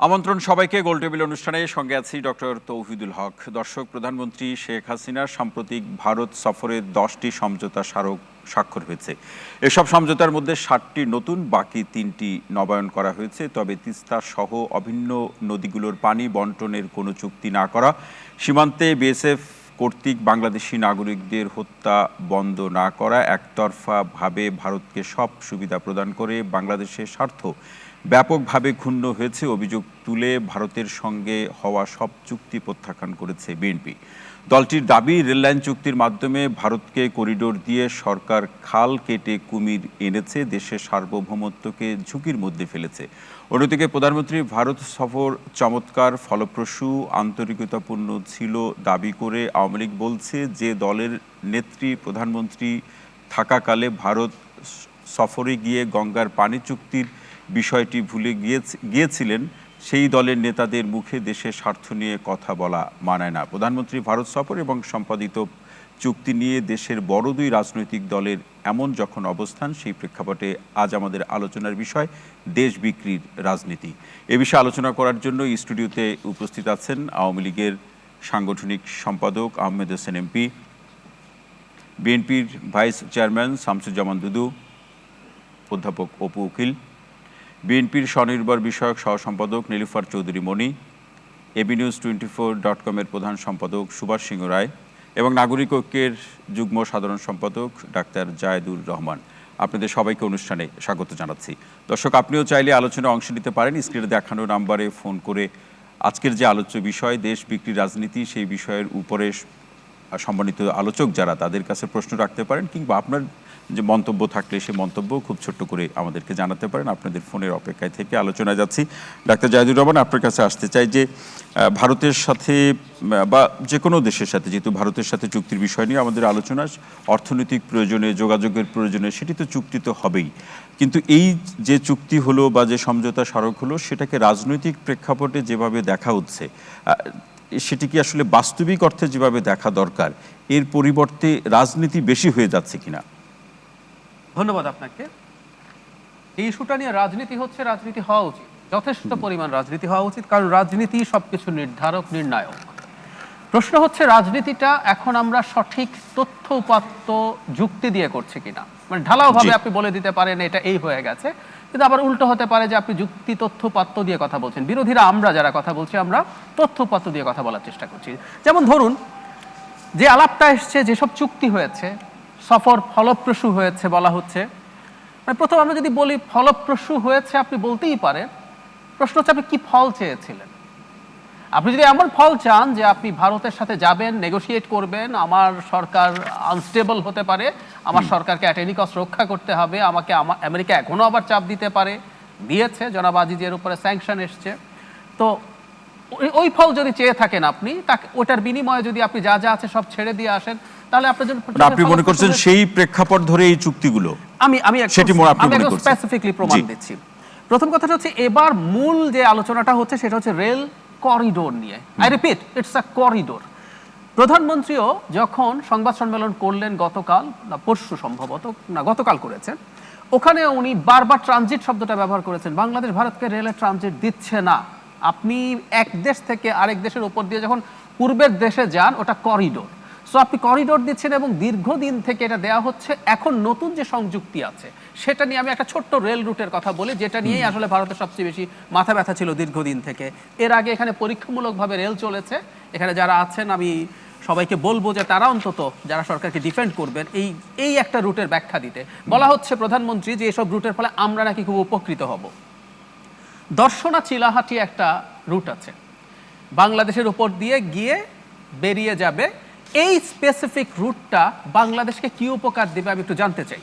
আমন্ত্রণ সবাইকে গোলটেবিল অনুষ্ঠানে সঙ্গে আছি ডক্টর তৌহিদুল হক। দর্শক, প্রধানমন্ত্রী শেখ হাসিনার সাম্প্রতিক ভারত সফরে 10টি সমঝোতা স্মারক স্বাক্ষর হয়েছে। এসব সমঝোতার মধ্যে 7টি নতুন, বাকি 3টি নবায়ন করা হয়েছে। তবে তিস্তা সহ অভিন্ন নদীগুলোর পানি বন্টনের কোনো চুক্তি না করা, সীমান্তে বিএসএফ কর্তৃক বাংলাদেশি নাগরিকদের হত্যা বন্ধ না করা, একতরফাভাবে ভারতকে সব সুবিধা প্রদান করে বাংলাদেশের স্বার্থ ব্যাপকভাবে ক্ষুণ্ণ হয়েছে অভিযোগ তুলে ভারতের সঙ্গে হওয়া সব চুক্তি প্রত্যাখ্যান করেছে বিএনপি। দলটির দাবি, রেললাইন চুক্তির মাধ্যমে ভারতকে করিডোর দিয়ে সরকার খাল কেটে কুমির এনেছে, দেশের সার্বভৌমত্বকে ঝুঁকির মধ্যে ফেলেছে। অন্যদিকে প্রধানমন্ত্রী ভারত সফর চমৎকার, ফলপ্রসূ, আন্তরিকতাপূর্ণ ছিল দাবি করে আওয়ামী লীগ বলছে যে দলের নেত্রী প্রধানমন্ত্রী থাকাকালে ভারত সফরে গিয়ে গঙ্গার পানি চুক্তির বিষয়টি ভুলে গিয়েছিলেন। সেই দলের নেতাদের মুখে দেশের স্বার্থ নিয়ে কথা বলা মানায় না। প্রধানমন্ত্রী ভারত সফর এবং সম্পাদিত চুক্তি নিয়ে দেশের বড় দুই রাজনৈতিক দলের এমন যখন অবস্থান, সেই প্রেক্ষাপটে আজ আমাদের আলোচনার বিষয় দেশ বিক্রির রাজনীতি। এ বিষয়ে আলোচনা করার জন্য স্টুডিওতে উপস্থিত আছেন আওয়ামী লীগের সাংগঠনিক সম্পাদক আহমেদ হোসেন এমপি, বিএনপির ভাইস চেয়ারম্যান শামসুজ্জামান দুদু, অধ্যাপক অপু উকিল, বিএনপির স্বনির্ভর বিষয়ক সহ সম্পাদক নীলুফার চৌধুরী মণি, abnews24.com-এর প্রধান সম্পাদক সুভাষ সিংহ রায় এবং নাগরিক ঐক্যের যুগ্ম সাধারণ সম্পাদক ডাক্তার জায়েদুর রহমান। আপনাদের সবাইকে অনুষ্ঠানে স্বাগত জানাচ্ছি। দর্শক, আপনিও চাইলে আলোচনায় অংশ নিতে পারেন। স্ক্রিনে দেখানো নাম্বারে ফোন করে আজকের যে আলোচ্য বিষয় দেশ বিক্রির রাজনীতি, সেই বিষয়ের উপরে সম্মানিত আলোচক যারা, তাদের কাছে প্রশ্ন রাখতে পারেন, কিংবা আপনার যে মন্তব্য থাকলে সে মন্তব্য খুব ছোট্ট করে আমাদেরকে জানাতে পারেন। আপনাদের ফোনের অপেক্ষায় থেকে আলোচনায় যাচ্ছি। ডাক্তার জায়েদুর রহমান, আপনার কাছে আসতে চাই যে ভারতের সাথে বা যে কোনো দেশের সাথে, যেহেতু ভারতের সাথে চুক্তির বিষয় নিয়ে আমাদের আলোচনা, অর্থনৈতিক প্রয়োজনে, যোগাযোগের প্রয়োজনে সেটি তো চুক্তি তো হবেই, কিন্তু এই যে চুক্তি হলো বা যে সমঝোতা স্মারক হলো, সেটাকে রাজনৈতিক প্রেক্ষাপটে যেভাবে দেখা হচ্ছে, সেটি কি আসলে বাস্তবিক অর্থে যেভাবে দেখা দরকার, এর পরিবর্তে রাজনীতি বেশি হয়ে যাচ্ছে কিনা? ধন্যবাদ আপনাকে। এই ইস্যুটা নিয়ে রাজনীতি হচ্ছে, রাজনীতি হওয়া উচিত, যথেষ্ট পরিমাণ রাজনীতি হওয়া উচিত, কারণ রাজনীতি সবকিছু নির্ধারক, নির্ণায়ক। প্রশ্ন হচ্ছে রাজনীতিটা এখন আমরা সঠিক তথ্য উপাত্ত যুক্তি দিয়ে করছি কিনা। মানে ঢালাওভাবে আপনি বলে দিতে পারেন এটা এই হয়ে গেছে, কিন্তু আবার উল্টো হতে পারে যে আপনি যুক্তি তথ্য উপাত্ত দিয়ে কথা বলছেন। বিরোধীরা, আমরা যারা কথা বলছি, আমরা তথ্য উপাত্ত দিয়ে কথা বলার চেষ্টা করছি। যেমন ধরুন, যে আলাপটা এসছে, যেসব চুক্তি হয়েছে, সফর ফলপ্রসূ হয়েছে বলা হচ্ছে। মানে প্রথম আমরা যদি বলি ফলপ্রসূ হয়েছে, আপনি বলতেই পারেন, প্রশ্ন হচ্ছে আপনি কি ফল চেয়েছিলেন। আপনি যদি এমন ফল চান যে আপনি ভারতের সাথে যাবেন, নেগোশিয়েট করবেন, আমার সরকার আনস্টেবল হতে পারে, আমার সরকারকে অ্যাট এনি কস্ট রক্ষা করতে হবে, আমাকে আমেরিকা এখনও আবার চাপ দিতে পারে, দিয়েছে, জনাব আজিজের উপরে স্যাংশন এসছে, তো ওই ফল যদি চেয়ে থাকেন আপনি, তাকে ওটার বিনিময়ে যদি আপনি যা যা আছে সব ছেড়ে দিয়ে আসেন, তাহলে আপনি মনে করছেন সেই প্রেক্ষাপট ধরে এই চুক্তিগুলো? আমি স্পেসিফিকলি প্রমাণ দিচ্ছি। প্রথম কথাটা হচ্ছে, এবার মূল যে আলোচনাটা হচ্ছে সেটা হচ্ছে রেল করিডোর নিয়ে। I repeat, it's a corridor. প্রধানমন্ত্রীও যখন সংবাদ সম্মেলন করলেন গতকাল না পরশু, সম্ভবত না গতকাল করেছেন, ওখানে উনি বারবার ট্রানজিট শব্দটা ব্যবহার করেছেন। বাংলাদেশ ভারতকে রেলের ট্রানজিট দিচ্ছে না। আপনি এক দেশ থেকে আরেক দেশের উপর দিয়ে যখন পূর্বের দেশে যান, ওটা করিডোর। সো আপনি করিডোর দিচ্ছেন এবং দীর্ঘদিন থেকে এটা দেওয়া হচ্ছে। এখন নতুন যে সংযুক্তি আছে সেটা নিয়ে আমি একটা ছোট্ট রেল রুটের কথা বলি, যেটা নিয়েই আসলে ভারতের সবচেয়ে বেশি মাথা ব্যথা ছিল দীর্ঘদিন থেকে। এর আগে এখানে পরীক্ষামূলকভাবে রেল চলেছে। এখানে যারা আছেন, আমি সবাইকে বলবো যে তারা অন্তত যারা সরকারকে ডিফেন্ড করবেন, এই একটা রুটের ব্যাখ্যা দিতে। বলা হচ্ছে প্রধানমন্ত্রী যে এসব রুটের ফলে আমরা নাকি খুব উপকৃত হব। দর্শনা চিলাহাটি একটা রুট আছে, বাংলাদেশের উপর দিয়ে গিয়ে বেরিয়ে যাবে। এই স্পেসিফিক রুটটা বাংলাদেশকে কি উপকার দেবে আমি একটু জানতে চাই।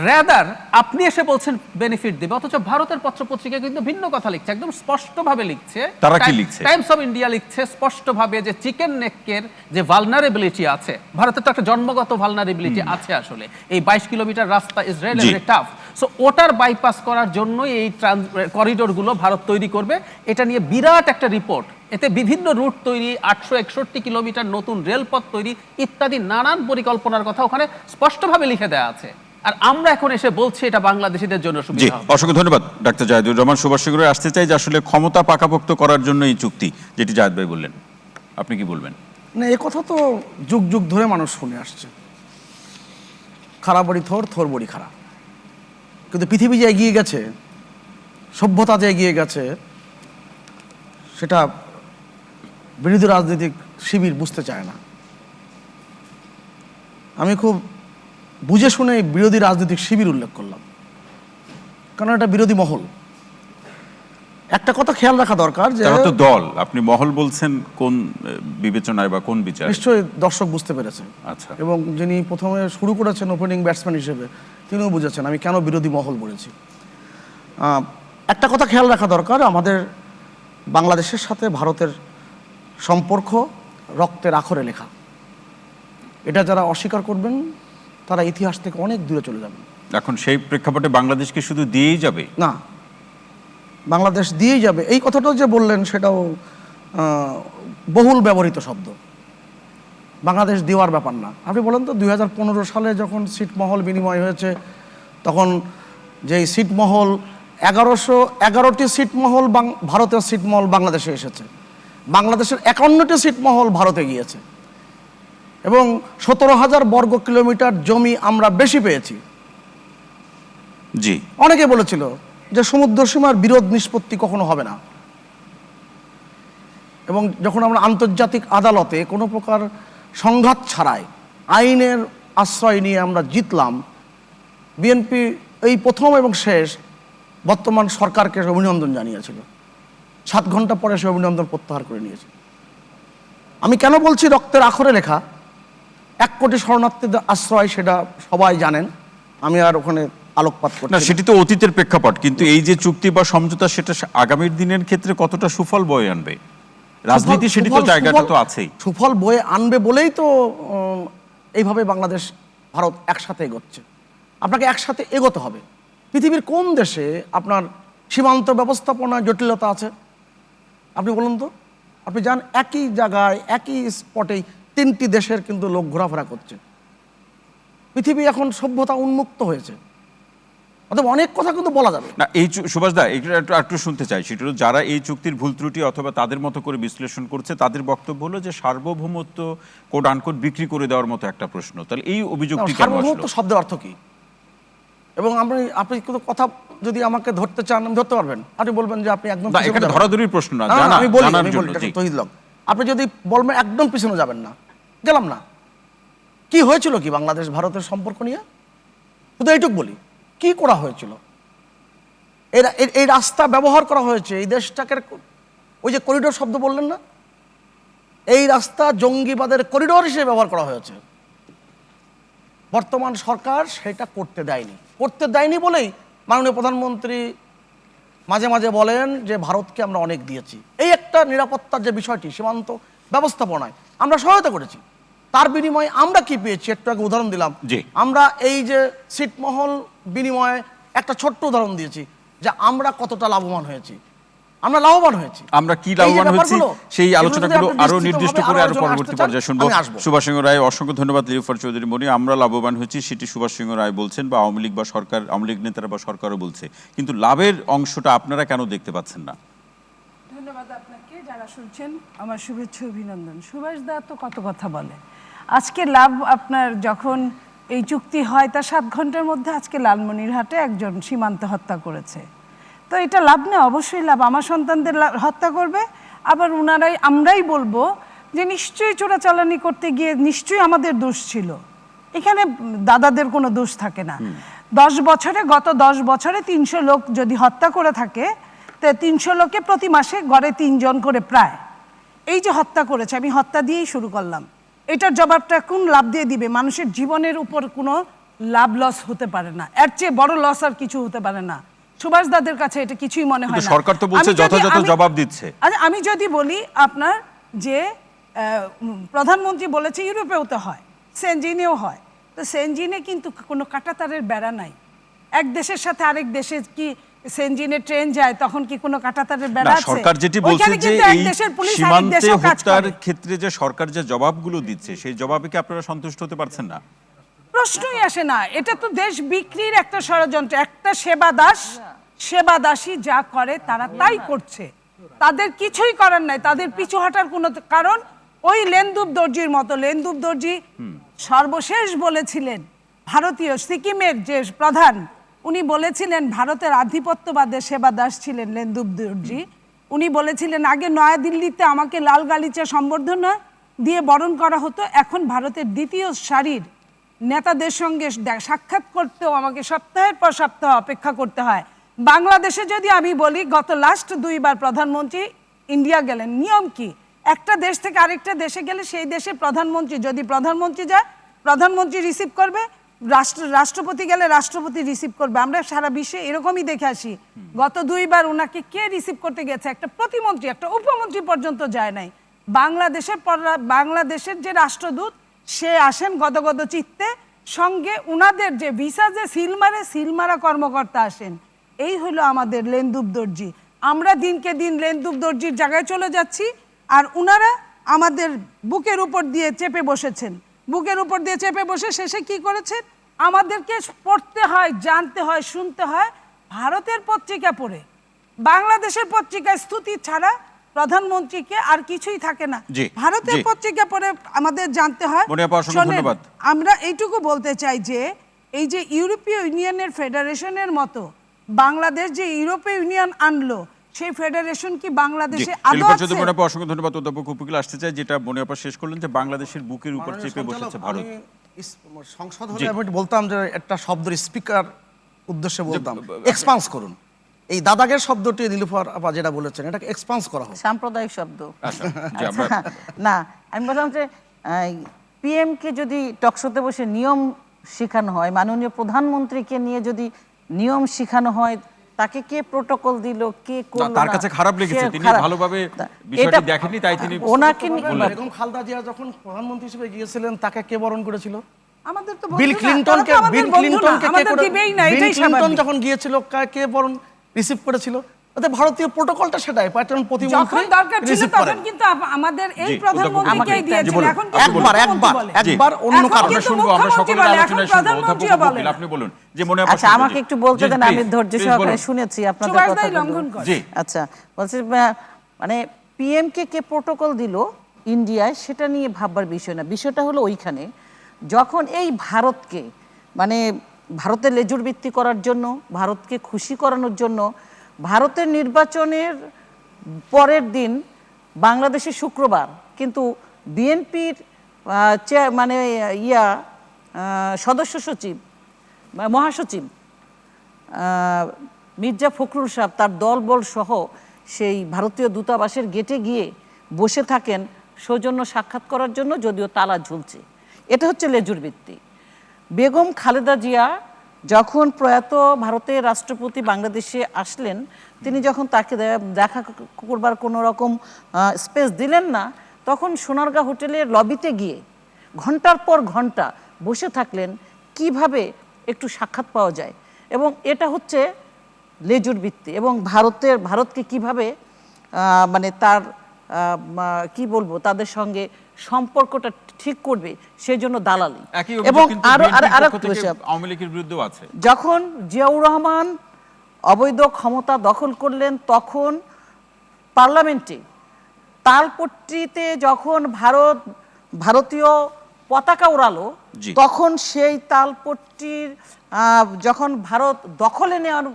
রাদার আপনি এসে বলছেন বেনিফিট দেবে, অথচ ভারতের পত্রপত্রিকা কিন্তু ভিন্ন কথা লিখছে, একদম স্পষ্টভাবে লিখছে। তারা কি লিখছে? টাইমস অফ ইন্ডিয়া লিখছে স্পষ্টভাবে যে চিকেন নেকের যে ভালনারেবিলিটি আছে, ভারতের তো একটা জন্মগত ভালনারেবিলিটি আছে আসলে। এই 22 কিলোমিটার রাস্তা is really very tough. So ওটার বাইপাস করার জন্যই এই করিডোরগুলো ভারত তৈরি করবে। এটা নিয়ে বিরাট একটা রিপোর্ট, এতে বিভিন্ন রুট তৈরি, 861 কিলোমিটার নতুন রেলপথ তৈরি ইত্যাদি নানান পরিকল্পনার কথা ওখানে স্পষ্টভাবে লিখে দেওয়া আছে। আর আমরা এখন এসে বলছি এটা বাংলাদেশিদের জন্য জি, সুবিধা হবে। অসংখ্য ধন্যবাদ ডাক্তার জাহিদুর রহমান। সুভাষ শিকরে আসতে চাই যে আসলে ক্ষমতা পাকাপোক্ত করার জন্য এই চুক্তি, যেটি জাহিদ ভাই বললেন, আপনি কি বলবেন? না, এ কথা তো যুগ যুগ ধরে মানুষ শুনে আসছে, খারাপ বড়ি থোর, থোর বড়ি খারাপ। কিন্তু পৃথিবী যে এগিয়ে গেছে, সভ্যতা যে এগিয়ে গেছে, সেটা বিরোধী রাজনৈতিক শিবির বুঝতে চায় না। আমি খুব বুঝে শুনে বিরোধী রাজনৈতিক শিবির উল্লেখ করলাম, কারণ এটা বিরোধী মহল। একটা কথা খেয়াল রাখা দরকার যে তারা তো দল, আপনি মহল বলছেন কোন বিবেচনায় বা কোন বিচারে? নিশ্চয়ই দর্শক বুঝতে পেরেছে। আচ্ছা, এবং যিনি প্রথমে শুরু করেছেন ওপেনিং ব্যাটসম্যান হিসেবে, তিনিও বুঝেছেন আমি কেন বিরোধী মহল বলেছি। একটা কথা খেয়াল রাখা দরকার, আমাদের বাংলাদেশের সাথে ভারতের সম্পর্ক রক্তের আখরে লেখা। এটা যারা অস্বীকার করবেন তারা ইতিহাস থেকে অনেক দূরে চলে যাবেন। এখন সেই প্রেক্ষাপটে বাংলাদেশকে শুধু দিয়েই যাবে? না, বাংলাদেশ দিয়েই যাবে এই কথাটাও যে বললেন সেটাও বহুল ব্যবহৃত শব্দ। বাংলাদেশ দেওয়ার ব্যাপার না। আপনি বলেন তো 2015 সালে যখন ছিটমহল বিনিময় হয়েছে, তখন যেই ছিটমহল 1111টি ছিটমহল ভারতের ছিটমহল বাংলাদেশে এসেছে, বাংলাদেশের 51টি ছিটমহল ভারতে গিয়েছে, এবং 17,000 বর্গ কিলোমিটার জমি আমরা বেশি পেয়েছি। জি, অনেকে বলেছিল যে সমুদ্র সীমার বিরোধ নিষ্পত্তি কখনো হবে না, এবং যখন আমরা আন্তর্জাতিক আদালতে কোনো প্রকার সংঘাত ছাড়াই আইনের আশ্রয় নিয়ে আমরা জিতলাম, বিএনপি এই প্রথম এবং শেষ বর্তমান সরকারকে অভিনন্দন জানিয়েছিল। 7 ঘন্টা পরে সে অভিনন্দন প্রত্যাহার করে নিয়েছে। আমি কেন বলছি রক্তের আখরে লেখা? 1 কোটি শরণার্থীদের আশ্রয়, সেটা সবাই জানেন, আমি আর ওখানে আলোকপাত করছি না, না। সেটি তো অতীতের প্রেক্ষাপট, কিন্তু এই যে চুক্তি বা সমঝোতা, সেটা আগামীর দিনের ক্ষেত্রে কতটা সুফল বয়ে আনবে? রাজনীতি সেটি তো জায়গাটা তো আছেই। সুফল বয়ে আনবে বলেই তো এইভাবে বাংলাদেশ ভারত একসাথে এগোচ্ছে। আপনাকে একসাথে এগোতে হবে। পৃথিবীর কোন দেশে আপনার সীমান্ত ব্যবস্থাপনা জটিলতা আছে? আপনি বলুন তো। আপনি যান একই জায়গায় একই স্পটেই 3টি দেশের কিন্তু লোক ঘোরাফেরা করছে। পৃথিবী এখন সভ্যতা উন্মুক্ত হয়েছে, অতএব অনেক কথা কিন্তু বলা যাবে না। এই সুভাষ দা, এটা একটু শুনতে চাই, সেটা হলো যারা এই চুক্তির ভুল ত্রুটি অথবা তাদের মতো করে বিশ্লেষণ করছে, তাদের বক্তব্য হলো যে সার্বভৌমত্ব কোড আনকোড বিক্রি করে দেওয়ার মতো একটা প্রশ্ন। তাহলে এই অভিযোগটি কেন আসলো? সার্বভৌমত্ব শব্দের অর্থ কি? এবং আপনি কিন্তু কথা যদি আমাকে ধরতে চান, ধরতে পারবেন। আপনি বলবেন যে আপনি একদম না, এখানে ধরাধরির প্রশ্ন না, আমি বলি জানার জন্য। জি। তহিদ লক, আপনি যদি বলবেন একদম পিছনে যাবেন না, গেলাম না। কি হয়েছিল কি বাংলাদেশ ভারতের সম্পর্ক নিয়ে? শুধু এইটুক বলি, কি করা হয়েছিল? এই রাস্তা ব্যবহার করা হয়েছে, এই দেশটাকে, ওই যে করিডোর শব্দ বললেন না, এই রাস্তা জঙ্গিবাদের করিডোর হিসেবে ব্যবহার করা হয়েছে। বর্তমান সরকার সেটা করতে দেয়নি বলেই মাননীয় প্রধানমন্ত্রী মাঝে মাঝে বলেন যে ভারতকে আমরা অনেক দিয়েছি। এই একটা নিরাপত্তার যে বিষয়টি, সীমান্ত ব্যবস্থাপনায় আমরা সহায়তা করেছি, তার বিনিময়ে আমরা কি পেয়েছি? একটু আগে উদাহরণ দিলাম। আমরা এই যে ছিটমহল বিনিময়ে একটা ছোট্ট উদাহরণ দিয়েছি যে আমরা কতটা লাভবান হয়েছি। আমরা লাভবান হয়েছি। আমরা কি লাভবান হয়েছি সেই আলোচনাগুলো আরো নির্দিষ্ট করে আরো পরবর্তী পর্যায়ে শুনবো। সুভাষ সিংহ রায়, অসংখ্য ধন্যবাদ। লিফার চৌধুরী মনি, আমরা লাভবান হয়েছি সেটি সুভাষ সিংহ রায় বলছেন, বা আওয়ামী লীগ বা সরকার, আওয়ামী লীগ নেতারা বা সরকারও বলছে, কিন্তু লাভের অংশটা আপনারা কেন দেখতে পাচ্ছেন না? ধন্যবাদ আপনাকে, যারা শুনছেন আমার শুভেচ্ছা অভিনন্দন। সুভাষ দা তো কত কথা বলে। আজকে লাভ আপনার যখন এই চুক্তি হয় তার 7 ঘন্টার মধ্যে আজকে লালমনিরহাটে একজন সীমান্তে হত্যা করেছে, তো এটা লাভ না? অবশ্যই লাভ। আমার সন্তানদের হত্যা করবে, আবার আমরাই বলবো যে নিশ্চয়ই চোরাচালানি করতে গিয়ে নিশ্চয়ই আমাদের দোষ ছিল। এখানে দাদাদের কোনো দোষ থাকে না। গত 10 বছরে 300 লোক যদি হত্যা করে থাকে, তো 300 লোকে প্রতি মাসে গড়ে 3 জন করে প্রায়। এই যে হত্যা করেছে, আমি হত্যা দিয়েই শুরু করলাম, এটার জবাবটা কোন লাভ দিয়ে দিবে? মানুষের জীবনের উপর কোনো লাভ লস হতে পারে না, এর চেয়ে বড় লস আর কিছু হতে পারে না। সুভাষ দাদের কাছে এটা কিছুই মনে হয় না। সরকার তো বলছে যথাযথ জবাব দিচ্ছে। আমি যদি বলি আপনার যে প্রধানমন্ত্রী বলেছে ইউরোপেও তো হয়, সেনজিনেও হয়, তো সেনজিনে কিন্তু কোনো কাঁটাতারের বেড়া নাই। এক দেশের সাথে আরেক দেশে কি সেনজিনে ট্রেন যায়, তখন কি কোনো কাঁটাতারের বেড়া আছে? সরকার যেটি বলছে যে এই সীমান্তে হত্যার ক্ষেত্রে যে সরকার যে জবাবগুলো দিচ্ছে, সেই জবাবে কি আপনারা সন্তুষ্ট হতে পারছেন না? প্রশ্নই আসে না। এটা তো দেশ বিক্রির একটা ষড়যন্ত্র। একটা সেবাদাসী যা করে তারা তাই করছে, তাদের কিছুই করার নাই, তাদের পিছু হাঁটার কোনো কারণ। ওই লেন্দুব দর্জির মতো, লেন্দুব দর্জি সর্বশেষ বলেছিলেন, ভারতীয় সিকিমের যে প্রধান, উনি বলেছিলেন ভারতের আধিপত্যবাদের সেবাদাস ছিলেন লেন্দুব দর্জি। উনি বলেছিলেন আগে নয়াদিল্লিতে আমাকে লাল গালিচা সম্বর্ধনা দিয়ে বরণ করা হতো, এখন ভারতের দ্বিতীয় সারির নেতাদের সঙ্গে সাক্ষাৎ করতেও আমাকে সপ্তাহের পর সপ্তাহ অপেক্ষা করতে হয়। বাংলাদেশে যদি আমি বলি, গত লাস্ট 2 বার প্রধানমন্ত্রী ইন্ডিয়া গেলেন। নিয়ম কি? একটা দেশ থেকে আরেকটা দেশে গেলে সেই দেশের প্রধানমন্ত্রী, যদি প্রধানমন্ত্রী যায় প্রধানমন্ত্রী রিসিভ করবে, রাষ্ট্রপতি গেলে রাষ্ট্রপতি রিসিভ করবে। আমরা সারা বিশ্বে এরকমই দেখে আসি। গত 2 বার ওনাকে কে রিসিভ করতে গেছে? একটা প্রতিমন্ত্রী, একটা উপমন্ত্রী পর্যন্ত যায় নাই। বাংলাদেশের যে রাষ্ট্রদূত, সে আসেন গদগদ চিত্তে, সঙ্গে উনাদের যে ভিসা যে সিলমারা কর্মকর্তা আসেন। এই হলো আমাদের লেন্দুব দর্জি। আমরা দিনকে দিন লেন্দুব দর্জির জায়গায় চলে যাচ্ছি, আর উনারা আমাদের বুকের উপর দিয়ে চেপে বসেছেন। বুকের উপর দিয়ে চেপে বসে শেষে কি করেছেন? আমাদেরকে পড়তে হয়, জানতে হয়, শুনতে হয় ভারতের পত্রিকা পড়ে। বাংলাদেশের পত্রিকায় স্তুতি ছাড়া প্রধানমন্ত্রীকে আর কিছুই থাকে না। ভারতের পত্রিকা পড়ে আমাদের জানতে হয়। আমরা এইটুকু বলতে চাই যে এই যে ইউরোপীয় ইউনিয়নের ফেডারেশনের মতো বাংলাদেশ যে ইউরোপীয় ইউনিয়ন আনলো, সেই ফেডারেশন কি বাংলাদেশে আদৌ আছে? অসংখ্য ধন্যবাদ। অধ্যাপক উপকূল আসতে চাই, যেটা মনিয়াপা শেষ করলেন, যে বাংলাদেশের বুকের উপর চেপে বসেছে ভারত। সংসদ হলে আমি বলতাম যে একটা শব্দের স্পিকার উদ্দেশ্যে বলতাম, এক্সপান্স করুন। এই দাদাগের শব্দটি নীলুফার আপা যেটা বলেছেন, এটাকে এক্সপান্স করা হোক। সাম্প্রদায়িক শব্দ না, আমি বললাম যে পিএম কে যদি টকশোতে বসে নিয়ম শেখানো হয়, মাননীয় প্রধানমন্ত্রীকে নিয়ে যদি নিয়ম শেখানো হয়, তাকে কে প্রোটোকল দিল, কে করলো, তার কাছে খারাপ লেগেছে, তিনি ভালোভাবে বিষয়টি দেখেননি, তাই তিনি ওনাকে বেগম খালেদা জিয়া যখন প্রধানমন্ত্রী হিসেবে গিয়েছিলেন, তাকে কে বরণ করেছিল? আমাদের তো বিল ক্লিনটনকে যখন গিয়েছিল, কে বরণ রিসিভ করেছিল? ভারতীয় প্রোটোকলটা সেটাই, প্যাটার্ন প্রতিমন্ত্রী রিসিভ করেন। কিন্তু আমাদের এই প্রধানমন্ত্রীকেই দিয়েছিল। এখন একবার অন্য কারণে শুনবো, আমরা সকলের আলোচনায় শুনবো। অধ্যাপক উপকূল, আপনি বলুন যে মনে আচ্ছা, আমাকে একটু বলতে দেন, আমি ধৈর্য সহকারে শুনেছি আপনাদের কথা। আচ্ছা, বলছি মানে পিএম কে প্রোটোকল দিল ইন্ডিয়ায়, সেটা নিয়ে ভাববার বিষয় না। বিষয়টা হলো ওইখানে যখন এই ভারতকে, মানে ভারতের লেজুর বৃত্তি করার জন্য, ভারতকে খুশি করানোর জন্য, ভারতের নির্বাচনের পরের দিন বাংলাদেশে শুক্রবার কিন্তু বিএনপির মানে সদস্য সচিব, মহাসচিব মির্জা ফখরুল সাহেব তার দলবল সহ সেই ভারতীয় দূতাবাসের গেটে গিয়ে বসে থাকেন সৌজন্য সাক্ষাৎ করার জন্য, যদিও তালা ঝুলছে। এটা হচ্ছে লেজুর বৃত্তি। বেগম খালেদা জিয়া যখন প্রয়াত ভারতের রাষ্ট্রপতি বাংলাদেশে আসলেন, তিনি যখন তাকে দেখা করবার কোনো রকম স্পেস দিলেন না, তখন সোনারগাঁ হোটেলের লবিতে গিয়ে ঘন্টার পর ঘন্টা বসে থাকলেন কিভাবে একটু সাক্ষাৎ পাওয়া যায়। এবং এটা হচ্ছে লেজুর বৃত্তি। এবং ভারতকে কিভাবে মানে তার কি বলবো, তাদের সঙ্গে সম্পর্কটা ঠিক করবে সেজন্য দালালি। এবং আওয়ামী লীগের বিরুদ্ধেও আছে। যখন জিয়াউর রহমান অবৈধ ক্ষমতা দখল করলেন, তখন পার্লামেন্টে তালপট্টিতে যখন ভারতীয় পতাকা উড়ালো, তখন সেই তালপট্টির যখন ভারত দখলে নেওয়ার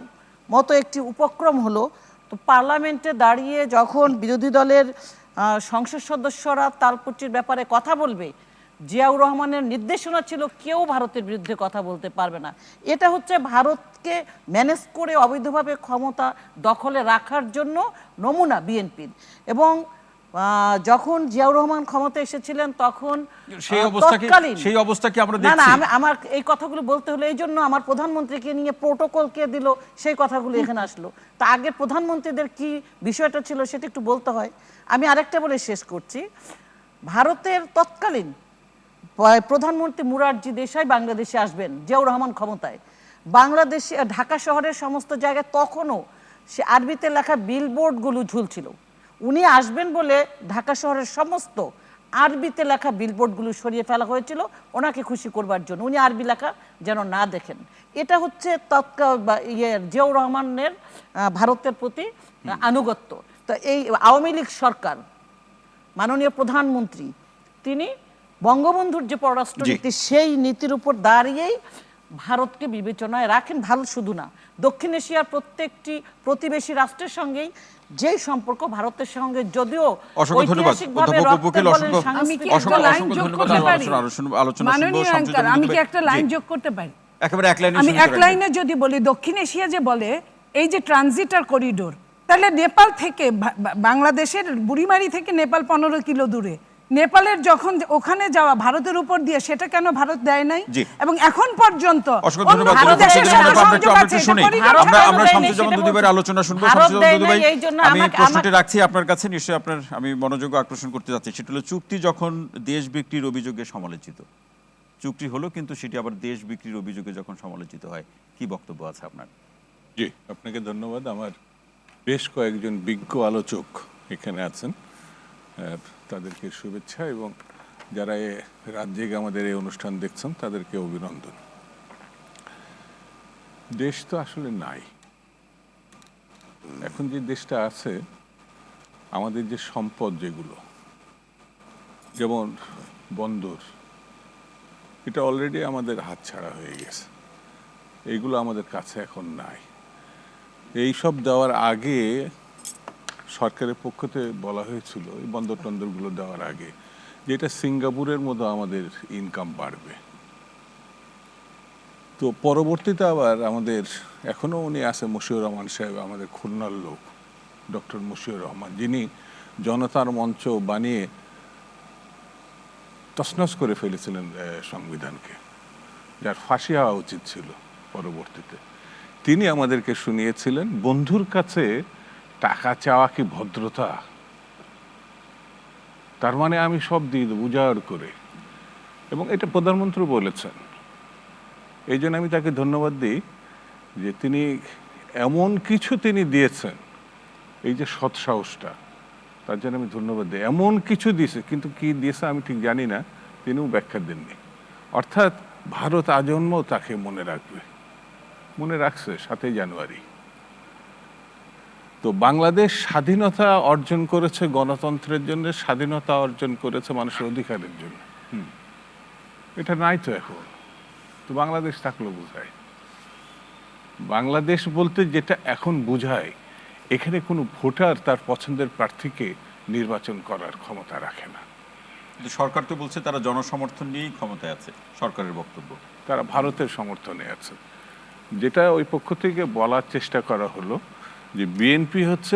মতো একটি উপক্রম হলো, তো পার্লামেন্টে দাঁড়িয়ে যখন বিরোধী দলের সংসদ সদস্যরা তালপট্টির ব্যাপারে কথা বলবে, জিয়াউর রহমানের নির্দেশনা ছিল কেউ ভারতের বিরুদ্ধে কথা বলতে পারবে না। এটা হচ্ছে ভারতকে ম্যানেজ করে অবৈধভাবে ক্ষমতা দখলে রাখার জন্য নমুনা বিএনপির। এবং যখন জিয়াউর রহমান ক্ষমতা এসেছিলেন, তখন সেই অবস্থা কি আমরা দেখছি? না, আমার এই কথাগুলো বলতে হলো এই জন্য, আমার প্রধানমন্ত্রীকে নিয়ে প্রোটোকল কে দিল সেই কথাগুলো এখানে আসলো। তা আগের প্রধানমন্ত্রীদের কি বিষয়টা ছিল সেটা একটু বলতে হয়। আমি আরেকটা বলে শেষ করছি। ভারতের তৎকালীন প্রধানমন্ত্রী মুরারজি দেশাই বাংলাদেশে আসবেন জিয়াউর রহমান ক্ষমতায়। বাংলাদেশে ঢাকা শহরের সমস্ত জায়গায় তখনও সে আরবিতে লেখা বিলবোর্ডগুলো ঝুলছিল। উনি আসবেন বলে ঢাকা শহরের সমস্ত আরবিতে লেখা বিলবোর্ডগুলো সরিয়ে ফেলা হয়েছিল ওনাকে খুশি করবার জন্য, উনি আরবি লেখা যেন না দেখেন। এটা হচ্ছে তৎকাল জিয়াউর রহমানের ভারতের প্রতি আনুগত্য। তো এই আওয়ামী লীগ সরকার, মাননীয় প্রধানমন্ত্রী, তিনি বঙ্গবন্ধুর যে পররাষ্ট্রনীতি সেই নীতির উপর দাঁড়িয়েই ভারতকে বিবেচনায় রাখেন। ভারত শুধু না, দক্ষিণ এশিয়ার প্রত্যেকটি প্রতিবেশী রাষ্ট্রের সঙ্গেই যে সম্পর্ক ভারতের সঙ্গে যদিও অসংখ্য ধন্যবাদ ঐতিহাসিকভাবে অধ্যাপক রক্তের উকিল, বলেন, অসংখ্য আমি কি সাংস্কৃতিক একটা লাইন অসংখ্য যোগ ধন্যবাদ। করতে পারি? আলোচনা শুনবো মাননীয় শামসুজ্জামান অ্যাঙ্কার, আমি কি দুদু ভাই। একটা লাইন জি, যোগ করতে পারি? একেবারে এক লাইনে আমি শুরু এক করে লাইনে যদি বলি, দক্ষিণ এশিয়া যে বলে এই যে ট্রানজিটার করিডোর, তাহলে নেপাল থেকে বাংলাদেশের বুড়িমারি থেকে নেপাল 15 কিলো দূরে, নেপালের যখন ওখানে যাওয়া ভারতের উপর দিয়ে, সেটা কেন ভারত দেয় নাই? জি। এবং এখন পর্যন্ত অসংখ্য ধন্যবাদ। অন্য দেশের আমরা সাথে একটু সংযোগ আছে, শুনি। এটা করিডোর আমরা ছাড়া শামসুজ্জামান দুদু ভাইয়ের আলোচনা শুনবো। ভারত শামসুজ্জামান দেয় দুদু ভাই, নাই, এই জন্য আমি আমাকে- প্রশ্নটি রাখছি আপনার কাছে, নিশ্চয়ই আপনার আমি মনোযোগ আকর্ষণ করতে যাচ্ছি। সেটা হলো চুক্তি যখন দেশ বিক্রির অভিযোগে সমালোচিত, চুক্তি হলো কিন্তু সেটি আবার দেশ বিক্রির অভিযোগে যখন সমালোচিত হয়, কি বক্তব্য আছে আপনার? জি, আপনাকে ধন্যবাদ। আমার বেশ কয়েকজন বিজ্ঞ আলোচক এখানে আছেন, তাদেরকে শুভেচ্ছা, এবং যারা রাত জেগে আমাদের এই অনুষ্ঠান দেখছেন তাদেরকে অভিনন্দন। দেশ তো আসলে নাই। এখন যে দেশটা আছে, আমাদের যে সম্পদ যেগুলো, যেমন বন্দর, এটা অলরেডি আমাদের হাতছাড়া হয়ে গেছে, এইগুলো আমাদের কাছে এখন নাই। এই সব দেওয়ার আগে সরকারের পক্ষ থেকে বলা হয়েছিল, এই বন্দর টন্দরগুলো দেওয়ার আগে, যে এটা সিঙ্গাপুরের মতো আমাদের ইনকাম বাড়বে। তো পরবর্তীতে আবার আমাদের এখনও উনি আছে মশিউর রহমান সাহেব, আমাদের খুলনার লোক, ডক্টর মশিউর রহমান, যিনি জনতার মঞ্চ বানিয়ে তছনছ করে ফেলেছিলেন সংবিধানকে, যার ফাঁসি হওয়া উচিত ছিল পরবর্তীতে। তিনি আমাদেরকে শুনিয়েছিলেন, বন্ধুর কাছে টাকা চাওয়া কি ভদ্রতা? তার মানে আমি সব দিয়ে দেবো উজাড় করে, এবং এটা প্রধানমন্ত্রী বলেছেন। এই জন্য আমি তাকে ধন্যবাদ দিই যে তিনি এমন কিছু তিনি দিয়েছেন, এই যে সৎসাহসটা, তার জন্য আমি ধন্যবাদ দিই। এমন কিছু দিয়েছে, কিন্তু কি দিয়েছে আমি ঠিক জানি না, তিনিও ব্যাখ্যা দেননি। অর্থাৎ ভারত আজন্ম তাকে মনে রাখবে, মনে রাখছে 7 জানুয়ারি। তো বাংলাদেশ স্বাধীনতা অর্জন করেছে গণতন্ত্রের জন্য, স্বাধীনতা অর্জন করেছে মানুষের অধিকারের জন্য। এটা নাই তো এখন। তো বাংলাদেশ থাকলো বোঝায়, বাংলাদেশ বলতে যেটা এখন বোঝায়, এখানে কোনো ভোটার তার পছন্দের প্রার্থীকে নির্বাচন করার ক্ষমতা রাখে না। কিন্তু সরকার তো বলছে তারা জনসমর্থন নিয়েই ক্ষমতায় আছে, সরকারের বক্তব্য। তারা ভারতের সমর্থনে আছে। যেটা ওই পক্ষ থেকে বলার চেষ্টা করা হলো যে বিএনপি হচ্ছে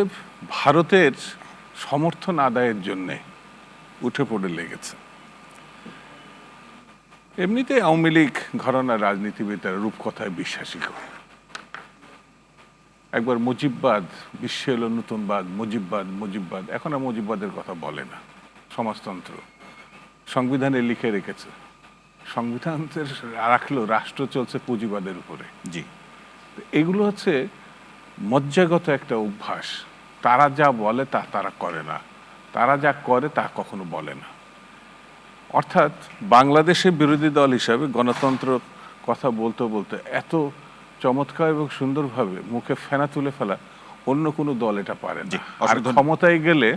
ভারতের সমর্থন আদায়ের জন্যে উঠে পড়ে লেগেছে। এমনিতে আওয়ামী লীগ ঘরানার রাজনীতিবিদরা রূপকথায় বিশ্বাসী করে। একবার মুজিববাদ, বিশ্বে এলো নতুনবাদ, মুজিববাদ মুজিববাদ, এখন আর মুজিববাদের কথা বলে না। সমাজতন্ত্র সংবিধানে লিখে রেখেছে, সংবিধান রাখলো রাষ্ট্র চলছে পুঁজিবাদের উপরে। জি, এগুলো হচ্ছে মজ্জাগত একটা অভ্যাস। তারা যা বলে তা তারা করে না, তারা যা করে তা কখনো বলে না। অর্থাৎ বাংলাদেশের বিরোধী দল হিসাবে গণতন্ত্র কথা বলতে বলতে এত চমৎকার এবং সুন্দরভাবে মুখে ফেনা তুলে ফেলা অন্য কোনো দল এটা পারে না। আর ক্ষমতায় গেলে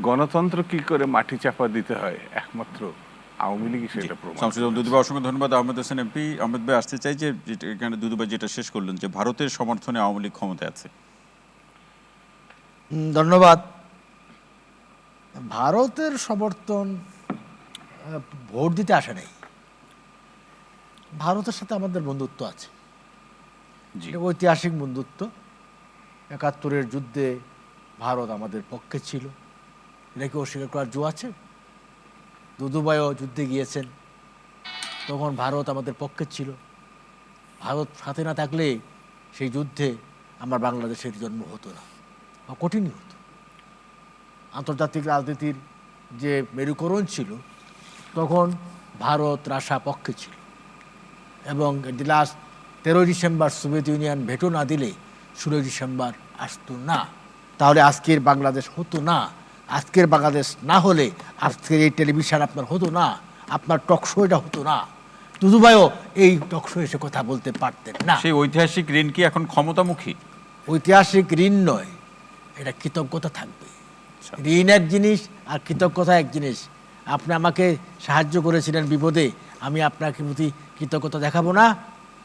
গণতন্ত্র কি করে মাটি চাপা দিতে হয়, একমাত্র আওয়ামী লীগই সেটা প্রমাণ। শামসুজ্জামান দুদু ভাই, অসংখ্য ধন্যবাদ। আহমেদ হোসেন এমপি, আহমেদ ভাই আসতে চাই যে এখানে দুদু ভাই যেটা শেষ করলেন, যে ভারতের সমর্থনে আওয়ামী লীগ ক্ষমতায় আছে। ধন্যবাদ। ভারতের সমর্থন ভোট দিতে আসে নাই, ভারতের সাথে আমাদের বন্ধুত্ব আছে, এটা ঐতিহাসিক বন্ধুত্ব। 71-এর যুদ্ধে ভারত আমাদের পক্ষে ছিল, এটাকে অস্বীকার করার জো আছে? দুদুভাইও যুদ্ধে গিয়েছেন, তখন ভারত আমাদের পক্ষে ছিল। ভারত সাথে না থাকলে সেই যুদ্ধে আমার বাংলাদেশের জন্ম হতো না, বা কঠিনই হতো। আন্তর্জাতিক রাজনীতির যে মেরুকরণ ছিল, তখন ভারত রাশা পক্ষে ছিল, এবং last 13 December Soviet union veto না দিলে 16 ডিসেম্বর আসতো না, তাহলে আজকের বাংলাদেশ হতো না। আজকের বাংলাদেশ না হলে আজকের এই টেলিভিশন আপনার হতো না, আপনার টক শো এটা হতো না, দুদুভাইও এই টক শো এসে কথা বলতে পারতেন না। সেই ঐতিহাসিক ঋণ কি এখন ক্ষমতামুখী? ঐতিহাসিক ঋণ নয়, এটা কৃতজ্ঞতা থাকবে। ঋণ এক জিনিস আর কৃতজ্ঞতা এক জিনিস। আপনি আমাকে সাহায্য করেছিলেন বিপদে, আমি আপনাকে প্রতি কৃতজ্ঞতা দেখাবো না,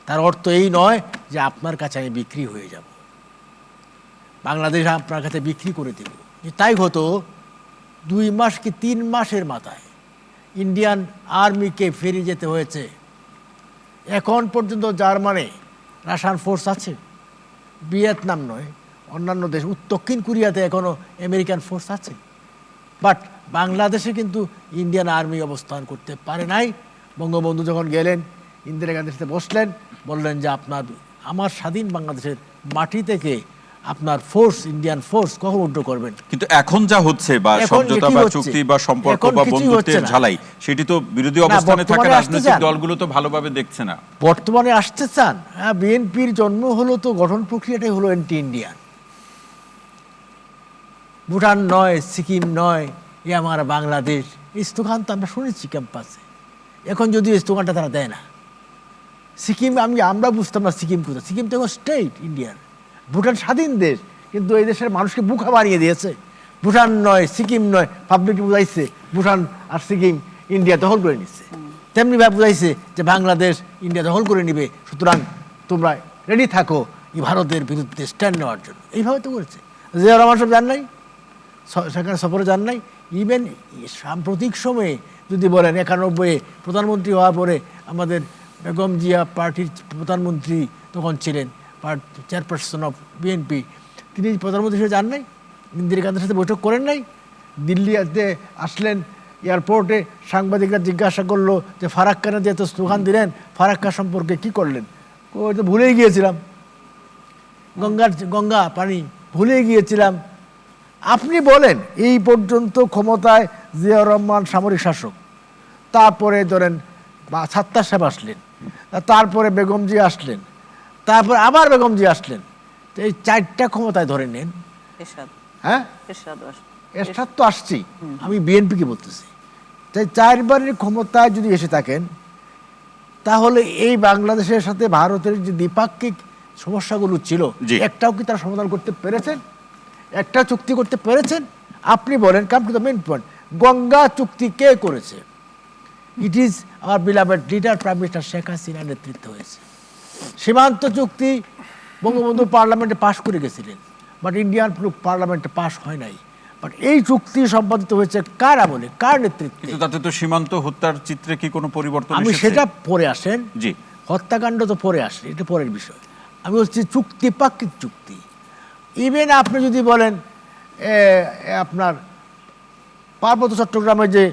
তার অর্থ এই নয় যে আপনার কাছে আমি বিক্রি হয়ে যাব, বাংলাদেশ আপনার কাছে বিক্রি করে দেব। তাই হতো 2 মাস কি 3 মাসের মাথায় ইন্ডিয়ান আর্মিকে ফিরে যেতে হয়েছে। এখন পর্যন্ত জার্মানে রাশিয়ান ফোর্স আছে, ভিয়েতনাম নয়, অন্যান্য দেশ, দক্ষিণ কোরিয়াতে এখনও আমেরিকান ফোর্স আছে, বাট বাংলাদেশে কিন্তু ইন্ডিয়ান আর্মি অবস্থান করতে পারে নাই। বঙ্গবন্ধু যখন গেলেন, ইন্দিরা গান্ধীর সাথে বসলেন, বললেন যে আমার স্বাধীন বাংলাদেশের মাটি থেকে আপনার ফোর্স, ইন্ডিয়ান ফোর্স কখন উড্র করবেন? কিন্তু এখন যা হচ্ছে বা এখন সমঝোতা কি বা হচ্ছে? চুক্তি বা সম্পর্ক এখন বা কিছুই বন্ধুত্বের হচ্ছে না। ঝালাই, সেটি তো বিরোধী অবস্থানে থাকা বর্তমানে আসতে রাজনৈতিক চান? দলগুলো তো ভালোভাবে দেখছে না। বর্তমানে আসতে চান? হ্যাঁ, বিএনপির জন্ম হলো তো, গঠন প্রক্রিয়াটাই হলো অ্যান্টি ইন্ডিয়ান। ভুটান নয়, সিকিম নয়, এ আমার বাংলাদেশ, এই স্লোগান তো আমরা শুনেছি ক্যাম্পাসে। এখন যদিও এই স্লোগানটা তারা দেয় না। সিকিম আমরা বুঝতাম না সিকিম কোথায়, সিকিম তো এখন স্টেট ইন্ডিয়ার। ভুটান স্বাধীন দেশ, কিন্তু এই দেশের মানুষকে বোকা বানিয়ে দিয়েছে। ভুটান নয়, সিকিম নয়, পাবলিক বুঝাইছে ভুটান আর সিকিম ইন্ডিয়া দখল করে নিচ্ছে। তেমনিভাবে বুঝাইছে যে বাংলাদেশ ইন্ডিয়া দখল করে নিবে, সুতরাং তোমরা রেডি থাকো এই ভারতের বিরুদ্ধে স্ট্যান্ড নেওয়ার জন্য। এইভাবে তো করেছে। জিয়া রহমান সব যান নাই, সেখানে সফরে যান নাই। ইভেন সাম্প্রতিক সময়ে যদি বলেন 91-এ প্রধানমন্ত্রী হওয়ার পরে আমাদের বেগম জিয়া পার্টির প্রধানমন্ত্রী তখন ছিলেন, চেয়ারপারসন অফ বিএনপি, তিনি প্রধানমন্ত্রী হিসেবে যান নাই, ইন্দিরা গান্ধীর সাথে বৈঠক করেন নাই। দিল্লিতে আসলেন, এয়ারপোর্টে সাংবাদিকরা জিজ্ঞাসা করলো যে ফারাক্কানে যে এত স্লোগান দিলেন, ফারাক্কা সম্পর্কে কি করলেন? ওই তো ভুলেই গিয়েছিলাম, গঙ্গা পানি ভুলে গিয়েছিলাম। আপনি বলেন এই পর্যন্ত ক্ষমতায় জিয়াউর রহমান সামরিক শাসক, তারপরে ধরেন বা সাত্তার সাহেব আসলেন, তারপরে বেগম জি আসলেন, তারপর আবার বেগম জি আসলেন, তো এই 4টা ক্ষমতায় ধরে নেন। হ্যাঁ, এরশাদ তো আসছি, আমি বিএনপিকে বলতেছি। তাই 4বারের ক্ষমতায় যদি এসে থাকেন, তাহলে এই বাংলাদেশের সাথে ভারতের যে দ্বিপাক্ষিক সমস্যাগুলো ছিল, একটাও কি তারা সমাধান করতে পেরেছেন? একটা চুক্তি করতে পেরেছেন? আপনি বলেন, come to the main point, Ganga চুক্তি কে করেছে? It is our beloved leader prime minister Sheikh হাসিনার নেতৃত্বে হয়েছে। সীমান্ত চুক্তি বঙ্গবন্ধু পার্লামেন্টে পাশ করে গেছিলেন, বাট ইন্ডিয়ান পার্লামেন্টে পাশ হয় নাই। বাট এই চুক্তি সম্পাদিত হয়েছে কার আমলে, কার নেতৃত্বে? কিন্তু তাতে তো সীমান্ত হত্যার চিত্রে কি কোনো পরিবর্তন আমি এসেছে? সেটা পরে আসেন, জি, হত্যাকাণ্ড তো পরে আসে, এটা পরের বিষয়। আমি বলছি চুক্তি, পাক্ষিক চুক্তি। ইভেন আপনি যদি বলেন আপনার পার্বত্য চট্টগ্রামে যে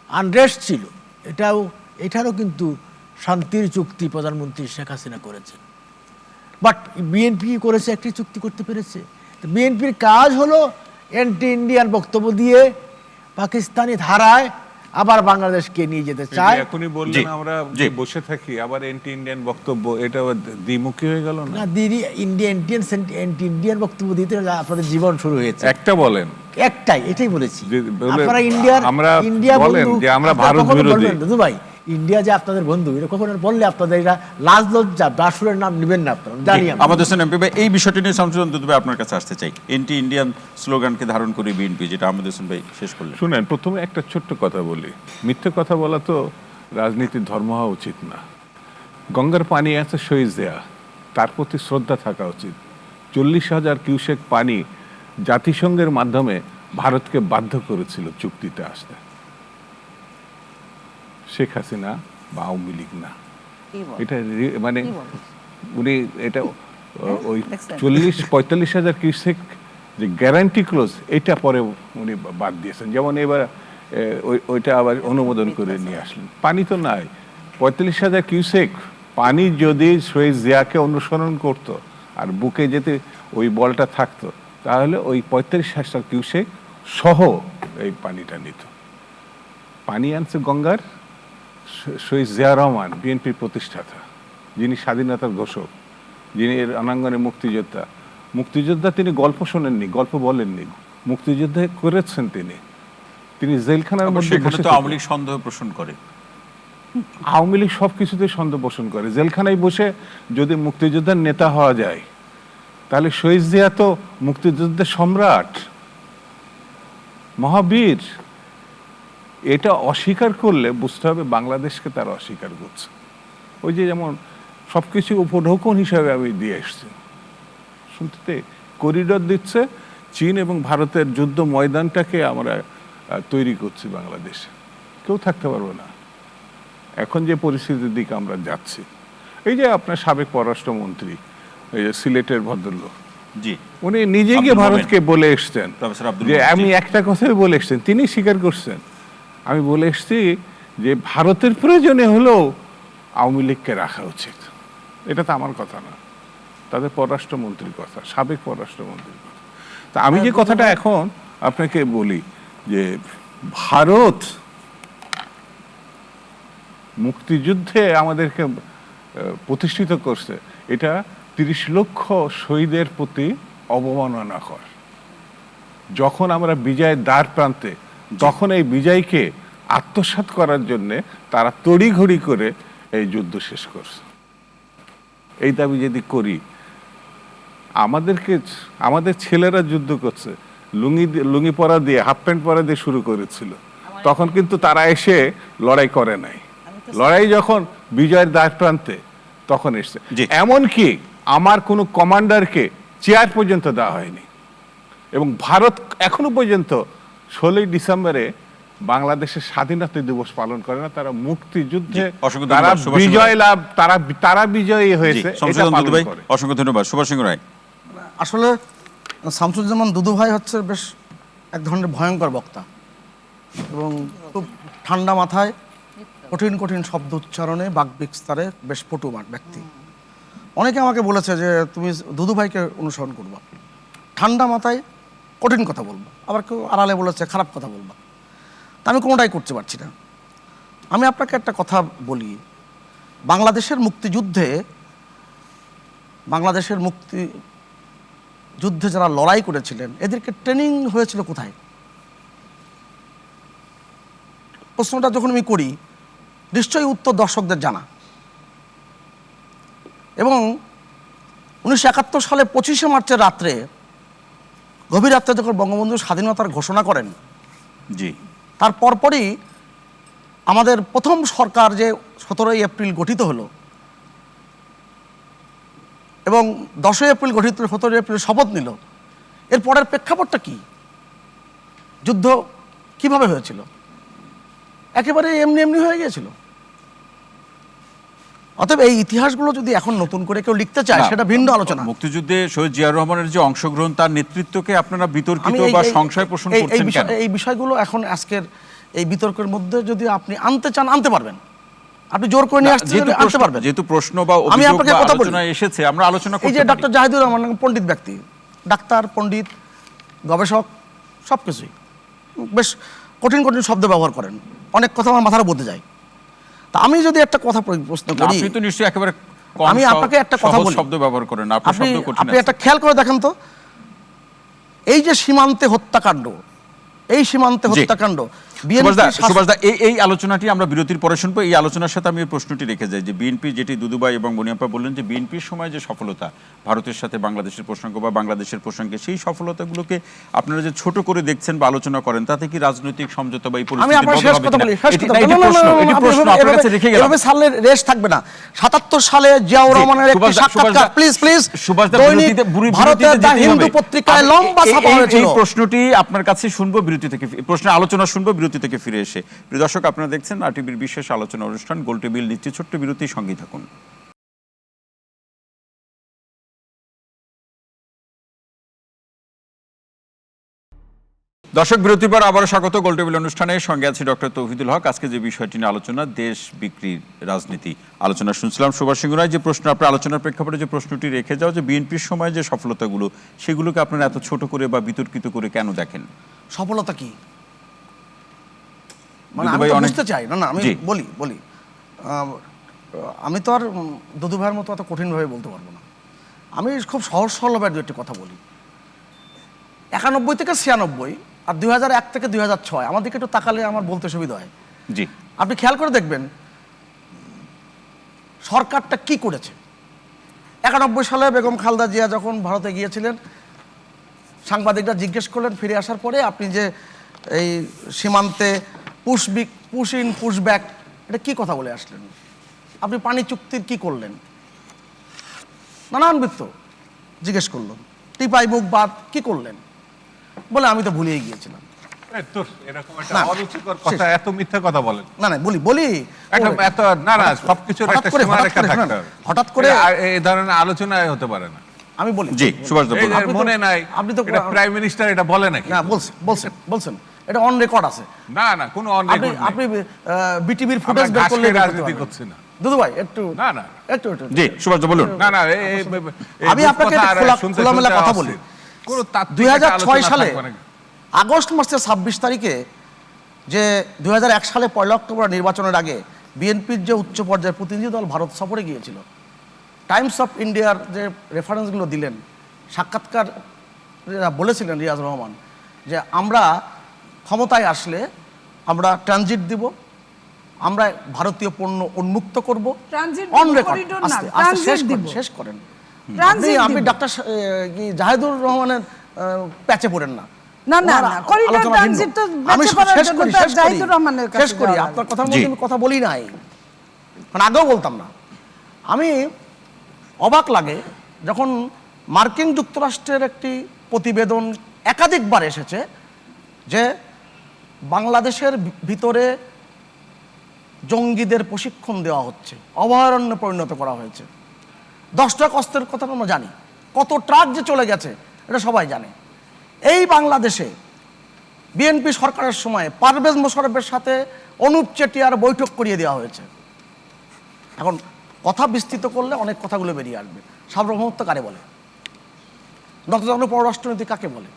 আনরেস্ট ছিল, এটারও কিন্তু শান্তির চুক্তি প্রধানমন্ত্রী শেখ হাসিনা করেছেন। বাট বিএনপি করেছে, একটি চুক্তি করতে পেরেছে। বিএনপির কাজ হলো অ্যান্টি ইন্ডিয়ান বক্তব্য দিয়ে পাকিস্তানি ধারায় আবার বাংলাদেশকে নিয়ে যেতে চায়। এখনই বললেন আমরা বসে থাকি, আবার অ্যান্টি ইন্ডিয়ান বক্তব্য, এটা দ্বিমুখী হয়ে গেল না? দিদি অ্যান্টি ইন্ডিয়ান বক্তব্য দিতে আপনাদের জীবন শুরু হয়েছে। একটা বলেন, একটাই, এটাই বলেছি। আপনারা ইন্ডিয়া বলেন যে আমরা ভারত বিরোধী। দাদু ভাই, ইন্ডিয়া যে আপনাদের বন্ধু, এটা কখনো বললে আপনাদের এটা লাজ লজ্জা, বাসুরের নাম নেবেন না আপনারা, জানি আমরা। আমাদের এমপি ভাই, এই বিষয়টি নিয়ে শামসুদ্দিন দুদু ভাই আপনার কাছে আসতে চাই। এন্টি ইন্ডিয়ান স্লোগানকে ধারণ করে বিএনপি, যেটা আমাদের ভাই শেষ করলেন। শুনেন, প্রথমে একটা ছোট্ট কথা বলি। মিথ্যে কথা বলা তো রাজনীতির ধর্ম হওয়া উচিত না। গঙ্গার পানি আছে শহীদ দেয়া, তার প্রতি শ্রদ্ধা থাকা উচিত। 40,000 কিউসেক পানি জাতিসংঘের মাধ্যমে ভারতকে বাধ্য করেছিল চুক্তিতে আসতে, শেখ হাসিনা বা আওয়ামী লীগ না। এটা মানে উনি এটা ওই 40-45,000 কিউসেক যে গ্যারান্টি ক্লোজ, এটা পরে উনি বাদ দিয়েছেন। যেমন এবার ওইটা আবার অনুমোদন করে নিয়ে আসলেন। পানি তো নাই, 45,000 কিউসেক পানি যদি শহীদ জিয়াকে অনুসরণ করতো আর বুকে যেতে ওই বলটা থাকতো, তাহলে ওই 45,000 কিউসেক সহ এই পানিটা নিত। পানি আনছে গঙ্গার শহীদ জিয়া রহমান, বিএনপির প্রতিষ্ঠাতা, যিনি স্বাধীনতার ঘোষক, যিনি এর অনাঙ্গনে মুক্তিযোদ্ধা। তিনি গল্প শোনেননি, গল্প বলেননি, মুক্তিযুদ্ধে করেছেন তিনি জেলখানার মধ্যে সেখানে বসে তো থেকে- আওয়ামী লীগ সন্দেহ পোষণ করে। আওয়ামী লীগ সব কিছুতে সন্দেহ পোষণ করে। জেলখানায় বসে যদি মুক্তিযোদ্ধার নেতা হওয়া যায়, তাহলে শহীদ জিয়া তো মুক্তিযুদ্ধের সম্রাট, মহাবীর। এটা অস্বীকার করলে বুঝতে হবে বাংলাদেশকে তারা অস্বীকার করছে। ওই যে যেমন সবকিছু উপঢৌকন হিসাবে আমি দিয়ে এসছি, শুনতে করিডোর দিচ্ছে, চীন এবং ভারতের যুদ্ধ ময়দানটাকে আমরা তৈরি করছি বাংলাদেশে, কেউ থাকতে পারবে না। এখন যে পরিস্থিতির দিকে আমরা যাচ্ছি, এই যে আপনার সাবেক পররাষ্ট্রমন্ত্রী, এই যে সিলেটের ভদ্রলোক, জি, উনি নিজে গিয়ে আব্দুল ভারতকে বলে এসছেন প্রফেসর আব্দুল যে মোমেন, আমি জি। একটা কথাই বলে এসছেন, তিনি স্বীকার করছেন, আমি বলে এসছি যে ভারতের প্রয়োজনে হলেও আওয়ামী লীগকে রাখা উচিত। এটা তো আমার কথা না, তাদের পররাষ্ট্রমন্ত্রীর কথা, সাবেক পররাষ্ট্রমন্ত্রীর কথা। তা আমি যে কথাটা এখন আপনাকে বলি যে ভারত মুক্তিযুদ্ধে আমাদেরকে প্রতিষ্ঠিত করছে, এটা 30 লক্ষ শহীদের প্রতি অবমাননা কর। যখন আমরা বিজয়ের দ্বার প্রান্তে, তখন এই বিজয়কে আত্মসাৎ করার জন্য তারা তড়িঘড়ি করে এই যুদ্ধ শেষ করছে। এই দাবি যদি করি, আমাদের ছেলেরা যুদ্ধ করছে, লুঙ্গি পরা দিয়ে, হাফ প্যান্ট পরা দিয়ে শুরু করেছিল, তখন কিন্তু তারা এসে লড়াই করে নাই। লড়াই যখন বিজয়ের দ্বার প্রান্তে, তখন এসছে। জি। এমনকি আমার কোনো কমান্ডারকে চেয়ার পর্যন্ত দেওয়া হয়নি। এবং ভারত এখনো পর্যন্ত 16ই ডিসেম্বরে বাংলাদেশের স্বাধীনতা দিবস পালন করে না। তারা মুক্তিযুদ্ধে জি, অসংখ্য তারা ধন্যবাদ, সুভাষ বিজয় লাভ, তারা বিজয়ী জি, হয়েছে, এটা শমসুদ্দিন পালন দুদু ভাই, করে। অসংখ্য ধন্যবাদ। সুভাষ সিংহ রায়। আসলে শামসুজ্জামান দুদু ভাই হচ্ছে বেশ এক ধরনের ভয়ঙ্কর বক্তা এবং খুব ঠান্ডা মাথায় কঠিন কঠিন শব্দ উচ্চারণে বাক বিস্তারে বেশ পটু ব্যক্তি। অনেকে আমাকে বলেছে যে তুমি দুদু ভাইকে অনুসরণ করবা, ঠান্ডা মাথায় কঠিন কথা বলবো, আবার কেউ আড়ালে বলেছে খারাপ কথা বলবা। তা আমি কোনোটাই করতে পারছি না। আমি আপনাকে একটা কথা বলি, বাংলাদেশের মুক্তিযুদ্ধে যারা লড়াই করেছিলেন, এদেরকে ট্রেনিং হয়েছিল কোথায়? প্রশ্নটা যখন আমি করি, নিশ্চয়ই উত্তর দর্শকদের জানা। এবং 1971 সালে 25শে মার্চের রাত্রে, গভীর রাত্রে যখন বঙ্গবন্ধু স্বাধীনতার ঘোষণা করেন, জি, তার পরপরই আমাদের প্রথম সরকার যে 17ই এপ্রিল গঠিত হলো এবং 10ই এপ্রিল গঠিত, 17ই এপ্রিল শপথ নিল, এর পরের প্রেক্ষাপটটা কি? যুদ্ধ কিভাবে হয়েছিল? একেবারে এমনি এমনি হয়ে গিয়েছিল। অতএব এই ইতিহাসগুলো যদি এখন নতুন করে কেউ লিখতে চায়, না, সেটা ভিন্ন আলোচনা। মুক্তিযুদ্ধে শহীদ জিয়াউর রহমানের যে অংশগ্রহণ, তার নেতৃত্বকে আপনারা বিতর্কিত বা সংশয় পোষণ করছেন কেন? এই বিষয়গুলো এখন আজকের এই বিতর্কের মধ্যে যদি আপনি আনতে চান, আনতে পারবেন। আপনি জোর করে নিয়ে আসতে আনতে পারবেন। যেহেতু প্রশ্ন বা আমি অভিযোগ আপনাকে বা কথা বলি, আলোচনা এসেছে, আমরা আলোচনা এই করতে যে পারি। ডক্টর জাহিদুর রহমান পণ্ডিত ব্যক্তি, ডাক্তার, পণ্ডিত, গবেষক, সব কিছুই বেশ কঠিন কঠিন শব্দ ব্যবহার করেন, অনেক কথা আমার মাথার মধ্যে যায়। তা আমি যদি একটা কথা প্রশ্ন না, করি, আপনি তো নিশ্চয়ই একেবারে কম আমি আপনাকে একটা কথা সহজ বলি, শব্দ ব্যবহার করেন না, আপনার শব্দ কঠিন আপনি আছে। একটা খেয়াল করে দেখেন তো, এই যে সীমান্তে হত্যাকাণ্ড, এই সীমান্তে জি। হত্যাকাণ্ড, সুভাষ দা, এই আলোচনাটি আমরা বিরতির পরে শুনবো। এই আলোচনার সাথে আমি এই প্রশ্নটি রেখে যাই যে বিএনপি, যেটি দুদুভাই এবং মনিয়াপ্পা বললেন যে বিএনপির সময় যে সফলতা, ভারতের সাথে বাংলাদেশের প্রসঙ্গ বা বাংলাদেশের প্রসঙ্গে, সেই সফলতাগুলোকে আপনারা যে ছোট করে দেখছেন বা আলোচনা করেন, তাতে কি রাজনৈতিক সমঝোতা বা এই আমি পরিস্থিতি আপনার বদল শেষ হবে কথা কিনা? বলি, শেষ এটি কথা না, এটি বলি। প্রশ্ন, এটি প্রশ্ন আপনার কাছে রেখে গেলাম। এভাবে সালের রেশ থাকবে না। 77 সালে জিয়াউর জি, রহমানের একটি সুভাষ দা, সাক্ষাৎকার, প্লিজ সুভাষ দা, দৈনিক বিরতিতে ভারতের দ্য যেতেই হিন্দু হবে। পত্রিকায় লম্বা ছাপা হয়েছিল। এই প্রশ্নটি আপনার কাছে শুনবো বিরতি থেকে, প্রশ্নের আলোচনা শুনবো বিরতি থেকে ফিরে এসে। প্রিয় দর্শক, আপনারা দেখছেন আরটিভির বিশেষ আলোচনা অনুষ্ঠান গোল টেবিল। নিচ্ছে ছোট্ট বিরতি, সঙ্গেই থাকুন। দর্শক, বিরতির পর আবারও স্বাগত গোল টেবিল অনুষ্ঠানে। সঙ্গে আছে ডক্টর তৌহিদুল হক। আজকে যে বিষয়টি নিয়ে আলোচনা, দেশ বিক্রির রাজনীতি, আলোচনা শুনছিলাম সুভাষ সিংহ রায়। যে প্রশ্ন আপনার আলোচনার প্রেক্ষাপটে যে প্রশ্নটি রেখে যাও, যে বিএনপির সময় যে সফলতাগুলো, সেগুলোকে আপনারা এত ছোট করে বা বিতর্কিত করে কেন দেখেন? সফলতা কি মানে দুদু আমি ভাই তো অনেক- বুঝতে চাই না, আমি জি। বলি আমি তো আর দুদু ভাইয়ের মতো এত কঠিনভাবে বলতে পারবো না। আমি খুব সহজ সরলভাবে দু একটি কথা বলি। 91 থেকে 96 আর 2001 থেকে 2006, আমার দিকে একটু তাকালে আমার বলতে সুবিধা হয়। জি, আপনি খেয়াল করে দেখবেন সরকারটা কি করেছে। 91 সালে বেগম খালেদা জিয়া যখন ভারতে গিয়েছিলেন, সাংবাদিকরা জিজ্ঞেস করলেন ফিরে আসার পরে, আপনি যে এই সীমান্তে পুশ ইন পুশ ব্যাক, এটা কি কথা বলে আসলেন? আপনি পানি চুক্তির কি করলেন? নানান বৃত্ত জিজ্ঞেস করলো। টিপাই মুখ বাদ কি করলেন বলে আমি তো ভুলিয়ে গিয়েছিলাম। এরকম একটা না, অরুচিকর কথা, এত মিথ্যা কথা বলেন না বলি এত না না, সবকিছুর একটা সীমারেখা থাকতে হবে। হঠাৎ করে এই ধরনের আলোচনায় হতে পারে না। আমি বলি, জি সুভাষ দা এই বলুন। যে মনে নাই, আপনি তো প্রাইম মিনিস্টার এটা বলে নাকি? না, বলছেন এটা অন রেকর্ড আছে। না না, কোনো অন আপনি রেকর্ড আপনি বিটিভির ফুটেজ বের করলে রাজনীতি করছি না। দুদু ভাই একটু না না একটু জি সুভাষ দা বলুন। না না, আমি আপনাকে খোলামেলা কথা বলি। 2006 সালে আগস্ট মাসের 26 তারিখে যে 2001 সালে 1 অক্টোবর নির্বাচনের আগে বিএনপির যে উচ্চ পর্যায়ের প্রতিনিধি দল ভারত সফরে গিয়েছিল, টাইমস অফ ইন্ডিয়ার যে রেফারেন্সগুলো দিলেন, সাক্ষাৎকার বলেছিলেন রিয়াজ রহমান যে আমরা ক্ষমতায় আসলে আমরা ট্রানজিট দিব, আমরা ভারতীয় পণ্য উন্মুক্ত করব। ট্রানজিট অন রেকর্ড, করিডোর না, আস্তে ট্রানজিট দিব। শেষ করেন। ট্রানজিট আপনি দিব। ডাক্তার জাহিদুর রহমানের প্যাচে পড়েন না। না না ওনার না, করিডোর আলোচনা ভিন্ন। ট্রানজিট তো আমি বেঁচে পড়ার শেষ জন্য করি, তার শেষ করি, জাহিদুর রহমানের কাছে শেষ করি। যাওয়া আপনার কথার জি। মধ্যে আমি কথা বলি নাই, মানে আগেও বলতাম না। আমি অবাক লাগে যখন মার্কিন যুক্তরাষ্ট্রের একটি প্রতিবেদন একাধিকবার এসেছে যে বাংলাদেশের ভিতরে জঙ্গিদের প্রশিক্ষণ দেওয়া হচ্ছে, অভয়ারণ্যে পরিণত করা হয়েছে। 10টা কষ্টের কথা আমরা জানি, কত ট্রাক যে চলে গেছে এটা সবাই জানে। এই বাংলাদেশে বিএনপি সরকারের সময় পারভেজ মোশাররফের সাথে অনুপ চেটিয়ার বৈঠক করিয়ে দেওয়া হয়েছে। এখন কথা বিস্তৃত করলে অনেক কথাগুলো বেরিয়ে আসবে। সার্বভৌমত্ব কারে বলে? নতজানু পররাষ্ট্রনীতি কাকে বলে?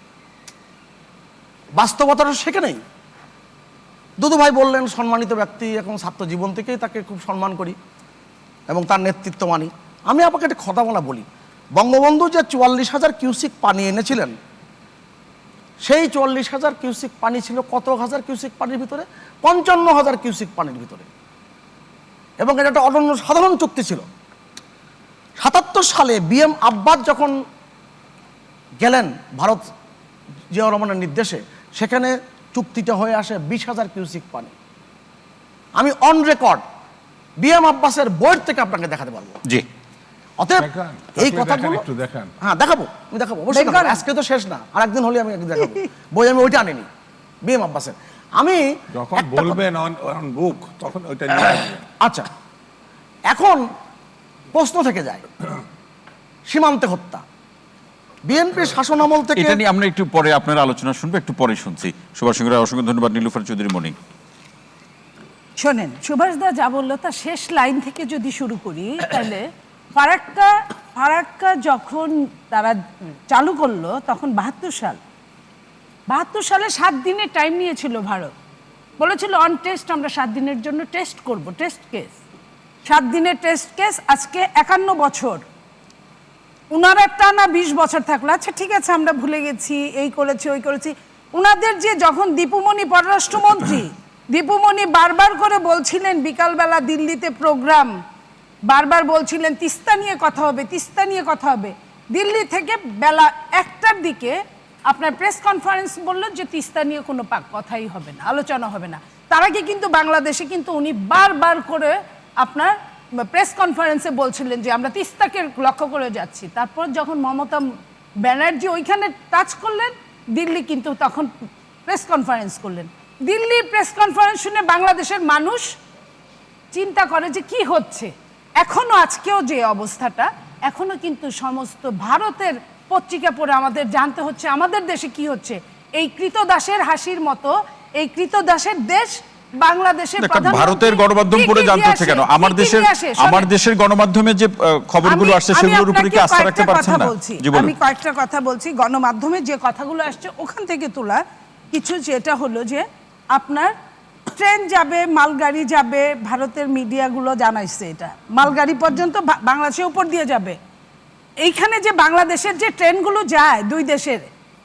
বাস্তবতাটা সেখানেই। দুদু ভাই বললেন সম্মানিত ব্যক্তি, এখন ছাত্র জীবন থেকেই তাকে খুব সম্মান করি এবং তার নেতৃত্ব মানি। আমি আপনাকে একটা কথা বলা বলি, বঙ্গবন্ধু যে 44,000 কিউসিক পানি এনেছিলেন, সেই 44,000 কিউসিক পানি ছিল কত হাজার কিউসিক পানির ভিতরে? 55,000 কিউসিক পানির ভিতরে। এবং এটা একটা অনন্য সাধারণ চুক্তি ছিল। 77 সালে বিএম আব্বাস যখন গেলেন ভারত জিয়াউর রহমানের নির্দেশে, সেখানে চুক্তিটা হয়ে আসে 20,000 কিউসিক পানি। আমি অন রেকর্ড বিএম আব্বাসের বইয়ের থেকে আপনাকে দেখাতে পারবো। জি অতএব দেখান, এই থাকলে কথাগুলো দেখান, একটু দেখান। হ্যাঁ দেখাবো, আমি দেখাবো অবশ্যই দেখান। দেখাবো। আজকে তো শেষ না, আর একদিন হলে আমি একদিন দেখাবো। বই আমি ওইটা আনিনি, বিএম আব্বাসের। আমি যখন একটা কথা- বলবেন অন বুক, তখন ওইটা নিয়ে আসবেন। আচ্ছা, এখন প্রশ্ন থেকে যায় সীমান্তে হত্যা। বিএনপির শাসনামল থেকে এটা নিয়ে আমরা একটু পরে আপনার আলোচনা শুনবো, একটু পরে শুনছি। সুভাষ সিং রায়, অসংখ্য ধন্যবাদ। নীলুফার চৌধুরী মনি। শোনেন, সুভাষদা যা বললো তার শেষ লাইন থেকে যদি শুরু করি, তাহলে ফারাক্কা যখন তারা চালু করলো তখন 72 সালে 7 দিনের টাইম নিয়েছিল ভারত। বলেছিল অন টেস্ট, আমরা 7 দিনের জন্য টেস্ট করব, টেস্ট কেস। 7 দিনের টেস্ট কেস, আজকে 51 বছর। উনারা টানা 20 বছর থাকলো। আচ্ছা ঠিক আছে, আমরা ভুলে গেছি, এই করেছি ওই করেছি। উনাদের যে যখন দীপুমণি পররাষ্ট্রমন্ত্রী, দীপুমণি বারবার করে বলছিলেন বিকালবেলা দিল্লিতে প্রোগ্রাম, বারবার বলছিলেন তিস্তা নিয়ে কথা হবে, তিস্তা নিয়ে কথা হবে। দিল্লি থেকে বেলা 1টার দিকে আপনার প্রেস কনফারেন্স বলল যে তিস্তা নিয়ে কোনো কথাই হবে না, আলোচনা হবে না। তার আগে কিন্তু বাংলাদেশে কিন্তু উনি বারবার করে আপনার প্রেস কনফারেন্সে বলছিলেন যে আমরা তিস্তাকে লক্ষ্য করে যাচ্ছি। তারপর যখন মমতা ব্যানার্জি ওইখানে টাচ করলেন, দিল্লি কিন্তু তখন প্রেস কনফারেন্স করলেন। দিল্লির প্রেস কনফারেন্স শুনে বাংলাদেশের মানুষ চিন্তা করে যে কি হচ্ছে। এখনো আজকেও যে অবস্থাটা, এখনো কিন্তু সমস্ত ভারতের পত্রিকা পড়ে আমাদের জানতে হচ্ছে আমাদের দেশে কি হচ্ছে। এই কৃতদাসের হাসির মতো এই কৃতদাসের দেশ বাংলাদেশের প্রধানমন্ত্রী ভারতের গণমাধ্যম পড়ে জানতে হচ্ছে কেন? আমার দেশের গণমাধ্যমে যে খবরগুলো আসছে সেগুলোর উপরে কি আস্থা রাখতে পারছেন না? জি বলুন। আমি কয়েকটা কথা বলছি, গণমাধ্যমে যে কথাগুলো আসছে ওখান থেকে তোলা কিছু। যেটা হলো যে আপনার ট্রেন যাবে, মালগাড়ি যাবে, ভারতের মিডিয়াগুলো জানাইছে এটা মালগাড়ি পর্যন্ত বাংলাদেশের উপর দিয়ে যাবে। এইখানে যে বাংলাদেশের যে ট্রেনগুলো যায় দুই দেশের,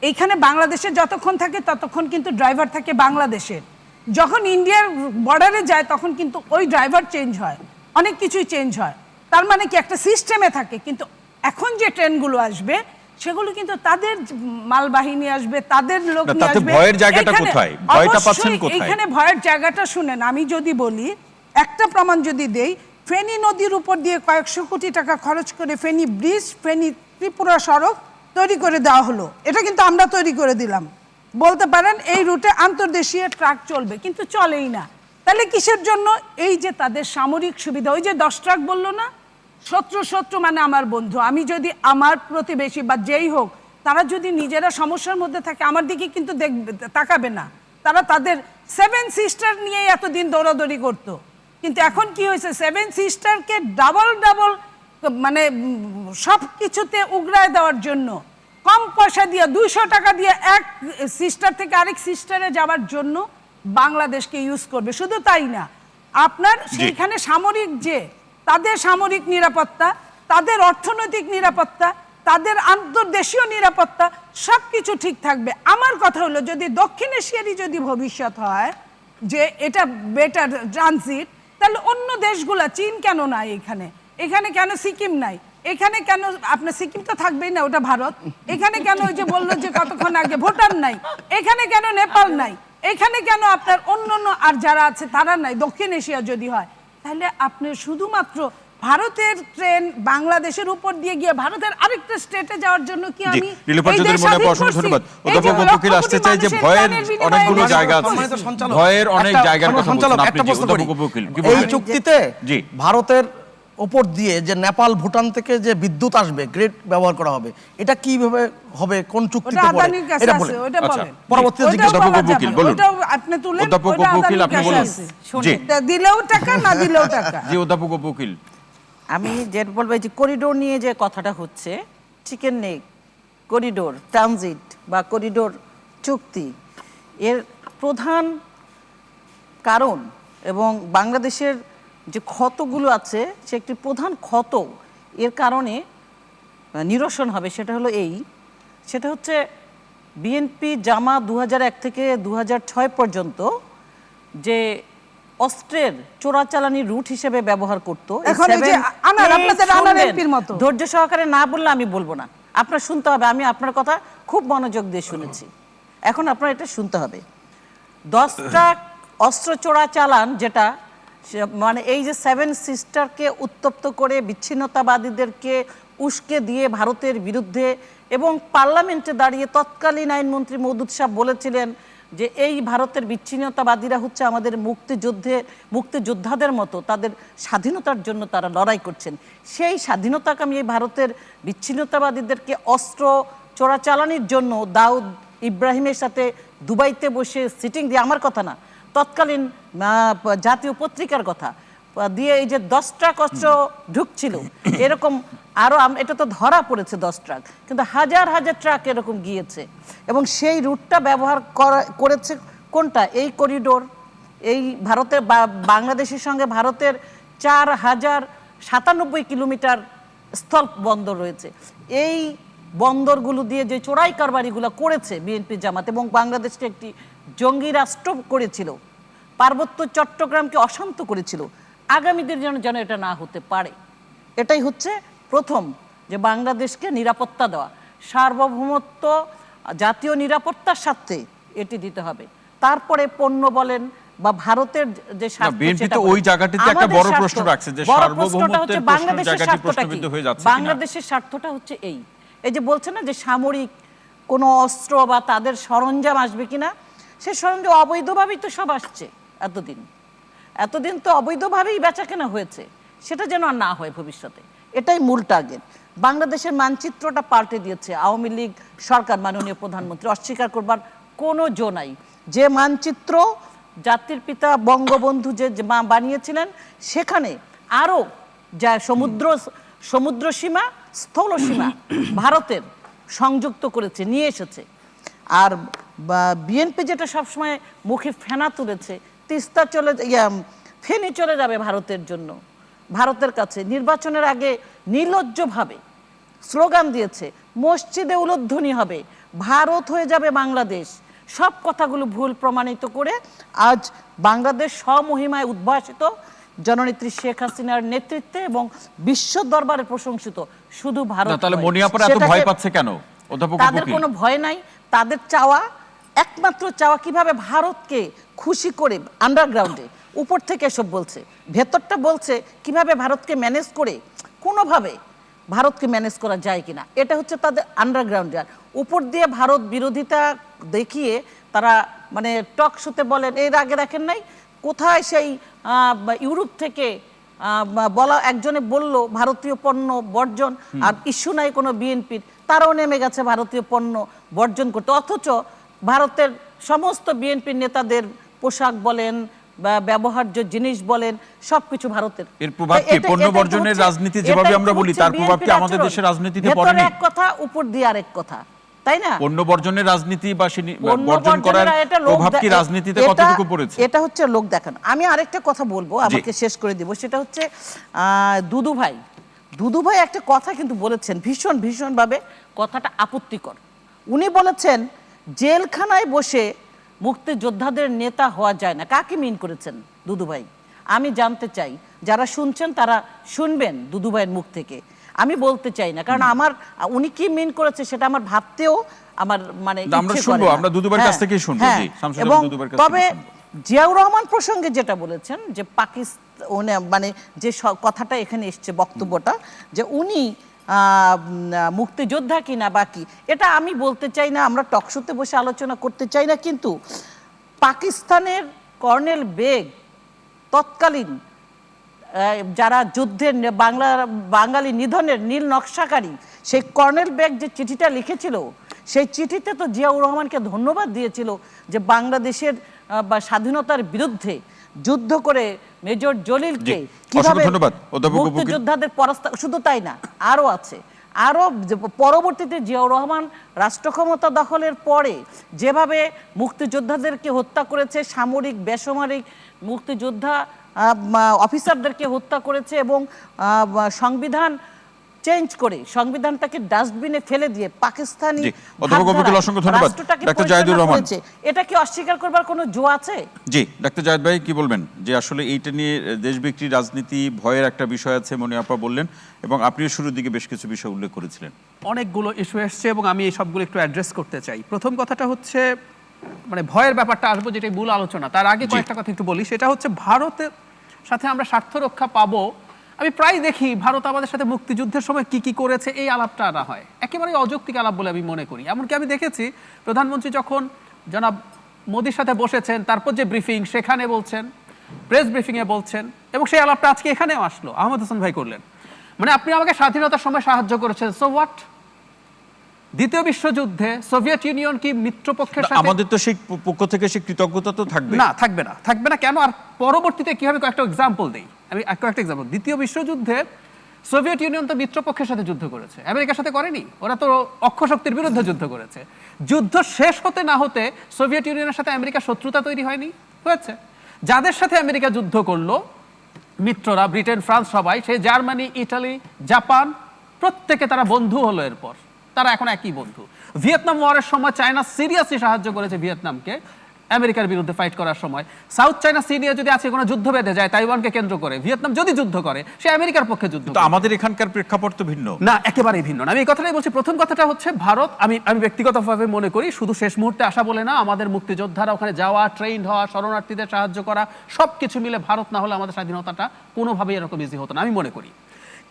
এইখানে বাংলাদেশে যতক্ষণ থাকে ততক্ষণ কিন্তু ড্রাইভার থাকে বাংলাদেশের। যখন ইন্ডিয়ার বর্ডারে যায় তখন কিন্তু ওই ড্রাইভার চেঞ্জ হয়, অনেক কিছুই চেঞ্জ হয়। তার মানে কি একটা সিস্টেমে থাকে। কিন্তু এখন যে ট্রেনগুলো আসবে সেগুলো কিন্তু তাদের মালবাহিনী আসবে, তাদের লোক নিয়ে আসবে। ভয়ের জায়গাটা কোথায়? ভয়টা পাচ্ছেন কোথায়? এখানে ভয়ের জায়গাটা শুনেন, আমি যদি বলি, একটা প্রমাণ যদি দেই, ফেনী নদীর উপর দিয়ে কয়েকশো কোটি টাকা খরচ করে ফেনী ব্রিজ, ফেনী ত্রিপুরা সড়ক তৈরি করে দেওয়া হলো। এটা কিন্তু আমরা তৈরি করে দিলাম। বলতে পারেন এই রুটে আন্তর্দেশীয় ট্রাক চলবে, কিন্তু চলেই না। তাহলে কিসের জন্য? এই যে তাদের সামরিক সুবিধা। ওই যে 10 ট্রাক বললো না, শত্রু মানে আমার বন্ধু। আমি যদি আমার প্রতিবেশী বা যেই হোক, তারা যদি নিজেরা সমস্যার মধ্যে থাকে আমার দিকে কিন্তু তাকাবে না। তারা তাদের 7 সিস্টার নিয়ে এতদিন দৌড়াদৌড়ি করতো, কিন্তু এখন কি হয়েছে? 7 সিস্টারকে ডাবল মানে সব কিছুতে উগরায় দেওয়ার জন্য কম পয়সা দিয়ে 200 টাকা দিয়ে এক সিস্টার থেকে আরেক সিস্টারে যাওয়ার জন্য বাংলাদেশকে ইউজ করবে। শুধু তাই না, আপনার সেইখানে সামরিক যে তাদের সামরিক নিরাপত্তা, তাদের অর্থনৈতিক নিরাপত্তা, তাদের আন্তর্দেশীয় নিরাপত্তা সবকিছু ঠিক থাকবে। আমার কথা হলো, যদি দক্ষিণ এশিয়ারই যদি ভবিষ্যৎ হয় যে এটা বেটার ট্রানজিট, তাহলে অন্য দেশগুলা, চীন কেন নাই এখানে? এখানে কেন সিকিম নাই? এখানে কেন আপনার সিকিম তো থাকবেই না, ওটা ভারত। এখানে কেন ওই যে বললো যে কতক্ষণ আগে ভুটান নাই? এখানে কেন নেপাল নাই? এখানে কেন আপনার অন্য আর যারা আছে তারা নাই? দক্ষিণ এশিয়া যদি হয়, তাহলে আপনি শুধুমাত্র ভারতের ট্রেন বাংলাদেশের উপর দিয়ে গিয়ে ভারতের আরেকটা স্টেটে যাওয়ার জন্য কি আমি ধন্যবাদ। অধ্যাপক বকুল আসতে চাই যে ভয়ের অনেকগুলো জায়গা আছে, ভয়ের অনেক জায়গার কথা বলছেন আপনি। অধ্যাপক বকুল, এই চুক্তিতে ভারতের ওপর দিয়ে যে নেপাল ভুটান থেকে যে বিদ্যুৎ আসবে, গ্রিড ব্যবহার করা হবে, এটা কিভাবে হবে, কোন চুক্তিতে পড়ে এটা বলেন। পরবর্তীতে জিজ্ঞাসা অধ্যাপক বকুল বলুন। আপনি তুলেন, অধ্যাপক বকুল আপনি বলুন। জি, দিলেও টাকা, না দিলেও টাকা। জি অধ্যাপক বকুল, আমি যেটা বলবো, যে করিডোর নিয়ে যে কথাটা হচ্ছে, চিকেন নেক করিডোর ট্রানজিট বা করিডোর চুক্তি, এর প্রধান কারণ এবং বাংলাদেশের যে ক্ষতগুলো আছে, সে একটি প্রধান ক্ষত এর কারণে নিরসন হবে। সেটা হলো সেটা হচ্ছে বিএনপি জামা 2001 থেকে 2006 পর্যন্ত যে অস্ত্রের চোরাচালানি রুট হিসেবে ব্যবহার করতো। ধৈর্য সহকারে না বললে আমি বলবো না, আপনার শুনতে হবে। আমি আপনার কথা খুব মনোযোগ দিয়ে শুনেছি, এখন আপনার এটা শুনতে হবে। 10 ট্রাক অস্ত্র চোরাচালান, যেটা মানে এই যে 7 সিস্টারকে উত্তপ্ত করে বিচ্ছিন্নতাবাদীদেরকে উস্কে দিয়ে ভারতের বিরুদ্ধে, এবং পার্লামেন্টে দাঁড়িয়ে তৎকালীন আইনমন্ত্রী মওদুদ সাহেব বলেছিলেন যে এই ভারতের বিচ্ছিন্নতাবাদীরা হচ্ছে আমাদের মুক্তিযোদ্ধাদের মতো, তাদের স্বাধীনতার জন্য তারা লড়াই করছেন। সেই স্বাধীনতাকামী এই ভারতের বিচ্ছিন্নতাবাদীদেরকে অস্ত্র চোরাচালানির জন্য দাউদ ইব্রাহিমের সাথে দুবাইতে বসে সিটিং দিয়ে, আমার কথা না, তৎকালীন জাতীয় পত্রিকার কথা দিয়ে, এই যে 10 ট্রাক অস্ত্র ঢুকছিল এরকম আরো, এটা তো ধরা পড়েছে 10 ট্রাক, কিন্তু হাজার হাজার ট্রাক এরকম গিয়েছে। এবং সেই রুটটা ব্যবহার করেছে কোনটা? এই করিডোর। এই ভারতের বাংলাদেশের সঙ্গে ভারতের 4097 কিলোমিটার স্থল বন্দর রয়েছে। এই বন্দরগুলো দিয়ে যে চোরাই কারবারিগুলো করেছে বিএনপি জামাত, এবং বাংলাদেশকে একটি জঙ্গি রাষ্ট্র করেছিল, পার্বত্য চট্টগ্রামকে অশান্ত করেছিল, আগামীদের জন্য যেন এটা না হতে পারে। এটাই হচ্ছে প্রথম, যে বাংলাদেশকে নিরাপত্তা দেওয়া, সার্বভৌমত্ব, জাতীয় নিরাপত্তার সাথে এটি দিতে হবে। তারপরে পণ্য বলেন বা ভারতের যে বাংলাদেশের স্বার্থটা হচ্ছে এই যে বলছে না যে সামরিক কোনো অস্ত্র বা তাদের সরঞ্জাম আসবে কিনা, সে সরঞ্জাম অবৈধভাবেই তো সব আসছে। এতদিন তো অবৈধভাবেই বেচাকেনা হয়েছে, সেটা যেন আর না হয় ভবিষ্যতে, এটাই মূল টার্গেট। বাংলাদেশের মানচিত্রটা পাল্টে দিয়েছে আওয়ামী লীগ সরকার, মাননীয় প্রধানমন্ত্রী, অস্বীকার করবার কোনো জো নাই। যে মানচিত্র জাতির পিতা বঙ্গবন্ধু যে বানিয়েছিলেন, সেখানে আরও যা সমুদ্র সীমা, স্থল সীমা ভারতের সংযুক্ত করেছে, নিয়ে এসেছে। আর বিএনপি যেটা সবসময় মুখে ফেনা তুলেছে, তিস্তা ফেনী চলে যাবে ভারতের জন্য, ভারতের কাছে। নির্বাচনের আগে নির্লজ্জভাবে স্লোগান দিয়েছে মসজিদে উলুধ্বনি হবে, ভারত হয়ে যাবে বাংলাদেশ, সব কথাগুলো ভুল প্রমাণিত করে আজ বাংলাদেশ স্বমহিমায় উদ্ভাসিত জননেত্রী শেখ হাসিনার নেতৃত্বে এবং বিশ্ব দরবারে প্রশংসিত শুধু ভারত তাহলে নয়। মনিয়াপাড়া এত ভয় পাচ্ছে কেন অধ্যাপক তাদের বকুল? কোনো ভয় নাই, তাদের চাওয়া একমাত্র চাওয়া কিভাবে ভারতকে খুশি করে আন্ডারগ্রাউন্ডে, উপর থেকে এসব বলছে, ভেতরটা বলছে কিভাবে ভারতকে ম্যানেজ করে কোনোভাবে ভারতকে ম্যানেজ করা যায় কিনা, এটা হচ্ছে তাদের আন্ডারগ্রাউন্ডে। আর উপর দিয়ে ভারত বিরোধিতা দেখিয়ে তারা মানে টক শোতে বলেন, এর আগে দেখেন নাই কোথায় সেই ইউরোপ থেকে বলা একজনে বলল ভারতীয় পণ্য বর্জন, আর ইস্যু নাই কোনো বিএনপির, তারাও নেমে গেছে ভারতীয় পণ্য বর্জন করতে, অথচ ভারতের সমস্ত বিএনপির নেতাদের পোশাক বলেন বা ব্যবহার্য জিনিস বলেন সবকিছু ভারতের। এর প্রভাব কি পণ্য বর্জনের রাজনীতি যেভাবে আমরা বলি তার প্রভাব কি আমাদের দেশের রাজনীতিতে পড়েনি? এক কথা উপর দিয়ে আরেক কথা, তাই না? পণ্য বর্জনের রাজনীতি বা বর্জন করার প্রভাব কি রাজনীতিতে কতটুকু পড়েছে? এটা হচ্ছে লোক দেখানো। আমি আরেকটা কথা বলবো, আমাকে শেষ করে দিব, সেটা হচ্ছে দুদু ভাই একটা কথা কিন্তু বলেছেন ভীষণ ভাবে, কথাটা আপত্তিকর। উনি বলেছেন জেলখানায় বসে মুক্তিযোদ্ধাদের নেতা হওয়া যায় না। কাকে মিন করেছেন দুদু ভাই? আমি জানতে চাই, যারা শুনছেন তারা শুনবেন দুদু ভাইয়ের মুখ থেকে। আমি বলতে চাই না, কারণ আমার উনি কি মিন করেছে সেটা আমার ভাবতেও আমার মানে আমরা শুনবো, আমরা দুদু ভাইয়ের কাছ থেকেই শুনবো। জি, শামসুল আলম দুদু ভাইয়ের কাছ থেকে। তবে জিয়াউর রহমান প্রসঙ্গে যেটা বলেছেন যে পাকিস্তান মানে যে কথাটা এখানে এসছে বক্তব্যটা, যে উনি মুক্তিযোদ্ধা কিনা বাকি, এটা আমি বলতে চাই না, আমরা টকশোতে বসে আলোচনা করতে চাই না, কিন্তু পাকিস্তানের কর্নেল বেগ তৎকালীন যারা যুদ্ধের বাঙালি নিধনের নীল নকশাকারী, সেই কর্নেল বেগ যে চিঠিটা লিখেছিল, সেই চিঠিতে তো জিয়াউর রহমানকে ধন্যবাদ দিয়েছিল যে বাংলাদেশের বা স্বাধীনতার বিরুদ্ধে যুদ্ধ করে মেজর জলিলকে কিভাবে মুক্তিযোদ্ধাদের পরাস্ত, শুধু তাই না আরো আছে, আরো পরবর্তীতে জিয়াউর রহমান রাষ্ট্র ক্ষমতা দখলের পরে যেভাবে মুক্তিযোদ্ধাদেরকে হত্যা করেছে, সামরিক বেসামরিক মুক্তিযোদ্ধা অফিসারদেরকে হত্যা করেছে এবং সংবিধান চেঞ্জ করে সংবিধানটাকে ডাস্টবিনে ফেলে দিয়ে পাকিস্তানি এটা কি অস্বীকার করবার কোনো জো আছে? জি, ডাক্তার জায়েদ ভাই কি বলবেন যে আসলে এইটা নিয়ে দেশ বিক্রি রাজনীতি ভয়ের একটা বিষয় আছে, মনিয়াপা বললেন, এবং আপনিও শুরুর দিকে বেশ কিছু বিষয় উল্লেখ করেছিলেন। অনেকগুলো ইস্যু এসছে এবং আমি এই সবগুলো একটু অ্যাড্রেস করতে চাই। প্রথম কথাটা হচ্ছে মানে ভয়ের ব্যাপারটা আসবো, যেটা মূল আলোচনা, তার আগে কয়েকটা কথা একটু বলি। সেটা হচ্ছে ভারতের সাথে আমরা স্বার্থ রক্ষা পাবো। আমি প্রায় দেখি ভারত আমাদের সাথে মুক্তিযুদ্ধের সময় কি কি করেছে এই আলাপটা আনা হয়, একেবারে অযৌক্তিক আলাপ বলে আমি মনে করি। এমনকি আমি দেখেছি প্রধানমন্ত্রী যখন জনাব মোদির সাথে বসেছেন, তারপর যে ব্রিফিং সেখানে বলছেন, প্রেস ব্রিফিংয়ে বলছেন, এবং সেই আলাপটা আজকে এখানেও আসলো, আহমদ হাসান ভাই করলেন। মানে আপনি আমাকে স্বাধীনতার সময় সাহায্য করেছেন, সো হোয়াট? দ্বিতীয় বিশ্বযুদ্ধে সোভিয়েত ইউনিয়ন কি মিত্রপক্ষের সাথে? আমাদের তো সেই পক্ষ থেকে সেই কৃতজ্ঞতা তো থাকবে না, থাকবে না কেন? আর পরবর্তীতে কিভাবে কয়েকটা এক্সাম্পল দেই আমি, কয়েকটা এক্সাম্পল। দ্বিতীয় বিশ্বযুদ্ধে সোভিয়েত ইউনিয়ন তো মিত্রপক্ষের সাথে যুদ্ধ করেছে, আমেরিকার সাথে করেনি। ওরা তো অক্ষশক্তির বিরুদ্ধে যুদ্ধ করেছে। যুদ্ধ শেষ হতে না হতে সোভিয়েত ইউনিয়নের সাথে আমেরিকার শত্রুতা তৈরি হয়নি? হয়েছে। যাদের সাথে আমেরিকা যুদ্ধ করলো মিত্ররা, ব্রিটেন, ফ্রান্স, সবাই, সেই জার্মানি, ইটালি, জাপান, প্রত্যেকে তারা বন্ধু হলো। এরপর তারা এখন একই বন্ধু। ভিয়েতনাম ওয়ারের সময় চায়না সিরিয়াসলি সাহায্য করেছে ভিয়েতনামকে আমেরিকার বিরুদ্ধে ফাইট করার সময়। সাউথ চায়না সি নিয়ে যদি আজকে কোনো যুদ্ধ বেঁধে যায় তাইওয়ানকে কেন্দ্র করে, ভিয়েতনাম যদি যুদ্ধ করে, সে আমেরিকার পক্ষে যুদ্ধ করে। আমাদের এখানকার প্রেক্ষাপট তো ভিন্ন না, একেবারেই ভিন্ন না। আমি এই কথাটাই বলছি। প্রথম কথাটা হচ্ছে ভারত, আমি ব্যক্তিগতভাবে মনে করি শুধু শেষ মুহূর্তে আসা বলে না, আমাদের মুক্তিযোদ্ধারা ওখানে যাওয়া, ট্রেন্ড হওয়া, শরণার্থীদের সাহায্য করা, সবকিছু মিলে ভারত না হলে আমাদের স্বাধীনতাটা কোনোভাবেই এরকম ইজি হতো না, আমি মনে করি।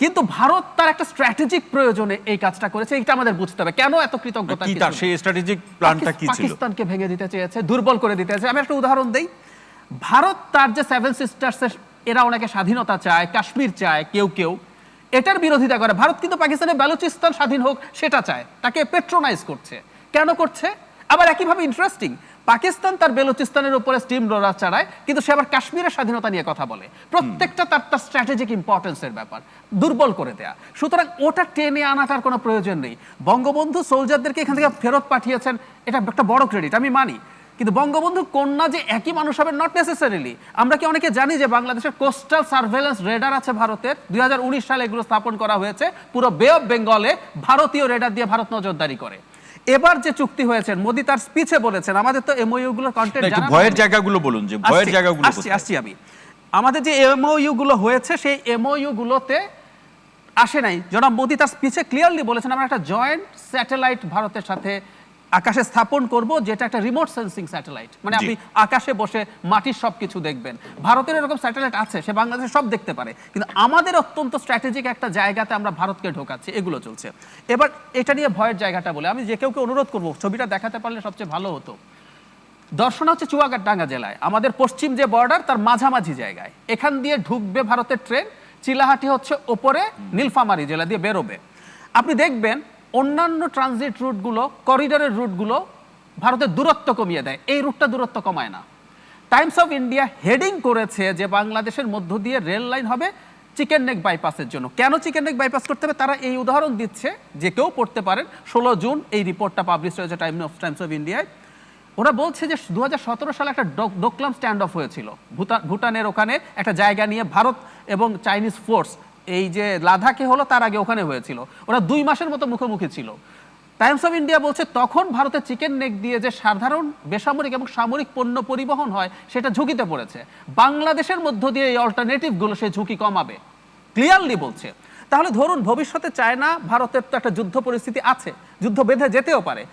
কিন্তু ভারত তার একটা স্ট্র্যাটেজিক প্রয়োজনে এই কাজটা করেছে, এটা আমাদের বুঝতে হবে। কেন এত কৃতজ্ঞতা? কি তার সেই স্ট্র্যাটেজিক প্ল্যানটা কি ছিল? পাকিস্তানকে ভেঙে দিতে চেয়েছে, দুর্বল করে দিতে চেয়েছে। আমি একটা উদাহরণ দেই। ভারত তার যে সেভেন সিস্টার্সের, এরা অনেকে স্বাধীনতা চায়, কাশ্মীর চায়, কেউ এটার বিরোধিতা করে। ভারত কিন্তু পাকিস্তানের বেলুচিস্তান স্বাধীন হোক সেটা চায়, তাকে পেট্রোনাইজ করছে। কেন করছে? আবার একইভাবে ইন্টারেস্টিং, পাকিস্তান তার বেলুচিস্তানের উপরে স্টিম রোলার চালায়, কিন্তু সে আবার কাশ্মীরের স্বাধীনতা নিয়ে কথা বলে। প্রত্যেকটা তার স্ট্র্যাটেজিক ইম্পর্টেন্সের ব্যাপার, দুর্বল করে দেয়া। সুতরাং ওটা টেনে আনাটার কোনো প্রয়োজন নেই। বঙ্গবন্ধু সোলজারদেরকে এখান থেকে ফেরত পাঠিয়েছেন, এটা একটা বড় ক্রেডিট, আমি মানি। কিন্তু বঙ্গবন্ধু কন্যা যে একই মানুষ হবে, নট নেসেসারিলি। আমরা কি অনেকে জানি যে বাংলাদেশের কোস্টাল সার্ভেলেন্স রেডার আছে ভারতের? 2019 সালে এগুলো স্থাপন করা হয়েছে। পুরো বে অফ বেঙ্গলে ভারতীয় রেডার দিয়ে ভারত নজরদারি করে। এবার যে চুক্তি হয়েছে, মোদি তার স্পিচে বলেছেন, আমাদের তো এমওইউ গুলোর কন্টেন্ট একটু জানা ভয়ের জায়গাগুলো বলুন, যে ভয়ের জায়গাগুলো আসছি আমি। আমাদের যে এমওইউ গুলো হয়েছে সেই এমওইউ গুলোতে আসে নাই। জনাব মোদি তার স্পিচে ক্লিয়ারলি বলেছেন আমরা একটা জয়েন্ট স্যাটেলাইট ভারতের সাথে আকাশে স্থাপন করব, যেটা একটা রিমোট সেন্সিং স্যাটেলাইট, মানে আপনি আকাশে বসে মাটির সবকিছু দেখবেন। ভারতের এরকম স্যাটেলাইট আছে, সে বাংলাদেশে সব দেখতে পারে, কিন্তু আমাদের অত্যন্ত স্ট্র্যাটেজিক একটা জায়গাতে আমরা ভারতকে ঢোকাচ্ছি, এগুলো চলছে। এবার এটা নিয়ে ভয়ের জায়গাটা বলে আমি যে কেউ অনুরোধ করবো, ছবিটা দেখাতে পারলে সবচেয়ে ভালো হতো। দর্শন হচ্ছে চুয়াডাঙ্গা জেলায়, আমাদের পশ্চিম যে বর্ডার তার মাঝামাঝি জায়গায়, এখান দিয়ে ঢুকবে ভারতের ট্রেন, চিলাহাটি হচ্ছে ওপরে, নীলফামারী জেলা দিয়ে বেরোবে। আপনি দেখবেন অন্যান্য ট্রানজিট রুটগুলো, করিডোরের রুটগুলো ভারতের দূরত্ব কমিয়ে দেয়, এই রুটটা দূরত্ব কমায় না। টাইমস অফ ইন্ডিয়া হেডিং করেছে যে বাংলাদেশের মধ্য দিয়ে রেল লাইন হবে চিকেন নেক বাইপাসের জন্য। কেন চিকেন নেক বাইপাস করতে হবে তারা এই উদাহরণ দিচ্ছে, যে কেউ পড়তে পারেন। 16 জুন এই রিপোর্টটা পাবলিশ হয়েছে টাইমস অফ ইন্ডিয়ায়। ওরা বলছে যে 2017 সালে একটা ডোকলাম স্ট্যান্ড অফ হয়েছিল ভুটানের ওখানে একটা জায়গা নিয়ে, ভারত এবং চাইনিজ ফোর্স, এই যে লাদাখে হলো তার আগে ওখানে হয়েছিল, ওরা 2 মাসের মতো মুখোমুখি ছিল। টাইমস অফ ইন্ডিয়া বলছে তখন ভারতের চিকেন নেক দিয়ে যে সাধারণ বেসামরিক এবং সামরিক পণ্য পরিবহন হয় সেটা ঝুঁকিতে পড়েছে। বাংলাদেশের মধ্য দিয়ে এই অল্টারনেটিভগুলো সেই ঝুঁকি কমাবে, ক্লিয়ারলি বলছে। তাহলে ধরুন ভবিষ্যতে চায়না ভারতের তো একটা যুদ্ধ পরিস্থিতি আছে, যুদ্ধ বেঁধে যেতেও পারে।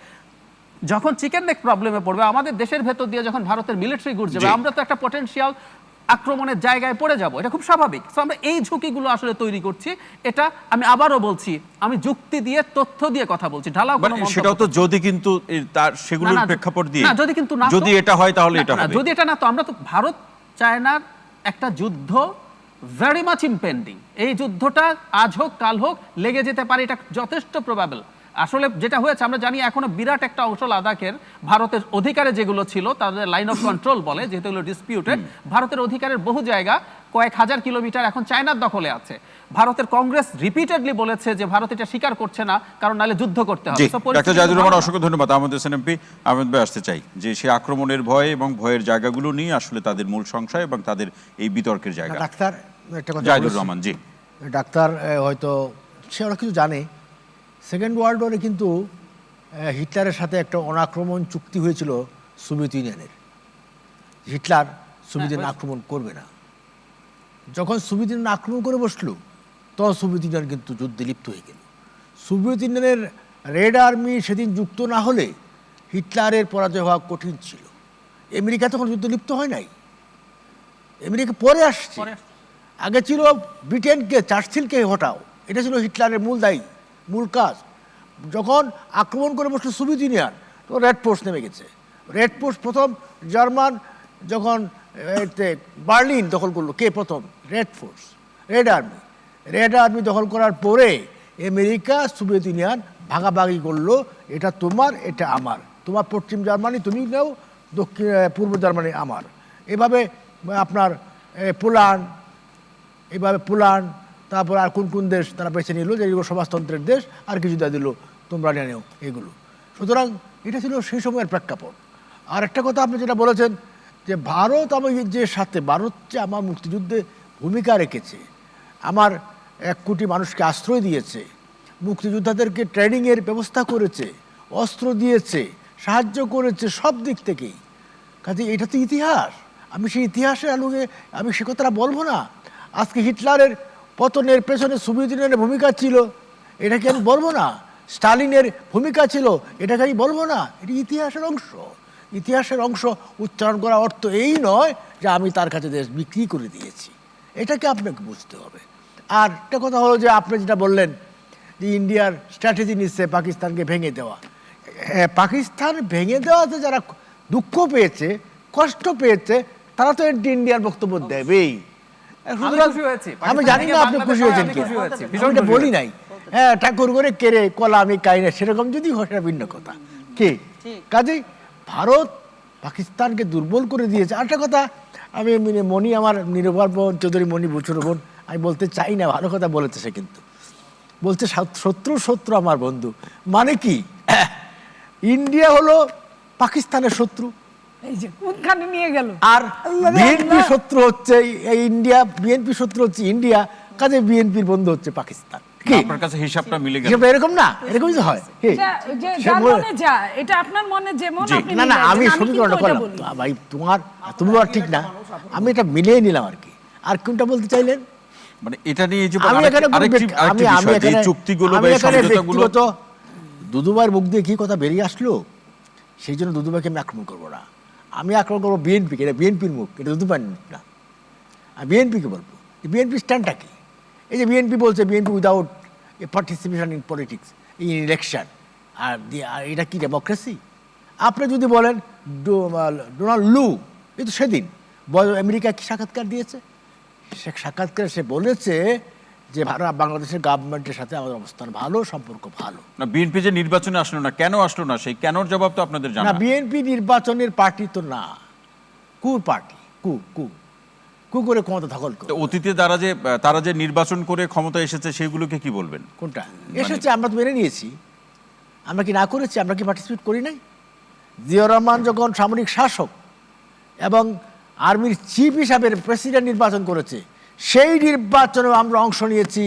যখন চিকেন নেক প্রবলেমে পড়বে, আমাদের দেশের ভেতর দিয়ে যখন ভারতের মিলিটারি গুড যাবে, আমরা তো একটা পটেনশিয়াল আক্রমণের জায়গায় পড়ে যাব, এটা খুব স্বাভাবিক। তো আমরা এই ঝুঁকিগুলো আসলে তৈরি করছি। এটা আমি আবারও বলছি, আমি যুক্তি দিয়ে তথ্য দিয়ে কথা বলছি, ঢালাও কোনো মন্তব্য। সেটাও তো যদি কিন্তু তার সেগুলোর প্রেক্ষাপট দিয়ে, না, যদি কিন্তু না, যদি এটা হয় তাহলে এটা হবে, যদি এটা না, তো আমরা তো ভারত চায়নার একটা যুদ্ধ ভেরি মাচ ইম্পেন্ডিং, এই যুদ্ধটা আজ হোক কাল হোক লেগে যেতে পারে, এটা যথেষ্ট প্রবাবল। আসলে যেটা হয়েছে আমরা জানি, এখনো বিরাট একটা অংশ লাদাখের ভারতের অধিকারে যেগুলো ছিল, তাদের লাইন অফ কন্ট্রোল বলে, যেহেতু এগুলো ডিসপিউটেড, ভারতের অধিকারের বহু জায়গা কয়েক হাজার কিলোমিটার এখন চায়নার দখলে আছে। ভারতের কংগ্রেস রিপিটেডলি বলেছে যে ভারত এটা স্বীকার করছে না, কারণ নাহলে যুদ্ধ করতে হবে। ডাক্তার জাহিদুর রহমান, অসংখ্য ধন্যবাদ। আমাদের এমপি আহমেদ ভাই আসতে চাই যে সেই আক্রমণের ভয় এবং ভয়ের জায়গাগুলো নিয়ে আসলে তাদের মূল সংশয় এবং তাদের এই বিতর্কের জায়গা। ডাক্তার একটা কথা জাহিদুর রহমান, জি। ডাক্তার হয়তো সে অনেক কিছু জানে। সেকেন্ড ওয়ার্ল্ড ওয়ারে কিন্তু হিটলারের সাথে একটা অনাক্রমণ চুক্তি হয়েছিল সোভিয়েত ইউনিয়নের। হিটলার সোভিয়েত ইউনিয়ন আক্রমণ করবে না। যখন সোভিয়েত ইউনিয়ন আক্রমণ করে বসলো, তখন সোভিয়েত ইউনিয়ন কিন্তু যুদ্ধে লিপ্ত হয়ে গেল। সোভিয়েত ইউনিয়নের রেড আর্মি সেদিন যুক্ত না হলে হিটলারের পরাজয় হওয়া কঠিন ছিল। আমেরিকা তখন যুদ্ধ লিপ্ত হয় নাই, আমেরিকা পরে আসছে। আগে ছিল ব্রিটেনকে, চার্চিলকে হটাও, এটা ছিল হিটলারের মূল দায়ী, মূল কাজ। যখন আক্রমণ করে বসলো সোভিয়েত ইউনিয়ন, তো রেড ফোর্স নেমে গেছে। রেড ফোর্স প্রথম জার্মান যখন বার্লিন দখল করলো, কে প্রথম? Red force, red army. Red army দখল করার পরে আমেরিকা সোভিয়েত ইউনিয়ন ভাগাভাগি করলো, এটা তোমার, এটা আমার, তোমার পশ্চিম জার্মানি তুমি নাও, দক্ষিণ পূর্ব জার্মানি আমার। এভাবে আপনার পোল্যান্ড, এইভাবে পোল্যান্ড, তারপর আর কোন কোন দেশ তারা বেছে নিল যে এগুলো সমাজতন্ত্রের দেশ, আর কিছু দিয়ে দিল তোমরা নিয়ে নেও এগুলো। সুতরাং এটা ছিল সেই সময়ের প্রেক্ষাপট। আর একটা কথা আপনি যেটা বলেছেন যে ভারত আমার যে সাথে, ভারত যে আমার মুক্তিযুদ্ধে ভূমিকা রেখেছে, আমার 1 কোটি মানুষকে আশ্রয় দিয়েছে, মুক্তিযোদ্ধাদেরকে ট্রেনিংয়ের ব্যবস্থা করেছে, অস্ত্র দিয়েছে, সাহায্য করেছে সব দিক থেকেই। কাজে এটা তো ইতিহাস। আমি সেই ইতিহাসের আলোকে আমি সে কথাটা বলবো না। আজকে হিটলারের পতনের পেছনে সোভিয়েত ইউনিয়নের ভূমিকা ছিল, এটাকে আমি বলবো না। স্টালিনের ভূমিকা ছিল, এটাকে আমি বলবো না। এটি ইতিহাসের অংশ। ইতিহাসের অংশ উচ্চারণ করার অর্থ এই নয় যে আমি তার কাছে দেশ বিক্রি করে দিয়েছি, এটাকে আপনাকে বুঝতে হবে। আর একটা কথা হলো যে আপনি যেটা বললেন যে ইন্ডিয়ার স্ট্র্যাটেজি নিচ্ছে পাকিস্তানকে ভেঙে দেওয়া। পাকিস্তান ভেঙে দেওয়াতে যারা দুঃখ পেয়েছে, কষ্ট পেয়েছে, তারা তো ইন্ডিয়ার বক্তব্য দেবেই। আমি জানি না আপনি খুশি হয়েছেন কি, আমি বলি নাই। হ্যাঁ, ঠাকুর করে কেড়ে কলা আমি খাই না, সেরকম যদি হয় সেটা ভিন্ন কথা। কি কাজেই ভারত পাকিস্তানকে দুর্বল করে দিয়েছে। আরেকটা কথা, আমি মণি, আমার নিরুপার বোন, চৌধুরী মণি বুচুর বোন, আমি বলতে চাই না, ভালো কথা বলেছে সে, কিন্তু বলছে শত্রু আমার বন্ধু। মানে কি, ইন্ডিয়া হলো পাকিস্তানের শত্রু, এই যে কোনখানে নিয়ে গেল। আর বিএনপি শত্রু হচ্ছে এই ইন্ডিয়া, বিএনপি শত্রু হচ্ছে ইন্ডিয়া, কাজে বিএনপির বন্ধু হচ্ছে পাকিস্তান। কি আপনার কাছে হিসাবটা মিলে গেল। হিসাবটা এরকম না, এরকমই তো হয় কি? যার মনে যা, এটা আপনার মনে যেমন জি। আপনি না না, মিলাইছেন, আমি কিন্তু সমীকরণটা ওইটা করলাম বলি। ভাই, তুমি আর ঠিক না, আমি এটা মিলিয়ে নিলাম আর কি। আর কোনটা বলতে চাইলেন? মানে এটা নিয়ে যে আমি এখানে কোনো আরেকটি আমি বিষয়, যে এখানে চুক্তিগুলো বা আমি এই এখানে সমঝোতাগুলো, ব্যক্তিগত দুদুভাইয়ের মুখ দিয়ে কি কথা বেরিয়ে আসলো, সেই জন্য দুদুভাইকে আমি আক্রমণ করবো না। আমি আক্রমণ করবো বিএনপিকে। এটা বিএনপির মুখ, এটা দুদুভাইয়ের মুখ না। আর বিএনপিকে বলবো, বিএনপির স্ট্যান্ডটা কি? এই যে বিএনপি বলছে BNP without participation in politics, in election, আর এটা কি ডেমোক্রেসি? আপনি যদি বলেন ডোনাল্ড লু, এই তো সেদিন আমেরিকা কি সাক্ষাৎকার দিয়েছে, সে সাক্ষাৎকারে সে বলেছে যে বাংলাদেশের গভর্নমেন্টের সাথে আমাদের অবস্থান ভালো, সম্পর্ক ভালো। না বিএনপি যে নির্বাচনে আসলো না, কেন আসলো না, সেই কেনর জবাব তো আপনাদের জানা। না, বিএনপি নির্বাচনের পার্টি তো না, কুর পার্টি, কু করে ক্ষমতা দখল করে। তো অতীতে তারা যে নির্বাচন করে ক্ষমতা এসেছে সেগুলোকে কি বলবেন? কোনটা এসেছে আমরা তো মেনে নিয়েছি। আমরা কি না করেছি? আমরা কি পার্টিসিপেট করি নাই? জিয়াউর রহমান যখন সামরিক শাসক এবং আর্মির চিফ হিসাবে প্রেসিডেন্ট নির্বাচন করেছে, সেই নির্বাচনে আমরা অংশ নিয়েছি।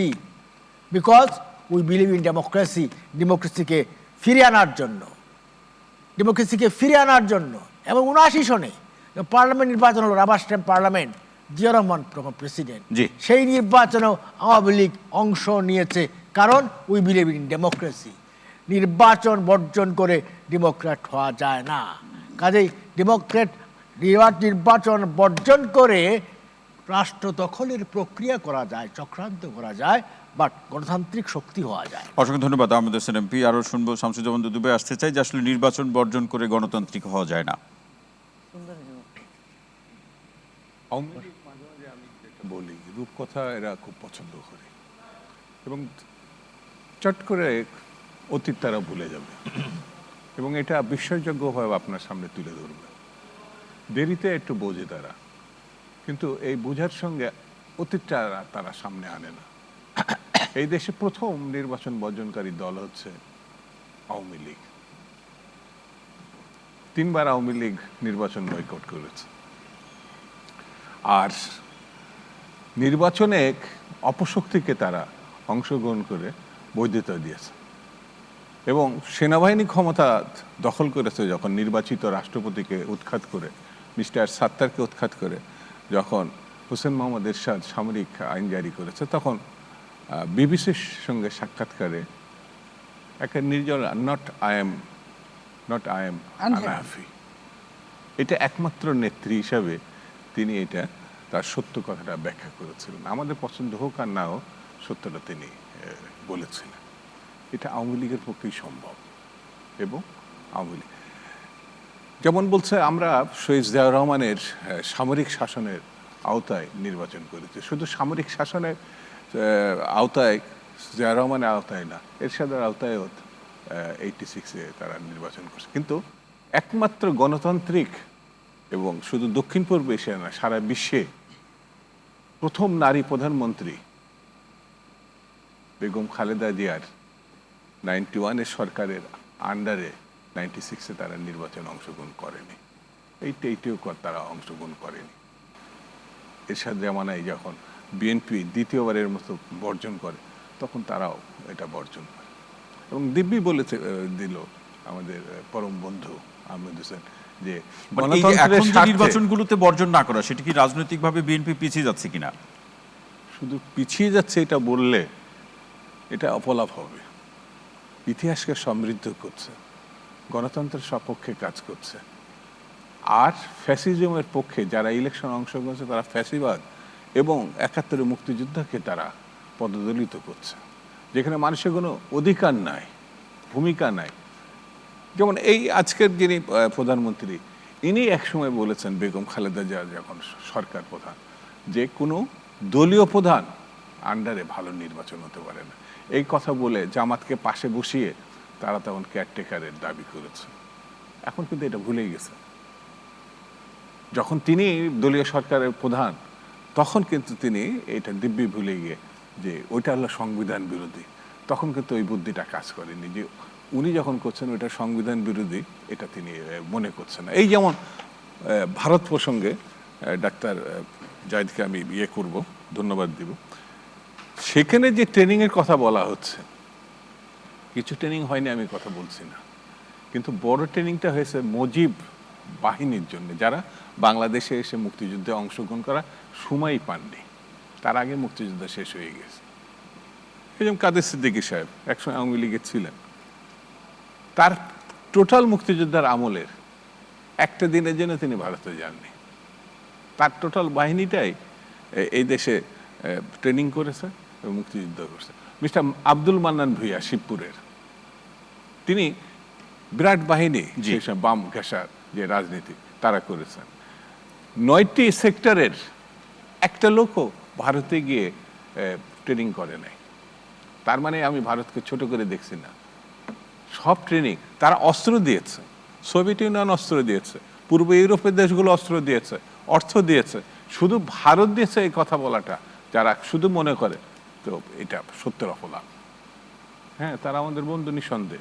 Because we believe in democracy, ডেমোক্রেসিকে ফিরিয়ে আনার জন্য। এবং 79 সনে পার্লামেন্ট নির্বাচন হলো, rubber stamp parliament, Zia Rahman তখন প্রেসিডেন্ট, জি। সেই নির্বাচনেও আওয়ামী লীগ অংশ নিয়েছে, কারণ উই বিলিভ ইন ডেমোক্রেসি। নির্বাচন বর্জন করে ডেমোক্র্যাট হওয়া যায় না। কাজেই নির্বাচন বর্জন করে রাষ্ট্র দখলের প্রক্রিয়া করা যায়, চক্রান্ত করা যায়, বাট গণতান্ত্রিক শক্তি হওয়া যায়। অসংখ্য ধন্যবাদ আহমেদ হোসেন এমপি। আরো শুনবো শামসুজ্জামান দুদুভাই আসতে চাই যে আসলে নির্বাচন বর্জন করে গণতান্ত্রিক হওয়া যায় না। আওয়ামী লীগ মাঝে মাঝে আমি যেটা বলি, রূপকথা এরা খুব পছন্দ করে এবং চট করে অতীত তারা ভুলে যাবে এবং এটা বিশ্বাসযোগ্যভাবে আপনার সামনে তুলে ধরবে। দেরিতে একটু বোঝে তারা, কিন্তু এই বোঝার সঙ্গে অতীতটা তারা সামনে আনে না। এই দেশে প্রথম নির্বাচন বর্জনকারী দল হচ্ছে আওয়ামী লীগ। 3 বার আওয়ামী লীগ নির্বাচন বয়কট করেছে। আর নির্বাচনে অপশক্তিকে তারা অংশগ্রহণ করে বৈধতা দিয়েছে এবং সেনাবাহিনী ক্ষমতা দখল করেছে যখন নির্বাচিত রাষ্ট্রপতিকে উৎখাত করে, মিস্টার সাত্তারকে উৎখাত করে, যখন হোসেন মোহাম্মদ এরশাদ সামরিক আইন জারি করেছে, তখন বিবিসির সঙ্গে সাক্ষাৎকারে একটা নির্জন নট আই এম আনহ্যাপি, এটা একমাত্র নেত্রী হিসাবে তিনি এটা তার সত্য কথাটা ব্যাখ্যা করেছিলেন। আমাদের পছন্দ হোক আর না হোক, সত্যটা তিনি বলেছিলেন। এটা আওয়ামী লীগের পক্ষেই সম্ভব। এবং আওয়ামী লীগ যেমন বলছে, আমরা শহীদ জিয়াউর রহমানের সামরিক শাসনের আওতায় নির্বাচন করেছি। শুধু সামরিক শাসনের আওতায়, জিয়াউর রহমানের আওতায় না, এরশাদের আওতায় 86-এ তারা নির্বাচন করছে। কিন্তু একমাত্র গণতান্ত্রিক এবং শুধু দক্ষিণ পূর্ব এশিয়া না, সারা বিশ্বে প্রথম নারী প্রধানমন্ত্রী বেগম খালেদা জিয়ার 91-এর সরকারের আন্ডারে 96-এ তারা নির্বাচনে অংশগ্রহণ করেনি। এইটিও তারা অংশগ্রহণ করেনি। এরশাদ জামানায় যখন বিএনপি দ্বিতীয়বারের মতো বর্জন করে, তখন তারাও এটা বর্জন করে। এবং দিব্যি বলেছে দিল আমাদের পরম বন্ধু আহমেদ হোসেন যে নির্বাচনগুলোতে বর্জন না করা, সেটা কি রাজনৈতিকভাবে বিএনপি পিছিয়ে যাচ্ছে কিনা? শুধু পিছিয়ে যাচ্ছে এটা বললে এটা অপলাপ হবে। ইতিহাসকে সমৃদ্ধ করছে, গণতন্ত্রের সপক্ষে কাজ করছে। আর ফ্যাসিজমের পক্ষে যারা ইলেকশন অংশগ্রহণ করছে তারা ফ্যাসিবাদ এবং 71-এর মুক্তিযুদ্ধকে তারা পদদলিত করছে, যেখানে মানুষের কোনো অধিকার নাই, ভূমিকা নাই। যেমন এই আজকের যিনি প্রধানমন্ত্রী, ইনি একসময় বলেছেন বেগম খালেদা জিয়া যখন সরকার প্রধান, যে কোনো দলীয় প্রধান আন্ডারে ভালো নির্বাচন হতে পারে না। এই কথা বলে জামাতকে পাশে বসিয়ে তারা তখন কেয়ারটেকারের দাবি করেছে। এখন কিন্তু এটা ভুলেই গেছে। যখন তিনি দলীয় সরকারের প্রধান, তখন কিন্তু তিনি এটা দিব্যি ভুলে গিয়ে যে ওইটা হলো সংবিধান বিরোধী, তখন কিন্তু ওই বুদ্ধিটা কাজ করেনি যে উনি যখন করছেন ওইটা সংবিধান বিরোধী, এটা তিনি মনে করছেন না। এই যেমন ভারত প্রসঙ্গে ডাক্তার জাহিদকে আমি করব, ধন্যবাদ দিব। সেখানে যে ট্রেনিং এর কথা বলা হচ্ছে, কিছু ট্রেনিং হয়নি আমি কথা বলছি না, কিন্তু বড় ট্রেনিংটা হয়েছে মুজিব বাহিনীর জন্য, যারা বাংলাদেশে এসে মুক্তিযুদ্ধে অংশগ্রহণ করা সময়ই পাননি, তার আগে মুক্তিযুদ্ধ শেষ হয়ে গেছে। যেমন কাদের সিদ্দিকী সাহেব একসময় আওয়ামী লীগের ছিলেন, তার টোটাল মুক্তিযোদ্ধার আমলের একটা দিনের জন্য তিনি ভারতে যাননি, তার টোটাল বাহিনীটাই এই দেশে ট্রেনিং করেছে এবং মুক্তিযুদ্ধ করছে। মিস্টার আব্দুল মান্নান ভূঁইয়া শিবপুরের, তিনি বিরাট বাহিনী, সেই সময় বাম ঘেঁষার যে রাজনীতি তারা করেছেন। 9টি সেক্টরের একটা লোকও ভারতে গিয়ে ট্রেনিং করে নাই। তার মানে আমি ভারতকে ছোট করে দেখছি না, সব ট্রেনিং তারা অস্ত্র দিয়েছে, সোভিয়েত ইউনিয়ন অস্ত্র দিয়েছে, পূর্ব ইউরোপের দেশগুলো অস্ত্র দিয়েছে, অর্থ দিয়েছে। শুধু ভারত দিয়েছে এই কথা বলাটা যারা শুধু মনে করে, তো এটা সত্যের অপলাপ। হ্যাঁ, তারা আমাদের বন্ধু নিঃসন্দেহ,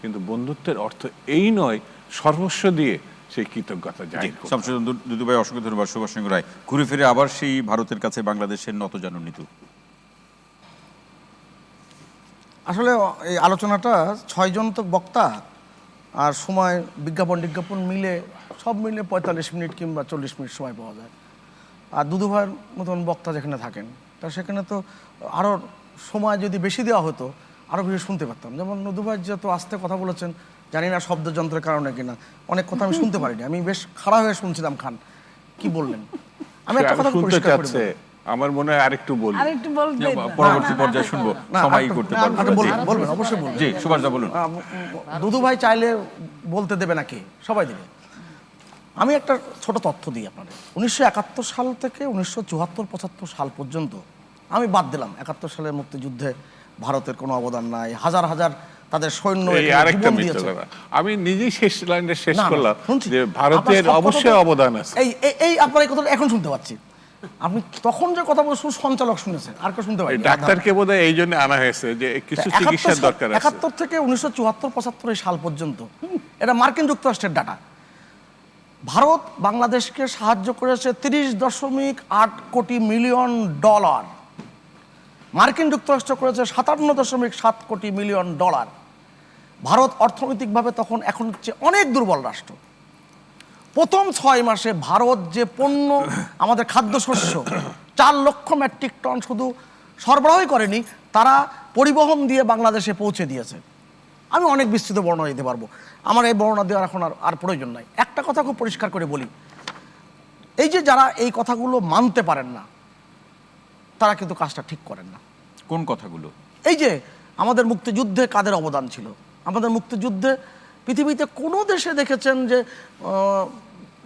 কিন্তু বন্ধুত্বের অর্থ এই নয় সর্বস্ব দিয়ে সেই কৃতজ্ঞতা জাহির করা। শামসুদ্দিন দুদু ভাই, অসংখ্য ধন্যবাদ। সুভাষ চন্দ্র রায়, ঘুরে ফিরে আবার সেই ভারতের কাছে বাংলাদেশের নতজানু নীতি। আসলে এই আলোচনাটা 6 জন তো বক্তা, আর সময় বিজ্ঞাপন মিলে সব মিলে 45 মিনিট কিংবা 40 মিনিট সময় পাওয়া যায়। আর দুদু ভাইয়ের মতন বক্তা যেখানে থাকেন, তা সেখানে তো আরও সময় যদি বেশি দেওয়া হতো আরও বেশি শুনতে পারতাম। যেমন দুদু ভাই যত আস্তে কথা বলেছেন, জানি না শব্দযন্ত্রের কারণে কিনা, অনেক কথা আমি শুনতে পারিনি। আমি বেশ খাড়া হয়ে শুনছিলাম খান কি বললেন। আমি একটা কথা পরিষ্কার করে বলি, আমার মনে হয় আরেকটু বলি, আরেকটু বলবেন না? পরবর্তী পর্যায়ে শুনবো, সবাই করতে পারবে। বলবেন অবশ্যই বলবেন। জি, সুভাষ দা বলুন। দুদু ভাই চাইলে বলতে দেবে নাকি? সবাই দেবে। আমি একটা ছোট তথ্য দিই আপনাদের। 1971 সাল থেকে 1974-75 সাল পর্যন্ত, আমি বাদ দিলাম 71 সালের মুক্তিযুদ্ধে ভারতের কোনো অবদান নাই, হাজার হাজার তাদের সৈন্য জীবন দিয়েছে। আমি নিজেই শেষ লাইনে শেষ না, করলাম শুনছি। যে ভারতের আপনার সব অবশ্যই কথা- অবদান আছে। এই আপনার এই কথাটা এখন শুনতে পাচ্ছি। আপনি তখন যে কথা বলছেন সঞ্চালক শুনেছেন, আর কেউ শুনতে এই পারেন। ডাক্তারকে বোধহয় এই জন্য আনা হয়েছে যে কিছু চিকিৎসার দরকার আছে। 71 থেকে 1974-75 সাল পর্যন্ত, এটা মার্কিন যুক্তরাষ্ট্রের ডাটা, ভারত বাংলাদেশকে সাহায্য করেছে 30.8 কোটি মিলিয়ন ডলার। মার্কিন যুক্তরাষ্ট্র করেছে 57.7 কোটি মিলিয়ন ডলার। ভারত অর্থনৈতিকভাবে তখন এখন হচ্ছে অনেক দুর্বল রাষ্ট্র। প্রথম 6 মাসে ভারত যে পণ্য, আমাদের খাদ্যশস্য 4 লক্ষ মেট্রিক টন শুধু সরবরাহই করেনি, তারা পরিবহন দিয়ে বাংলাদেশে পৌঁছে দিয়েছে। আমি অনেক বিস্তৃত বর্ণনা দিতে পারবো, আমার এই বর্ণনা দেওয়ার এখন আর প্রয়োজন নাই। একটা কথা খুব পরিষ্কার করে বলি, এই যে যারা এই কথাগুলো মানতে পারেন না, তারা কিন্তু কাজটা ঠিক করেন না। কোন কথাগুলো? এই যে আমাদের মুক্তিযুদ্ধে কাদের অবদান ছিল, আমাদের মুক্তিযুদ্ধে পৃথিবীতে কোনো দেশে দেখেছেন যে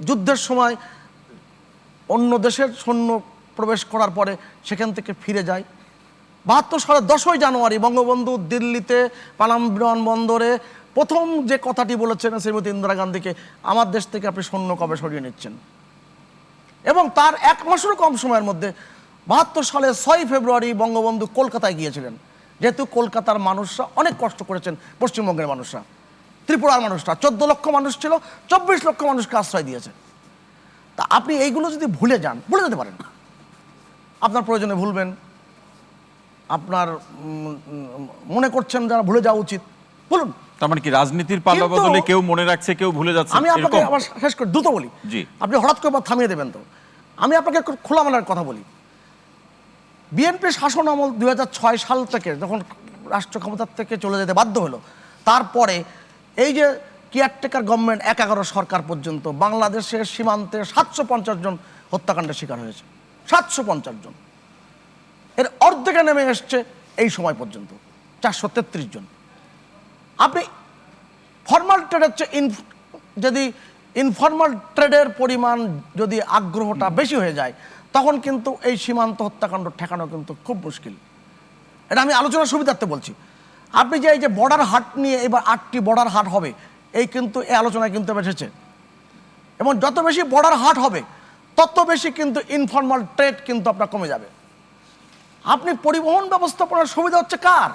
যুদ্ধের সময় অন্য দেশের সৈন্য প্রবেশ করার পরে সেখান থেকে ফিরে যায়? 72 সালের 10ই জানুয়ারি বঙ্গবন্ধু দিল্লিতে পানাম বিমানবন্দরে প্রথম যে কথাটি বলেছেন শ্রীমতী ইন্দিরা গান্ধীকে, আমার দেশ থেকে আপনি সৈন্য কবে সরিয়ে নিচ্ছেন? এবং তার 1 মাসেরও কম সময়ের মধ্যে 72 সালে 6 ফেব্রুয়ারি বঙ্গবন্ধু কলকাতায় গিয়েছিলেন। যেহেতু কলকাতার মানুষরা অনেক কষ্ট করেছেন, পশ্চিমবঙ্গের মানুষরা, ত্রিপুরার মানুষরা 14 লক্ষ মানুষ ছিল, 24 লক্ষ মানুষকে আশ্রয় দিয়েছে। তা আপনি এইগুলো যদি ভুলে যান, ভুলে যেতে পারেন, আপনার প্রয়োজনে ভুলবেন, আপনার মনে করছেন যারা ভুলে যাওয়া উচিত, বলুন। তার মানে কি রাজনীতির পাল্লা বদলে কেউ মনে রাখছে, কেউ ভুলে যাচ্ছে? আমি আপনাকে আবার শেষ করে দ্রুত বলি, জি। আপনি হঠাৎ করে থামিয়ে দেবেন তো। আমি আপনাকে খোলামেলার কথা বলি। বিএনপি শাসন আমল 2006 সাল থেকে যখন রাষ্ট্র ক্ষমতার থেকে চলে যেতে বাধ্য হলো, তারপরে এই যে কেয়ারটেকার গভর্নমেন্ট 11 সরকার পর্যন্ত বাংলাদেশের সীমান্তে 750 জন হত্যাকাণ্ডের শিকার হয়েছে। 750 জন, এর অর্ধেকে নেমে এসছে এই সময় পর্যন্ত 433 জন। আপনি ফর্মাল ট্রেড হচ্ছে, যদি ইনফর্মাল ট্রেডের পরিমাণ যদি আগ্রহটা বেশি হয়ে যায়, তখন কিন্তু এই সীমান্ত হত্যাকাণ্ড ঠেকানো কিন্তু খুব মুশকিল। এটা আমি আলোচনার সুবিধার্থে বলছি। আপনি যে এই যে বর্ডার হাট নিয়ে এবার 8টি বর্ডার হাট হবে, এই কিন্তু এই আলোচনায় কিন্তু এসেছে, এবং যত বেশি বর্ডার হাট হবে তত বেশি কিন্তু ইনফর্মাল ট্রেড কিন্তু আপনার কমে যাবে। আপনি পরিবহন ব্যবস্থাপনার সুবিধা হচ্ছে কার?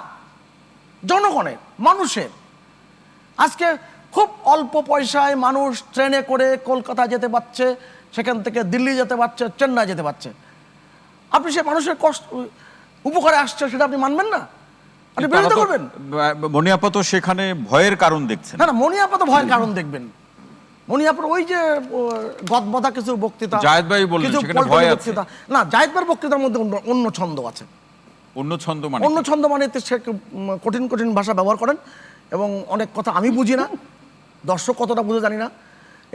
জনগণের, মানুষের। আজকে খুব অল্প পয়সায় মানুষ ট্রেনে করে কলকাতা যেতে পারছে, সেখান থেকে দিল্লি যেতে পারছে, চেন্নাই যেতে পারছে। আপনি সে মানুষের কষ্ট উপকারে আসছে সেটা আপনি মানবেন না, আপনি বিরোধিতা করবেন? মনিয়াপা তো সেখানে ভয়ের কারণ দেখছেন। না না, মনিয়াপা তো ভয়ের কারণ দেখবেন। মনিয়াপার ওই যে গদবাধা কিছু বক্তৃতা, জায়েদ ভাই বললেন কিছু সেখানে পল্টন ভয় আছে। বক্তৃতা, না জায়েদ ভাইয়ের বক্তৃতার মধ্যে অন্য ছন্দ আছে। অন্য ছন্দ মানে অন্য ছন্দ মানে সে কঠিন কঠিন ভাষা ব্যবহার করেন এবং অনেক কথা আমি বুঝি না, দর্শক কতটা বুঝে জানি না,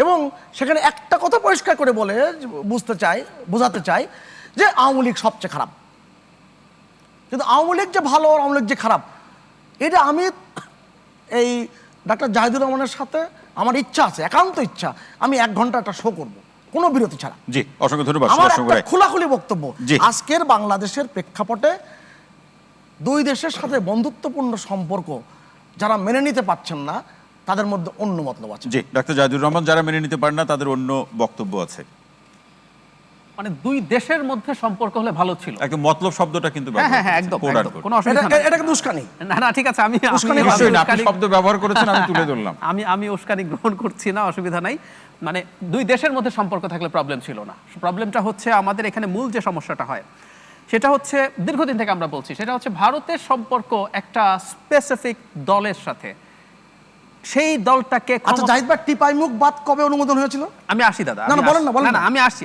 এবং সেখানে একটা কথা পরিষ্কার করে বলে বোঝাতে চাই যে আওয়ামী লীগ সবচেয়ে খারাপ। কিন্তু আওয়ামী লীগ যে ভালো আর আওয়ামী লীগ যে খারাপ, এটা আমি এই ডাক্তার জাহিদুর রহমানের সাথে আমার ইচ্ছা আছে, একান্ত ইচ্ছা, আমি 1 ঘন্টা একটা শো করব কোনো বিরতি ছাড়া। জি, অসংখ্য ধন্যবাদ। আমার একটা খোলাখুলি বক্তব্য, জি। আজকের বাংলাদেশের প্রেক্ষাপটে দুই দেশের সাথে বন্ধুত্বপূর্ণ সম্পর্ক যারা মেনে নিতে পারছেন না, তাদের মধ্যে অন্য মতলব আছে। জি, ডাক্তার জাহিদুর রহমান, যারা মেনে নিতে পারেন না তাদের অন্য বক্তব্য আছে। মানে দুই দেশের মধ্যে সম্পর্ক হলে ভালো ছিল। একদম মতলব শব্দটা কিন্তু হ্যাঁ হ্যাঁ হ্যাঁ, একদম একদম, কোনো অসুবিধা নেই। এটা কিন্তু উস্কানি। না না, ঠিক আছে, আমি নিশ্চয়ই না, আপনি শব্দ ব্যবহার করেছেন, আমি তুলে ধরলাম। আমি উস্কানি গ্রহণ করছি না, অসুবিধা নাই। মানে দুই দেশের মধ্যে সম্পর্ক থাকলে প্রবলেম ছিল না। প্রবলেমটা হচ্ছে আমাদের এখানে মূল যে সমস্যাটা হয় সেটা হচ্ছে দীর্ঘদিন থেকে আমরা বলছি, সেটা হচ্ছে ভারতের সম্পর্ক একটা স্পেসিফিক দলের সাথে। সেই দলটাকে আচ্ছা, জাহিদ ভাই টিপাই মুখ বাদ কবে অনুমোদন হয়েছিল? আমি আসি দাদা, না, বলেন না। আমি আসছি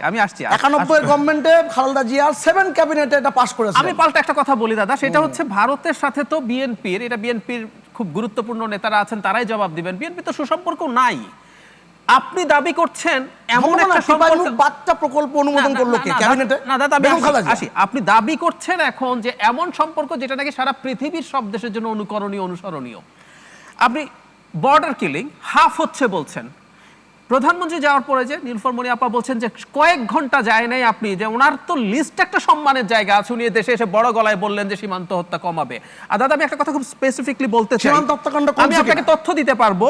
91 এর গভর্নমেন্টে খালেদা জিয়ার 7 ক্যাবিনেটে এটা পাস করেছে। আমি পাল্টা একটা কথা বলি দাদা, সেটা হচ্ছে ভারতের সাথে তো বিএনপির খুব গুরুত্বপূর্ণ নেতারা আছেন, তারাই জবাব দিবেন। বিএনপি তো সুসম্পর্ক নাই। আপনি দাবি করছেন এমন একটা সম্পর্ক, বাচ্চা প্রকল্প অনুমোদন করলো কে ক্যাবিনেটে? না দাদা, আমি আসি। আপনি দাবি করছেন এখন যে এমন সম্পর্ক যেটা নাকি সারা পৃথিবীর সব দেশের জন্য অনুসরণীয়। আপনি বর্ডার কিলিং হাফ হচ্ছে বলছেন। প্রধানমন্ত্রী যাওয়ার পরে যে নীলফর মনি আপা বলছেন যে কয়েক ঘন্টা যায় নাই আপনি, যে ওনার তো লিস্ট একটা সম্মানের জায়গা আছে, উনি দেশে এসে বড় গলায় বললেন যে সীমান্ত হত্যা কমাবে। আর দাদা, আমি একটা কথা খুব স্পেসিফিকলি বলতে চাই, সীমান্ত হত্যাকাণ্ড আমি আপনাকে তথ্য দিতে পারবো।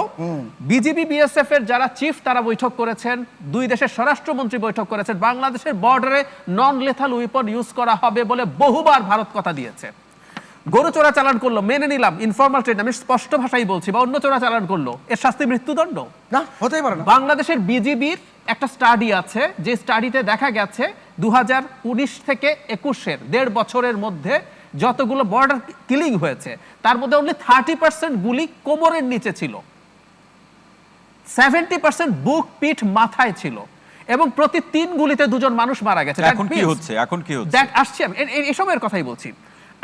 বিজিবি বিএসএফ এর যারা চিফ তারা বৈঠক করেছেন, দুই দেশের স্বরাষ্ট্রমন্ত্রী বৈঠক করেছেন, বাংলাদেশের বর্ডারে নন লেথাল উইপন ইউজ করা হবে বলে বহুবার ভারত কথা দিয়েছে। গরু চোরাচালান করলো, মেনে নিলাম, ইনফরমাল ট্রেড, আমি স্পষ্ট ভাষাই বলছি, বা অন্য চোরাচালান করলো, এর শাস্তি মৃত্যুদণ্ড? না, হতেই পারে না। বাংলাদেশের বিজিবির একটা স্টাডি আছে, যে স্টাডিতে দেখা গেছে 2019 থেকে 21-এর 1.5 বছরের মধ্যে যতগুলো বর্ডার কিলিং হয়েছে তার মধ্যে অনলি 30% গুলি কোমরের নিচে ছিল, 70% বুক পিঠ মাথায় ছিল, এবং প্রতি 3 গুলিতে 2 জন মানুষ মারা গেছে। এখন কি হচ্ছে? আসছি আমি এই সময়ের কথাই বলছি।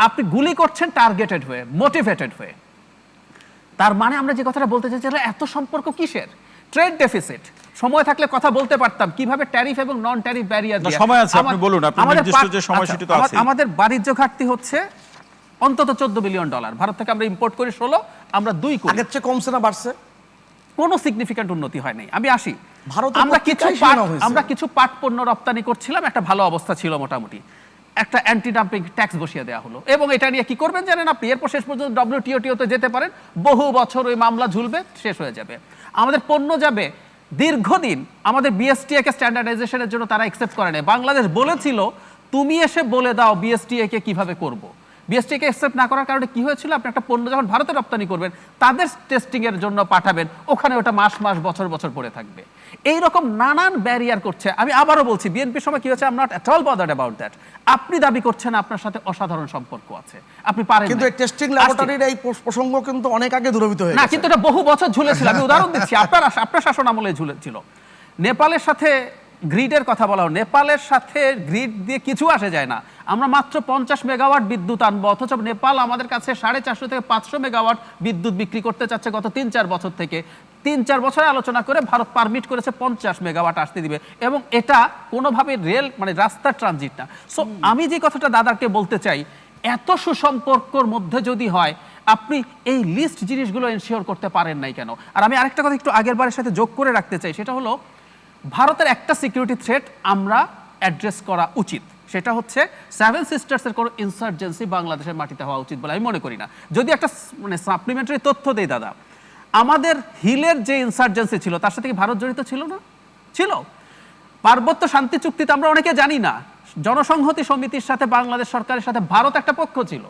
আপনি গুলি করছেন টার্গেটেড হয়ে, মোটিভেটেড হয়ে। তার মানে আমরা যে কথাটা বলতে চাইছি, এত সম্পর্ক কিসের? Trade deficit. সময় থাকলে কথা বলতে পারতাম কিভাবে ট্যারিফ এবং নন ট্যারিফ ব্যারিয়ার দিয়ে। সময় আছে, আপনি বলুন, আপনার নির্দিষ্ট যে সময়সূচি তো আছে। আমাদের বাণিজ্য ঘাটতি হচ্ছে অন্তত $14 বিলিয়ন। ভারত থেকে আমরা ইম্পোর্ট করি 16, আমরা 2 করি। আগের চেয়ে কমছে না বাড়ছে? কোনো সিগনিফিক্যান্ট উন্নতি হয় নাই। আমি আসি, ভারতের আমরা কিছু পাট পণ্য রপ্তানি করছিলাম, একটা ভালো অবস্থা ছিল মোটামুটি। একটা অ্যান্টি ডাম্পিং ট্যাক্স বসিয়ে দেওয়া হলো, এবং এটা নিয়ে কি করবেন জানেন আপনি? এরপর শেষ পর্যন্ত WTO-তে যেতে পারেন, বহু বছর ওই মামলা ঝুলবে, শেষ হয়ে যাবে। আমাদের পণ্য যাবে দীর্ঘদিন। আমাদের BSTA কে স্ট্যান্ডার্ডাইজেশনের জন্য তারা অ্যাকসেপ্ট করে নাই। বাংলাদেশ বলেছিল তুমি এসে বলে দাও BSTA কে কিভাবে করব। BSTA কে অ্যাকসেপ্ট না করার কারণে কি হয়েছিল? আপনি একটা পণ্য যখন ভারতে রপ্তানি করবেন, তাদের টেস্টিং এর জন্য পাঠাবেন, ওখানে ওটা মাস বছর পড়ে থাকবে। এই রকম নানান ব্যারিয়ার করছে। আমি আবারও বলছি, বিএনপির সময় কি হয়েছে, I am not at all bothered about that. আপনি দাবি করছেন আপনার সাথে অসাধারণ সম্পর্ক আছে, আপনি পারেন, কিন্তু টেস্টিং ল্যাবরেটরির এই প্রসঙ্গ কিন্তু অনেক আগে দূরীভূত হয়ে গেছে। না, কিন্তু এটা বহু বছর ঝুলেছিল। আমি উদাহরণ দিচ্ছি, আপনার শাসন আমলে ঝুলেছিল। নেপালের সাথে গ্রিডের কথা বলা হয়, নেপালের সাথে গ্রিড দিয়ে কিছু আসে যায় না। আমরা মাত্র 50 মেগাওয়াট বিদ্যুৎ আনবো, অথচ নেপাল আমাদের কাছে 450 থেকে 500 মেগাওয়াট বিদ্যুৎ বিক্রি করতে চাচ্ছে গত 3-4 বছর থেকে। 3-4 বছরে আলোচনা করে ভারত পারমিট করেছে 50 মেগাওয়াট আসতে দিবে, এবং এটা কোনোভাবে রেল মানে রাস্তার ট্রানজিট না। সো আমি যে কথাটা দাদাকে বলতে চাই, এত সুসম্পর্কর মধ্যে যদি হয়, আপনি এই লিস্ট জিনিসগুলো এনশিওর করতে পারেন নাই কেন? আর আমি আরেকটা কথা একটু আগের বারের সাথে যোগ করে রাখতে চাই, সেটা হলো ভারতের একটা সিকিউরিটি থ্রেট আমরা অ্যাড্রেস করা উচিত, সেটা হচ্ছে 7 সিস্টার্সের কোনো ইনসার্জেন্সি বাংলাদেশের মাটিতে হওয়া উচিত বলে আমি মনে করি না। যদি একটা মানে সাপ্লিমেন্টারি তথ্য দেই দাদা, আমাদের হিলের যে ইনসার্জেন্সি ছিল তার সাথে কি ভারত জড়িত ছিল না? ছিল। পার্বত্য শান্তি চুক্তিতে আমরা অনেকে জানি না, জনসংহতি সমিতির সাথে বাংলাদেশ সরকারের সাথে ভারত একটা পক্ষ ছিল।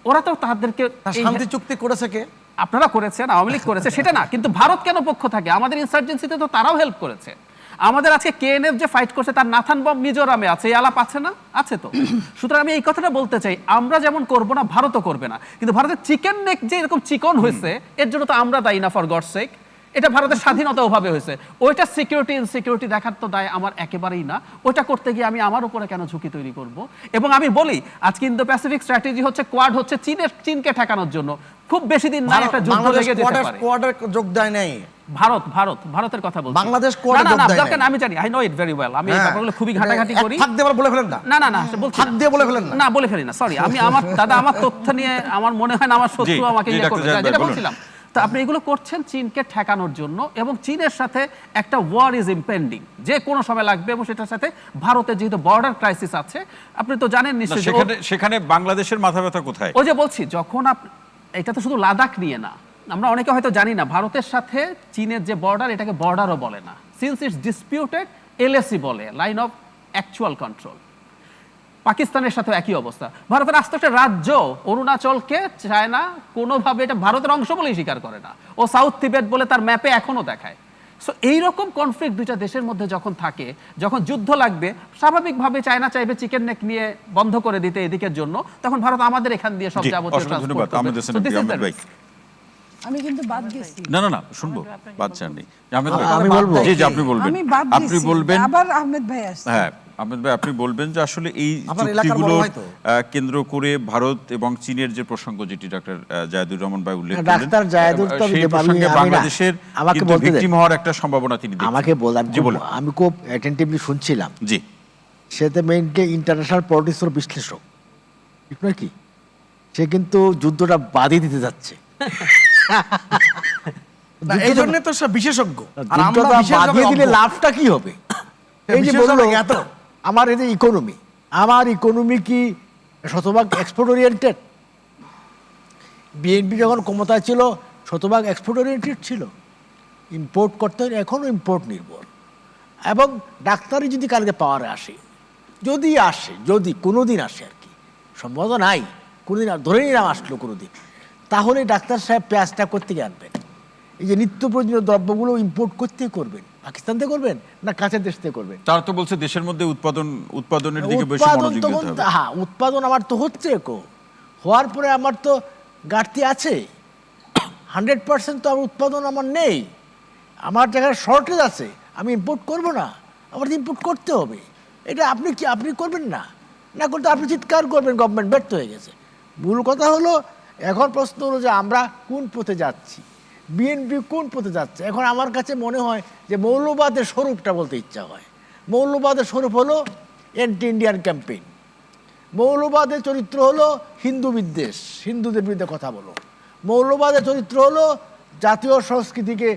ওরা তো তাদেরকে শান্তি চুক্তি করেছে কে? আপনারা করেছেন, আওয়ামী লীগ করেছে, সেটা না, কিন্তু ভারত কেন পক্ষ থাকে? আমাদের ইনসার্জেন্সিতে তো তারাও হেল্প করেছে। আমাদের আজকে কেএনএফ যে ফাইট করছে তার নাথান বম মিজোরামে আছে, এই আলাপ আছে না? আছে তো। সুতরাং আমি এই কথাটা বলতে চাই, আমরা যেমন করব না ভারতও করবে না, কিন্তু ভারতের চিকেন নেক যে এরকম চিকন হয়েছে এর জন্য তো আমরা দায়ী না, ফর গডস সেক। এটা ভারতের স্বাধীনতা ওভাবে হয়েছে, ওইটা সিকিউরিটি ইনসিকিউরিটি দেখার তো দায় আমার একেবারেই না। ওইটা করতে গিয়ে আমি আমার উপরে কেন ঝুঁকি তৈরি করব? এবং আমি বলি আজকে ইন্দো প্যাসিফিক স্ট্র্যাটেজি হচ্ছে কোয়াড, হচ্ছে চীনকে ঠেকানোর জন্য। খুব বেশি দিন না একটা যুদ্ধ লেগে যেতে পারে। কোয়াডের যোগ দেয় নাই ভারতের কথা বলছি। বাংলাদেশ কোয়াডে যোগ দেয় দরকার আমি জানি, I know it very well. আমি এই ব্যাপারগুলো খুবই ঘাটাঘাটি করি। ফাঁক দিয়ে বলে ফেলেন না। না বলছি ফাঁক দিয়ে বলে ফেলেন না, বলে ফেলি না, সরি। আমি আমার আমার তথ্য নিয়ে আমার মনে হয় না আমার শত্রু আমাকে ইয়ে করবে, যেটা বলছিলাম। তো আপনি এগুলো করছেন চীনকে ঠেকানোর জন্য, এবং চীনের সাথে একটা ওয়ার ইজ ইম্পেন্ডিং, যে কোনো সময় লাগবে, এবং সেটার সাথে ভারতের যেহেতু বর্ডার ক্রাইসিস আছে, আপনি তো জানেন নিশ্চয়ই। সেখানে বাংলাদেশের মাথা ব্যথা কোথায়? ওই যে বলছি, যখন এটা তো শুধু লাদাখ নিয়ে না, আমরা অনেকে হয়তো জানি না ভারতের সাথে চীনের যে বর্ডার, এটাকে বর্ডারও বলে না, সিন্স ইটস ডিসপিউটেড এলএসি বলে, লাইন অফ অ্যাকচুয়াল কন্ট্রোল। পাকিস্তানের সাথে একই অবস্থা। ভারতের আস্ত একটা রাজ্য অরুণাচলকে চায়না কোনোভাবে এটা ভারতের অংশ বলেই স্বীকার করে না, ও সাউথ তিবেট বলে তার ম্যাপে এখনো দেখায়। সো এইরকম কনফ্লিক্ট দুইটা দেশের মধ্যে যখন থাকে, যখন যুদ্ধ লাগবে, স্বাভাবিকভাবে চায়না চাইবে চিকেন নেক নিয়ে বন্ধ করে দিতে এদিকের জন্য, তখন ভারত আমাদের এখান দিয়ে সব যাবতীয় ট্রান্সপোর্ট করবে। আমি কিন্তু বাদ গেছি। না শুনবো, বাদ চান নেই। আমি বলবো। জি আপনি বলবেন। আমি বাদ গেছি। আপনি বলবেন। আবার আহমেদ ভাই আসছে। হ্যাঁ আহমেদ ভাই, আপনি বলবেন যে আসলে এই আমার এলাকার চুক্তিগুলো বড় ভাই তো। কেন্দ্র করে ভারত এবং চীনের যে প্রসঙ্গ, যেটি ডক্টর জায়েদুর রহমান ভাই উল্লেখ করলেন, ডাক্তার জায়েদুর তো সেই আমি- প্রসঙ্গে আমি না, বাংলাদেশের আমাকে কিন্তু বলতে দেন। ভিকটিম হওয়ার একটা সম্ভাবনা তিনি দেখছেন। আমাকে বললাম, জি বলুন। আমি খুব অ্যাটেন্টিভলি শুনছিলাম। জি সে তো মেইনলি ইন্টারন্যাশনাল পলিটিক্সের বিশ্লেষক, ঠিক নয় কি? সে কিন্তু যুদ্ধটা বাদই দিতে যাচ্ছে। না, এই জন্য তো সে বিশেষজ্ঞ। আর আমরা যুদ্ধটা বিশেষজ্ঞ বাদিয়ে দিলে অজ্ঞ। লাভটা কি হবে? এই যে বিশেষজ্ঞ বললো এত। আমার এই যে ইকোনমি, আমার ইকোনমি কি শতভাগ এক্সপোর্ট ওরিয়েন্টেড? বিএনপি যখন ক্ষমতায় ছিল শতভাগ এক্সপোর্ট ওরিয়েন্টেড ছিল, ইম্পোর্ট করতে হয়, এখনও ইম্পোর্ট নির্ভর। এবং ডাক্তারই যদি কালকে পাওয়ারে আসে, যদি কোনোদিন আসে, আর কি সম্ভবত নাই, কোনোদিন ধরে নিলাম আসলো কোনোদিন, তাহলে ডাক্তার সাহেব পেঁয়াজটা করতে গিয়ে আনবেন। এই যে নিত্য প্রয়োজনীয় দ্রব্যগুলো ইম্পোর্ট করতে করবেন, পাকিস্তান থেকে করবেন না কাছের দেশ থেকে করবেন? তারা তো বলছে দেশের মধ্যে উৎপাদনের দিকে বেশি উৎপাদন মনোযোগ তখন, দিতে হবে। হ্যাঁ উৎপাদন আমার তো হচ্ছে, হওয়ার পরে আমার তো ঘাটতি আছে। 100% তো আমার উৎপাদন আমার নেই, আমার জায়গায় শর্টেজ আছে, আমি ইম্পোর্ট করব না, আমার তো ইম্পোর্ট করতে হবে। এটা আপনি করবেন না, না করতে আপনি চিৎকার করবেন গভর্নমেন্ট ব্যর্থ হয়ে গেছে। মূল কথা হলো, এখন প্রশ্ন হলো যে আমরা কোন পথে যাচ্ছি, বিএনপি কোন পথে যাচ্ছে। এখন আমার কাছে মনে হয় যে মৌলবাদের স্বরূপটা বলতে ইচ্ছা হয়। মৌলবাদের স্বরূপ হলো অ্যান্টি ইন্ডিয়ান ক্যাম্পেইন, মৌলবাদের চরিত্র হলো হিন্দু বিদ্বেষ, হিন্দুদের বিরুদ্ধে কথা বলো। মৌলবাদের চরিত্র হলো জাতীয় সংস্কৃতিকে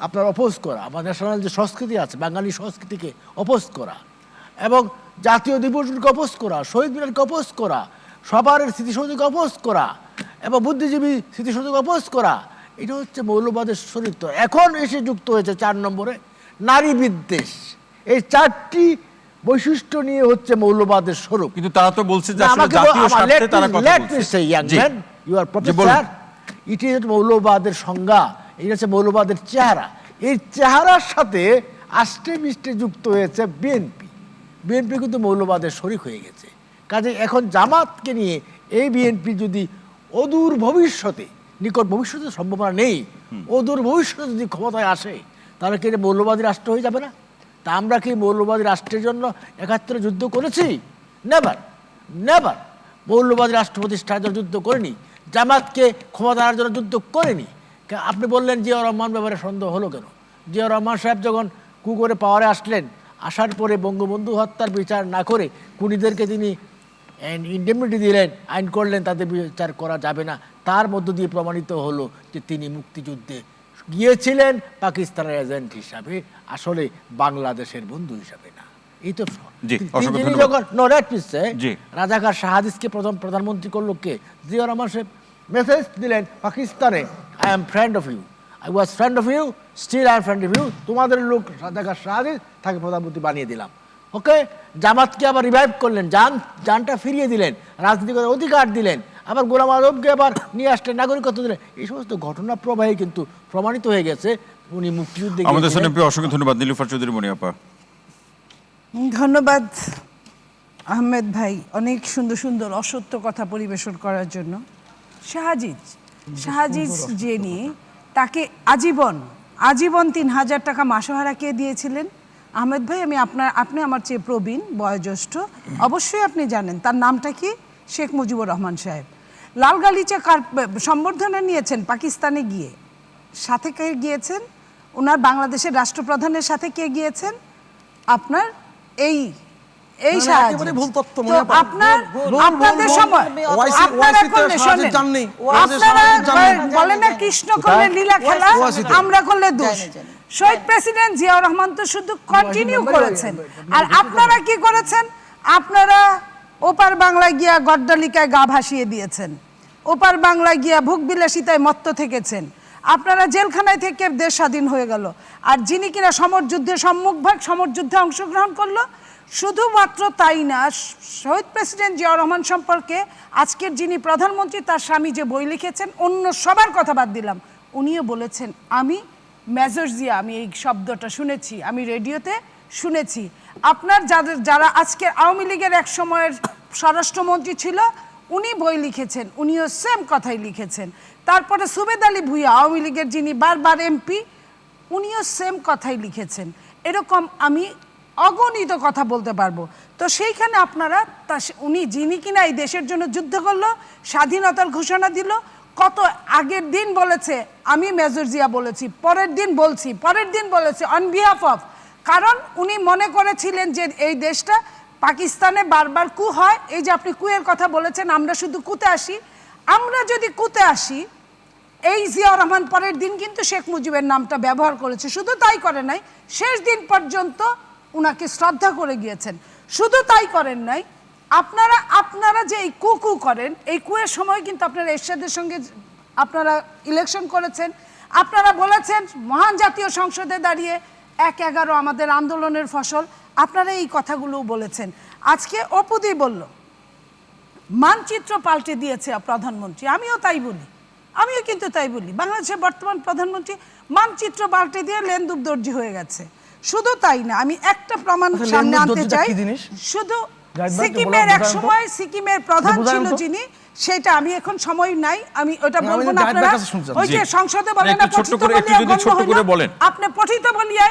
আপনার অপোজ করা, আমাদের ন্যাশনাল যে সংস্কৃতি আছে বাঙালি সংস্কৃতিকে অপোজ করা, এবং জাতীয় দিবসগুলিকে অপোজ করা, শহীদ মিনারকে অপোজ করা, সবার স্মৃতিসৌধকে অপোজ করা, এবং বুদ্ধিজীবী স্মৃতিসৌধকে অপোজ করা। এটা হচ্ছে মৌলবাদের চরিত্র। এখন এসে যুক্ত হয়েছে 4 নম্বরে নারী বিদ্বেষ। এই 4টি বৈশিষ্ট্য নিয়ে হচ্ছে মৌলবাদের স্বরূপ। কিন্তু তারা তো বলছে যে আসলে জাতীয় স্বার্থে তারা কথা বলছে। ইট ইজ মৌলবাদের সংজ্ঞা, এটা হচ্ছে মৌলবাদের চেহারা। এই চেহারার সাথে আষ্টে মিষ্টে যুক্ত হয়েছে বিএনপি কিন্তু মৌলবাদের শরিক হয়ে গেছে। কাজে এখন জামাতকে নিয়ে এই বিএনপি যদি অদূর ভবিষ্যতে, নিকট ভবিষ্যতে সম্ভাবনা নেই, অদূর ভবিষ্যতে যদি ক্ষমতায় আসে, তাহলে কি এটা মৌলবাদী রাষ্ট্র হয়ে যাবে না? তা আমরা কি মৌলবাদী রাষ্ট্রের জন্য 71 যুদ্ধ করেছি? নেভার। মৌলবাদী রাষ্ট্র প্রতিষ্ঠার জন্য যুদ্ধ করিনি, জামাতকে ক্ষমতা আনার জন্য যুদ্ধ করেনি। আপনি বললেন জিয়াউর রহমান ব্যাপারে সন্দেহ হলো কেন? জিয়াউর রহমান সাহেব যখন কু করে পাওয়ারে আসলেন, আসার পরে বঙ্গবন্ধু হত্যার বিচার না করে খুনিদেরকে তিনি ইন্ডেমনিটি দিলেন, আইন করলেন তাদের বিচার করা যাবে না। তার মধ্য দিয়ে প্রমাণিত হলো যে তিনি মুক্তিযুদ্ধে গিয়েছিলেন পাকিস্তানের এজেন্ট হিসাবে, আসলে বাংলাদেশের বন্ধু হিসাবে না। এই তো তিনি যখন রাজাকার শাহাদিসকে প্রথম প্রধানমন্ত্রী করলো কে? জিয়াউর রহমান সাহেব মেসেজ দিলেন পাকিস্তানে, I am friend of you, I was friend of you, still I am friend of you, তোমাদের লোক রাজাকার শাহাদিস, তাকে প্রধানমন্ত্রী বানিয়ে দিলাম। ওকে, জামাতকে আবার রিভাইভ করলেন, জানটা ফিরিয়ে দিলেন, রাজনীতিক অধিকার দিলেন, আবার গোলাম আজমকে আবার নিয়ে আসলেন, নাগরিকত্ব দিলেন। এই সমস্ত ঘটনা প্রবাহে কিন্তু প্রমাণিত হয়ে গেছে উনি মুক্তিযুদ্ধে। আমাদের অসংখ্য ধন্যবাদ নীলুফার চৌধুরী মনি আপা। ধন্যবাদ আহমেদ ভাই, অনেক সুন্দর সুন্দর অসত্য কথা পরিবেশন করার জন্য। শাহাজিজ যিনি, তাকে আজীবন 3,000 টাকা মাসোহারা কে দিয়েছিলেন? আহমেদ ভাই, আপনি আমার চেয়ে প্রবীণ, বয়োজ্যেষ্ঠ, অবশ্যই আপনি জানেন তার নামটা কি? শেখ মুজিবুর রহমান সাহেব। লাল গালিচা সম্বর্ধনা নিয়েছেন পাকিস্তানে গিয়ে, সাথে কে গিয়েছেন? ওনার বাংলাদেশের রাষ্ট্রপ্রধানের সাথে কে গিয়েছেন? আপনার এই একেবারে ভুল তথ্য, মনে হয়। আপনাদের সময় আপনারা করলে শোনেন, আপনারা বলেন না কৃষ্ণ করলে লীলা খেলা, আমরা করলে দোষ। শহীদ প্রেসিডেন্ট জিয়াউর রহমান তো শুধু কন্টিনিউ করেছেন, আর আপনারা কি করেছেন? আপনারা ওপার বাংলায় গিয়া গড্ডালিকায় গা ভাসিয়ে দিয়েছেন, ওপার বাংলায় গিয়া ভোগ বিলাসিতায় মত্ত থেকেছেন, আপনারা জেলখানায় থেকে দেশ স্বাধীন হয়ে গেল। আর যিনি কিনা সমর যুদ্ধে অংশগ্রহণ করলো, শুধুমাত্র তাই না, শহীদ প্রেসিডেন্ট জিয়াউর রহমান সম্পর্কে আজকের যিনি প্রধানমন্ত্রী, তার স্বামী যে বই লিখেছেন, অন্য সবার কথা বাদ দিলাম, উনিও বলেছেন আমি মেজর জিয়া, আমি এই শব্দটা শুনেছি, আমি রেডিওতে শুনেছি। আপনার যারা আজকের আওয়ামী লীগের এক সময়ের স্বরাষ্ট্রমন্ত্রী ছিল, উনি বই লিখেছেন, উনিও সেম কথাই লিখেছেন। তারপরে সুবেদ আলী ভুইয়া, আওয়ামী লীগের যিনি বারবার এমপি, উনিও সেম কথাই লিখেছেন। এরকম আমি অগণিত কথা বলতে পারবো। তো সেইখানে আপনারা উনি যিনি কিনা এই দেশের জন্য যুদ্ধ করলো, স্বাধীনতার ঘোষণা দিল, কত আগের দিন বলেছে আমি মেজর জিয়া বলেছি, পরের দিন বলেছি অন বিহাফ অফ, কারণ উনি মনে করেছিলেন যে এই দেশটা পাকিস্তানে বারবার কু হয়। এই যে আপনি কুয়ের কথা বলেছেন, আমরা শুধু কুতে আসি, আমরা যদি কুতে আসি, এই জিয়াউর রহমান পরের দিন কিন্তু শেখ মুজিবের নামটা ব্যবহার করেছে। শুধু তাই করে নাই, শেষ দিন পর্যন্ত উনাকে শ্রদ্ধা করে গিয়েছেন। শুধু তাই করেন নাই, আপনারা যে এই কু করেন, এই কুয়ের সময় কিন্তু আপনারা এরশাদের সঙ্গে আপনারা ইলেকশন করেছেন। আপনারা বলেছেন মহান জাতীয় সংসদে দাঁড়িয়ে 1/11 আমাদের আন্দোলনের ফসল, আপনারা এই কথাগুলো বলেছেন। আজকে অপুদি বলল মানচিত্র পাল্টে দিয়েছে প্রধানমন্ত্রী, আমিও কিন্তু তাই বলি। বাংলাদেশের বর্তমান প্রধানমন্ত্রী মানচিত্র পাল্টে দিয়ে লেন্দুব দর্জি হয়ে গেছে। শুধু তাই না, আমি একটা প্রমাণ সামনে আনতে চাই। শুধু সিকিমের এক সময় সিকিমের প্রধান ছিল যিনি, সেটা আমি এখন সময় নাই, আমি ওটা বলবো না। আপনারা ওই যে সংসদে বলেন না, আপনি পঠিত বলিয়ে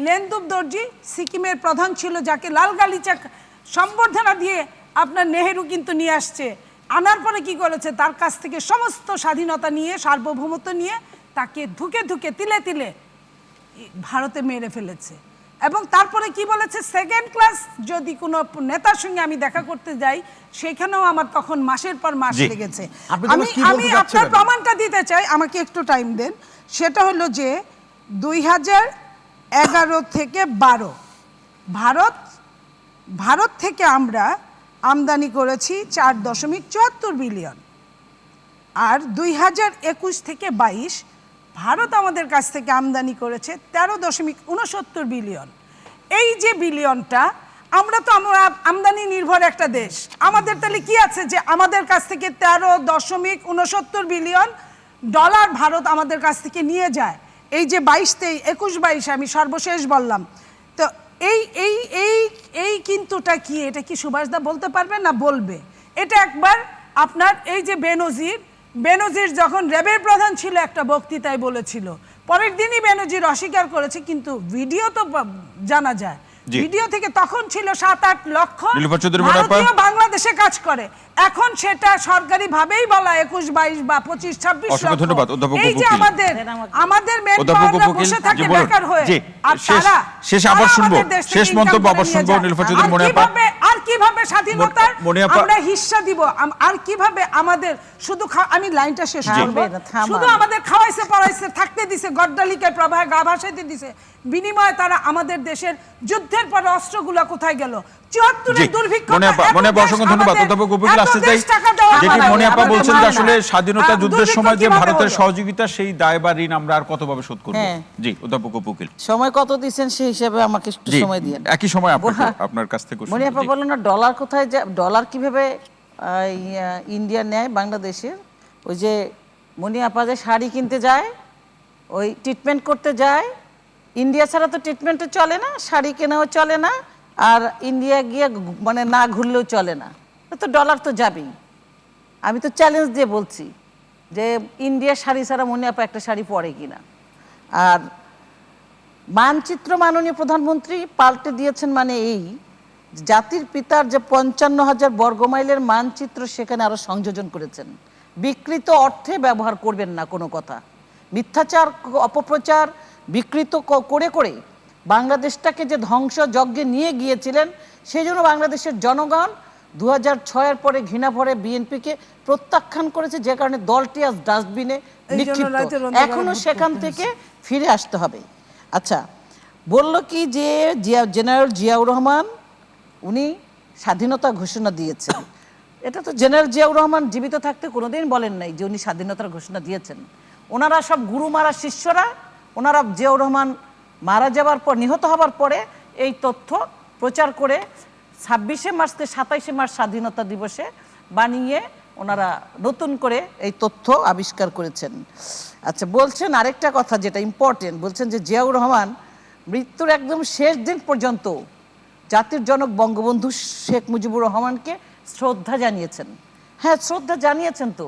লেন্দুব দর্জি সিকিমের প্রধান ছিল, যাকে লাল গালিচা সম্বর্ধনা দিয়ে আপনার নেহেরু কিন্তু নিয়ে আসছে। আনার পরে কি করেছে, তার কাছ থেকে সমস্ত স্বাধীনতা নিয়ে, সার্বভৌমত্ব নিয়ে, তাকে ধুকে তিলে তিলে ভারতে মেরে ফেলেছে। এবং তারপরে কি বলেছে, সেকেন্ড ক্লাস যদি কোনো নেতার সঙ্গে আমি দেখা করতে যাই, সেখানেও আমার তখন মাসের পর মাস লেগেছে। আমি আপনার প্রমাণটা দিতে চাই, আমাকে একটু টাইম দেন। সেটা হলো যে 2011 থেকে 12 ভারত থেকে আমরা আমদানি করেছি 4.74 বিলিয়ন, আর 2021 থেকে 22 ভারত আমাদের কাছ থেকে আমদানি করেছে 13.69 বিলিয়ন। এই যে বিলিয়নটা, আমরা তো আমদানি নির্ভর একটা দেশ, আমাদের তাহলে কি আছে যে আমাদের কাছ থেকে 13.69 বিলিয়ন ডলার ভারত আমাদের কাছ থেকে নিয়ে যায়। এই যে 21-22 আমি সর্বশেষ বললাম, তো এই কিন্তুটা কি, এটা কি সুভাষদা বলতে পারবে না? বলবে। এটা একবার আপনার এই যে বেনজির যখন র্যাবের প্রধান ছিল, একটা বক্তৃতায় বলেছিল, পরের দিনই বেনজির অস্বীকার করেছে, কিন্তু ভিডিও তো জানা যায়, ভিডিও থেকে তখন ছিল 7-8 লক্ষ ভারতীয় বাংলাদেশে কাজ করে, এখন সেটা সরকারি ভাবেই বলা 21-22 বা 25-26 লক্ষ। এই যে আমাদের মেনপাওয়াররা বসে থাকে বেকার হয়ে, আর তারা শেষ মন্তব্য আবার শুনবো নীলুফার চৌধুরী। আর কিভাবে স্বাধীনতার আমরা হিস্সা দিব, আর কিভাবে আমাদের শুধু আমি লাইনটা শেষ করব, শুধু আমাদের খাওয়াইছে পড়াইছে থাকতে দিছে, গড্ডালিকায় প্রবাহে গা ভাসাইতে দিছে, বিনিময়ে তারা আমাদের দেশের যুদ্ধের পর অস্ত্রগুলো কোথায় গেল? 74 দুর্ভিক্ষ। ধন্যবাদ অধ্যাপক গোপীকুল। আসতে চাই যেটি মনিয়াপা বলছেন যে আসলে স্বাধীনতা যুদ্ধের সময় যে ভারতের সহযোগিতা, সেই দায় বা ঋণ আমরা আর কতভাবে শোধ করব? জি অধ্যাপক গোপীকুল, সময় কত দিবেন সেই হিসাবে আমাকে একটু সময় দিন। একই সময় আপনার কাছ থেকে মনিয়াপা বলেন না ডলার কোথায় যায়, ডলার কিভাবে ইন্ডিয়া নেয় বাংলাদেশের। ওই যে মনিয়াপা যে শাড়ি কিনতে যায়, ওই ট্রিটমেন্ট করতে যায়, ইন্ডিয়া ছাড়া তো ট্রিটমেন্টও চলে না, শাড়ি কেনাও চলে না, আর ইন্ডিয়া গিয়ে মানে না ঘুরলেও চলে না, তো ডলার তো যাবেই। আমি তো চ্যালেঞ্জ দিয়ে বলছি যে ইন্ডিয়া শাড়ি ছাড়া মনে আপা একটা শাড়ি পরে কিনা। আর মানচিত্র মাননীয় প্রধানমন্ত্রী পাল্টে দিয়েছেন, মানে এই জাতির পিতার যে 55,000 বর্গমাইলের মানচিত্র সেখানে আরো সংযোজন করেছেন। বিকৃত অর্থে ব্যবহার করবেন না কোনো কথা, মিথ্যাচার অপপ্রচার বিকৃত করে করে বাংলাদেশটাকে যে ধ্বংস যজ্ঞে নিয়ে গিয়েছিলেন, সেই জন্য বাংলাদেশের জনগণ 2006-এর পরে ঘৃণা ভরে বিএনপিকে প্রত্যাখ্যান করেছে, যে কারণে দলটি আজ ডাস্টবিনে নিক্ষিপ্ত। এখনো সেখান থেকে ফিরে আসতে হবে। আচ্ছা, বলল কি যে জেনারেল জিয়াউর রহমান উনি স্বাধীনতা ঘোষণা দিয়েছেন। এটা তো জেনারেল জিয়াউর রহমান জীবিত থাকতে কোনোদিন বলেন নাই যে উনি স্বাধীনতার ঘোষণা দিয়েছেন। ওনারা সব গুরু মারা শিষ্যরা, ওনারা জিয়াউর রহমান মারা যাওয়ার পর, নিহত হবার পরে এই তথ্য প্রচার করে 26শে মার্চ থেকে 27শে মার্চ স্বাধীনতা দিবসে বানিয়ে ওনারা নতুন করে এই তথ্য আবিষ্কার করেছেন। আচ্ছা, বলছেন আরেকটা কথা যেটা ইম্পর্টেন্ট, বলছেন যে জিয়াউর রহমান মৃত্যুর একদম শেষ দিন পর্যন্ত জাতির জনক বঙ্গবন্ধু শেখ মুজিবুর রহমানকে শ্রদ্ধা জানিয়েছেন। হ্যাঁ, শ্রদ্ধা জানিয়েছেন তো।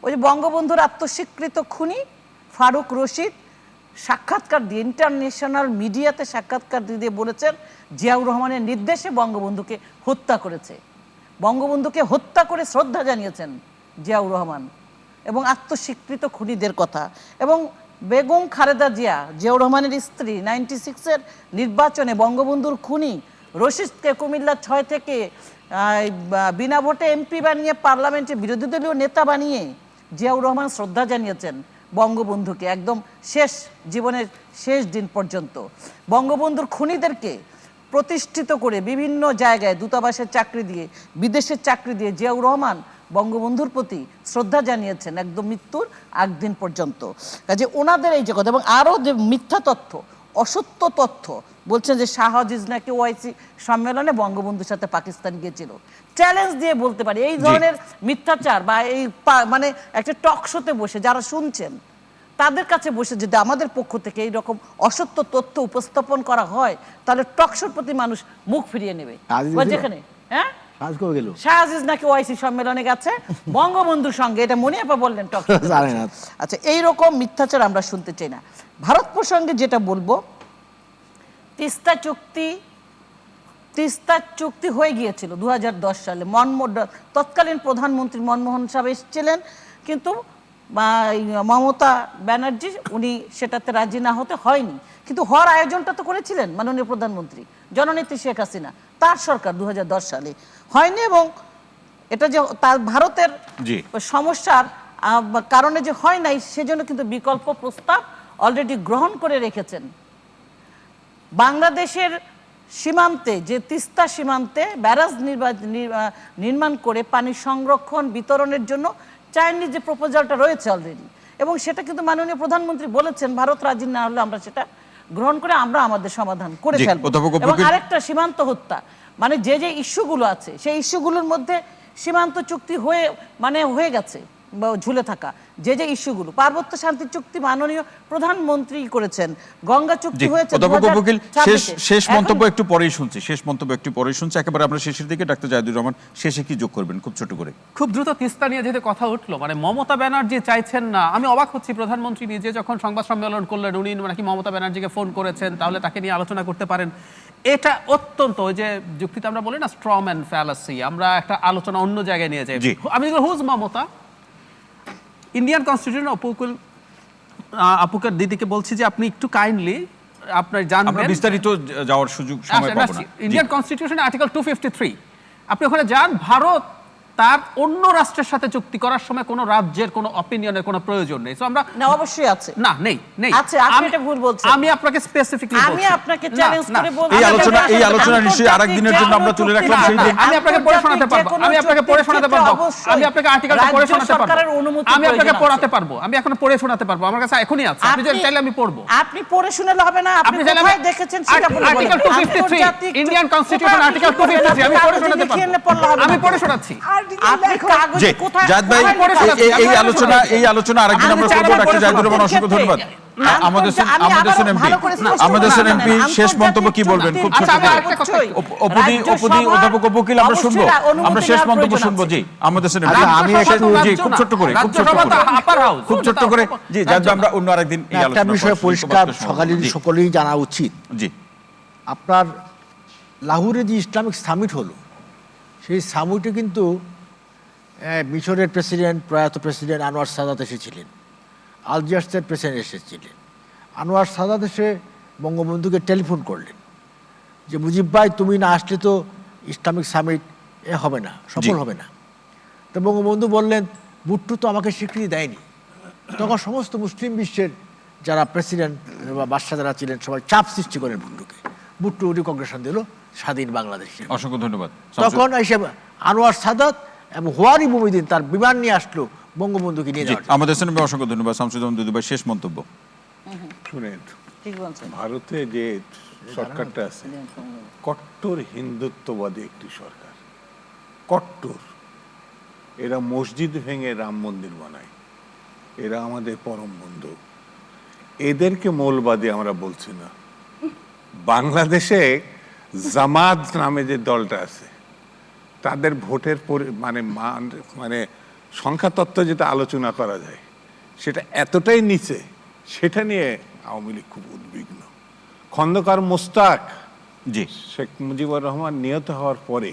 ওই যে বঙ্গবন্ধুর আত্মস্বীকৃত খুনি ফারুক রশিদ সাক্ষাৎকার দিয়ে, ইন্টারন্যাশনাল মিডিয়াতে সাক্ষাৎকার দিয়ে বলেছেন জিয়াউর রহমানের নির্দেশে বঙ্গবন্ধুকে হত্যা করেছে। বঙ্গবন্ধুকে হত্যা করে শ্রদ্ধা জানিয়েছেন জিয়াউর রহমান এবং আত্মস্বীকৃত খুনিদের কথা। এবং বেগম খালেদা জিয়া, জিয়াউর রহমানের স্ত্রী, 96-এর নির্বাচনে বঙ্গবন্ধুর খুনি রশিদকে কুমিল্লা 6 থেকে বিনা ভোটে এমপি বানিয়ে পার্লামেন্টে বিরোধী দলীয় নেতা বানিয়ে জিয়াউর রহমান শ্রদ্ধা জানিয়েছেন বঙ্গবন্ধুকে একদম শেষ জীবনের শেষ দিন পর্যন্ত। বঙ্গবন্ধুর খুনিদেরকে প্রতিষ্ঠিত করে বিভিন্ন জায়গায় দূতাবাসের চাকরি দিয়ে, বিদেশের চাকরি দিয়ে জিয়াউর রহমান বঙ্গবন্ধুর প্রতি শ্রদ্ধা জানিয়েছেন একদম মৃত্যুর আগ দিন পর্যন্ত। কাজে ওনাদের এই যে কথা, এবং আরও যে মিথ্যা তথ্য, অসত্য তথ্য বলছেন যে শাহ আজিজ নাকি ওআইসি সম্মেলনে বঙ্গবন্ধুর সাথে পাকিস্তান গিয়েছিল। চ্যালেঞ্জ দিয়ে বলতে পারি এই ধরনের মিথ্যাচার বা এই মানে একটা টক শোতে বসে যারা শুনছেন তাদের কাছে বসে যদি আমাদের পক্ষ থেকে এই রকম অসত্য তথ্য উপস্থাপন করা হয়, তাহলে টক শোর প্রতি মানুষ মুখ ফিরিয়ে নেবে। যেখানে হ্যাঁ শাহ আজিজ নাকি ওআইসি সম্মেলনে গেছে বঙ্গবন্ধুর সঙ্গে, এটা মনে আপা বললেন টক। আচ্ছা, এইরকম মিথ্যাচার আমরা শুনতে চাই না। ভারত প্রসঙ্গে যেটা বলবো, তিস্তা চুক্তি হয়ে গিয়েছিল 2010 সালে। তৎকালীন প্রধানমন্ত্রী মনমোহন সাহেব এসেছিলেন, কিন্তু মমতা ব্যানার্জি উনি সেটাতে রাজি না হতে হয়নি। কিন্তু হওয়ার আয়োজনটা তো করেছিলেন মাননীয় প্রধানমন্ত্রী জননেত্রী শেখ হাসিনা, তার সরকার 2010 সালে হয়নি। এবং এটা যে তার ভারতের সমস্যার কারণে যে হয় নাই, সেজন্য কিন্তু বিকল্প প্রস্তাব অলরেডি গ্রহণ করে রেখেছেন। বাংলাদেশের সীমান্তে যে তিস্তা সীমান্তে ব্যারাজ নির্মাণ করে পানি সংরক্ষণ বিতরণের জন্য চাইনিজ যে প্রপোজালটা রয়েছে অলরেডি, এবং সেটা কিন্তু মাননীয় প্রধানমন্ত্রী বলেছেন ভারত রাজি না হলে আমরা সেটা গ্রহণ করে আমরা আমাদের সমাধান করে ফেলবো। এবং আরেকটা সীমান্ত হত্যা, মানে যে যে ইস্যুগুলো আছে সেই ইস্যুগুলোর মধ্যে সীমান্ত চুক্তি হয়ে গেছে ঝুলে থাকা যে যে ইস্যুগুলো। পার্বত্য শান্তি চুক্তি মাননীয় প্রধানমন্ত্রী করেছেন, গঙ্গা চুক্তি হয়েছে। শেষ মন্তব্য একটু পরেই শুনছি, একেবারে আমরা শেষের দিকে। ডাক্তার জাহিদুর রহমান, শেষে কি যোগ করবেন খুব ছোট করে? খুব দ্রুত তিস্তা নিয়ে যেহেতু কথা উঠলো, মানে মমতা ব্যানার্জি চাইছেন না, আমি অবাক হচ্ছি। প্রধানমন্ত্রী নিজে যখন সংবাদ সম্মেলন করলেন, উনি নাকি মমতা ব্যানার্জিকে ফোন করেছেন, তাহলে তাকে নিয়ে আলোচনা করতে পারেন। এটা অত্যন্ত, ওই যে যুক্তিতে আমরা বলি না স্ট্র ম্যান ফ্যালাসি, আমরা একটা আলোচনা অন্য জায়গায় নিয়ে যাই। আমি হুজ মমতা, ইন্ডিয়ান কনস্টিটিউশন আপুকের দিদিকে বলছি যে আপনি একটু কাইন্ডলি আপনার জানবেন, বিস্তারিত যাওয়ার সুযোগ সময় পাবো না। ইন্ডিয়ান কনস্টিটিউশন আর্টিকেল 253, আপনি ওখানে যান। ভারত তার অন্য রাষ্ট্রের সাথে চুক্তি করার সময় কোনো রাজ্যের কোনো অপিনিয়নের কোনো প্রয়োজন নেই। আমরা না, অবশ্যই আছে, না নেই আছে, আপনি এটা ভুল বলছেন। আমি আপনাকে স্পেসিফিকলি বলছি, আমি আপনাকে চ্যালেঞ্জ করে বলছি, এই আলোচনা নিশ্চয়ই আরেক দিনের জন্য আমরা তুলে রাখলাম। আমি আপনাকে পড়ে শোনাতে পারবো, আমি আপনাকে আর্টিকেলটা পড়ে শোনাতে পারবো, আমি আপনাকে পড়াতে পারবো, আমি এখন পড়ে শোনাতে পারবো, আমার কাছে এখনই আছে। আপনি যদি চাইলে আমি পড়বো। আপনি পড়ে শোনালে হবে না, আপনি কোথায় দেখেছেন সেটা বলুন। আর্টিকেল 253, ইন্ডিয়ান কনস্টিটিউশন আর্টিকেল 253, আমি পড়ে শোনাতে পারবো, আমি পড়ে শোনাচ্ছি। আপনি কাগজে জি কোথায় জাহিদ ভাই এই আলোচনা আরেকদিন আমরা করবো। ডাক্তার জাহিদুর রহমান অসংখ্য ধন্যবাদ। আমাদের এমপি শেষ মন্তব্য কি বলবেন খুব ছোট করে? অধ্যাপক বকিল আমরা শুনবো, আমরা শেষ মন্তব্য শুনবো। জি আমাদের আমি জি খুব ছোট করে খুব ছোট করে জি জাহিদ ভাই আমরা অন্য আরেকদিন এই একটা আলোচনা বিষয় পরিষ্কার সকলেই জানা উচিত। জি আপনার লাহোরে যে ইসলামিক সামিট হলো, সেই সামিটে কিন্তু মিশরের প্রেসিডেন্ট প্রয়াত প্রেসিডেন্ট আনোয়ার সাদাত এসেছিলেন, আলজিয়ার্সের প্রেসিডেন্ট এসেছিলেন। আনোয়ার সাদাত এসে বঙ্গবন্ধুকে টেলিফোন করলেন যে মুজিব ভাই তুমি না আসলে তো ইসলামিক সামিট হবে না, সফল হবে না। তো বঙ্গবন্ধু বললেন ভুট্টো তো আমাকে স্বীকৃতি দেয়নি। তখন সমস্ত মুসলিম বিশ্বের যারা প্রেসিডেন্ট বা বাদশাহ যারা ছিলেন সবাই চাপ সৃষ্টি করেন ভুট্টোকে। ভুট্টো রিকগনিশন দিল স্বাধীন বাংলাদেশে। অসংখ্য ধন্যবাদ। তখন এসে আনোয়ার সাদাত এবং হোয়ারি মুমিদিন তার বিমান নিয়ে আসলো বঙ্গবন্ধুকে নিয়ে যাওয়ার জন্য। আমাদের অসংখ্য ধন্যবাদ। শামসুজ্জামান দুদু ভাই শেষ মন্তব্য। শুনেন, ঠিক বলছেন। ভারতে যে সরকারটা আছে কট্টর হিন্দুত্ববাদী একটি সরকার, কট্টর। এরা মসজিদ ভেঙে রাম মন্দির বানায়, এরা আমাদের পরম বন্ধু। এদেরকে মৌলবাদী আমরা বলছি না। বাংলাদেশে জামাত নামে যে দলটা আছে তাদের ভোটের মানে সংখ্যা তত্ত্ব যেটা আলোচনা করা যায় সেটা এতটাই নিচে, সেটা নিয়ে আওয়ামী লীগ খুব উদ্বিগ্ন। খন্দকার মোস্তাক, জি শেখ মুজিবুর রহমান নিহত হওয়ার পরে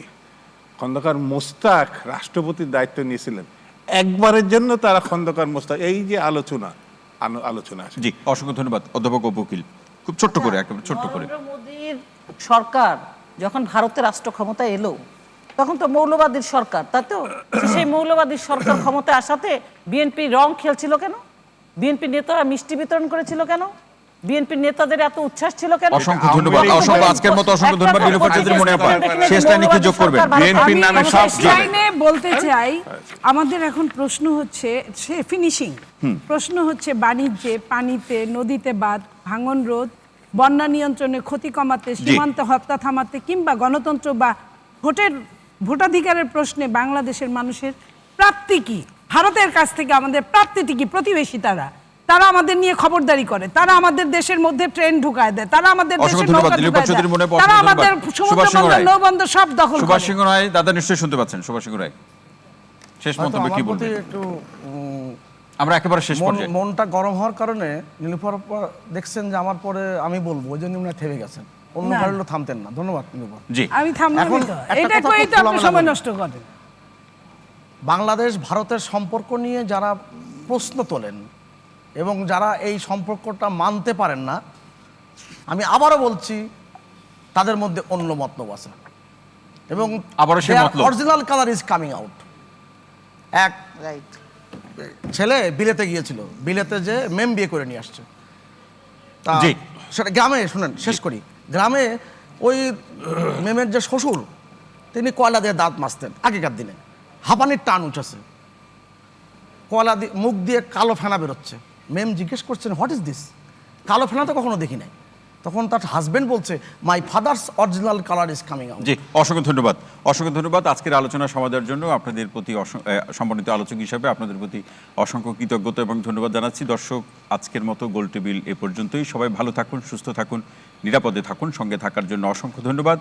খন্দকার মোস্তাক রাষ্ট্রপতির দায়িত্ব নিয়েছিলেন, একবারের জন্য তারা খন্দকার মোস্তাক এই যে আলোচনা আছে। জি অসংখ্য ধন্যবাদ। অধ্যাপক বকিল খুব ছোট্ট করে একেবারে ছোট্ট করে। নরেন্দ্র মোদীর সরকার যখন ভারতের রাষ্ট্র ক্ষমতায় এলো তখন তো মৌলবাদীর সরকার, তাই তো? সেই মৌলবাদী সরকার ক্ষমতায় আসাতে বিএনপি রং খেলছিল কেন? বিএনপি নেতারা মিষ্টি বিতরণ করেছিল কেন? বিএনপি নেতাদের এত উচ্ছ্বাস ছিল কেন? অসংখ্য ধন্যবাদ। আজকের মতো অসংখ্য ধন্যবাদ। নীলুফার চৌধুরী মনে আপা শেষ লাইনে কি যোগ করবেন? বিএনপির নামে সব লাইনে বলতে চাই, আমাদের এখন প্রশ্ন হচ্ছে ফিনিশিং প্রশ্ন হচ্ছে বাণিজ্যে, পানিতে, নদীতে বাঁধ, ভাঙন রোধ, বন্যা নিয়ন্ত্রণে, ক্ষতি কমাতে, সীমান্তে হত্যা থামাতে কিংবা গণতন্ত্র বা ভোটাধিকারের প্রশ্নে বাংলাদেশের মানুষের প্রাপ্তি কি? ভারতের কাছ থেকে আমাদের প্রাপ্তিটি কি? প্রতিবেশী তারা আমাদের নিয়ে খবরদারি করে, তারা আমাদের দেশের মধ্যে ট্রেন ঢুকায় দেয়, তারা আমাদের দেশের নৌকা ঢুকায় দেয়, তারা আমাদের সমুদ্র বন্দর, নৌবন্দর সব দখল করে। সুভাষ সিংহ রায় দাদা নিশ্চয়ই শুনতে পাচ্ছেন। সুভাষ সিংহ রায় শেষ মন্তব্য কি বলবেন? একটু আমরা একেবারে শেষ পর্যায়ে। মনটা গরম হওয়ার কারণে নীলুফার দেখছেন যে আমার পরে আমি বলবো, ওই জন্য উনি থেমে গেছেন। অন্য কারণে থামতেন না। ধন্যবাদ নীলুফার। জি আমি থামলাম তো, এটা কই তো আপনি সময় নষ্ট করেন। বাংলাদেশ ভারতের সম্পর্ক নিয়ে যারা প্রশ্ন তোলেন এবং যারা এই সম্পর্কটা মানতে পারেন না, আমি আবারও বলছি তাদের মধ্যে অন্য মতলব আছে এবং আবারও সেই মতলব original colour is coming out. এক রাইট, ছেলে বিলেতে গিয়েছিল, বিলেতে যে মেম বিয়ে করে নিয়ে আসছে। তা জি সেটা গ্রামে, শুনেন শেষ করি, গ্রামে ওই মেমের যে শ্বশুর তিনি কয়লা দিয়ে দাঁত মাজতেন আগেকার দিনে, হাঁপানির টান উঠেছে, কয়লা দিয়ে মুখ দিয়ে কালো ফেনা বেরোচ্ছে। মেম জিজ্ঞেস করছেন হোয়াট ইজ দিস, কালো ফেনা তো কখনো দেখি নাই। তখন তার হাজবেন্ড বলছে my father's original colour is coming out. জি অসংখ্য ধন্যবাদ। অসংখ্য ধন্যবাদ আজকের আলোচনা সমাধানের জন্য। আপনাদের প্রতি সম্মানিত আলোচক হিসাবে আপনাদের প্রতি অসংখ্য কৃতজ্ঞতা এবং ধন্যবাদ জানাচ্ছি। দর্শক, আজকের মতো গোল টেবিল এ পর্যন্তই। সবাই ভালো থাকুন, সুস্থ থাকুন, নিরাপদে থাকুন। সঙ্গে থাকার জন্য অসংখ্য ধন্যবাদ।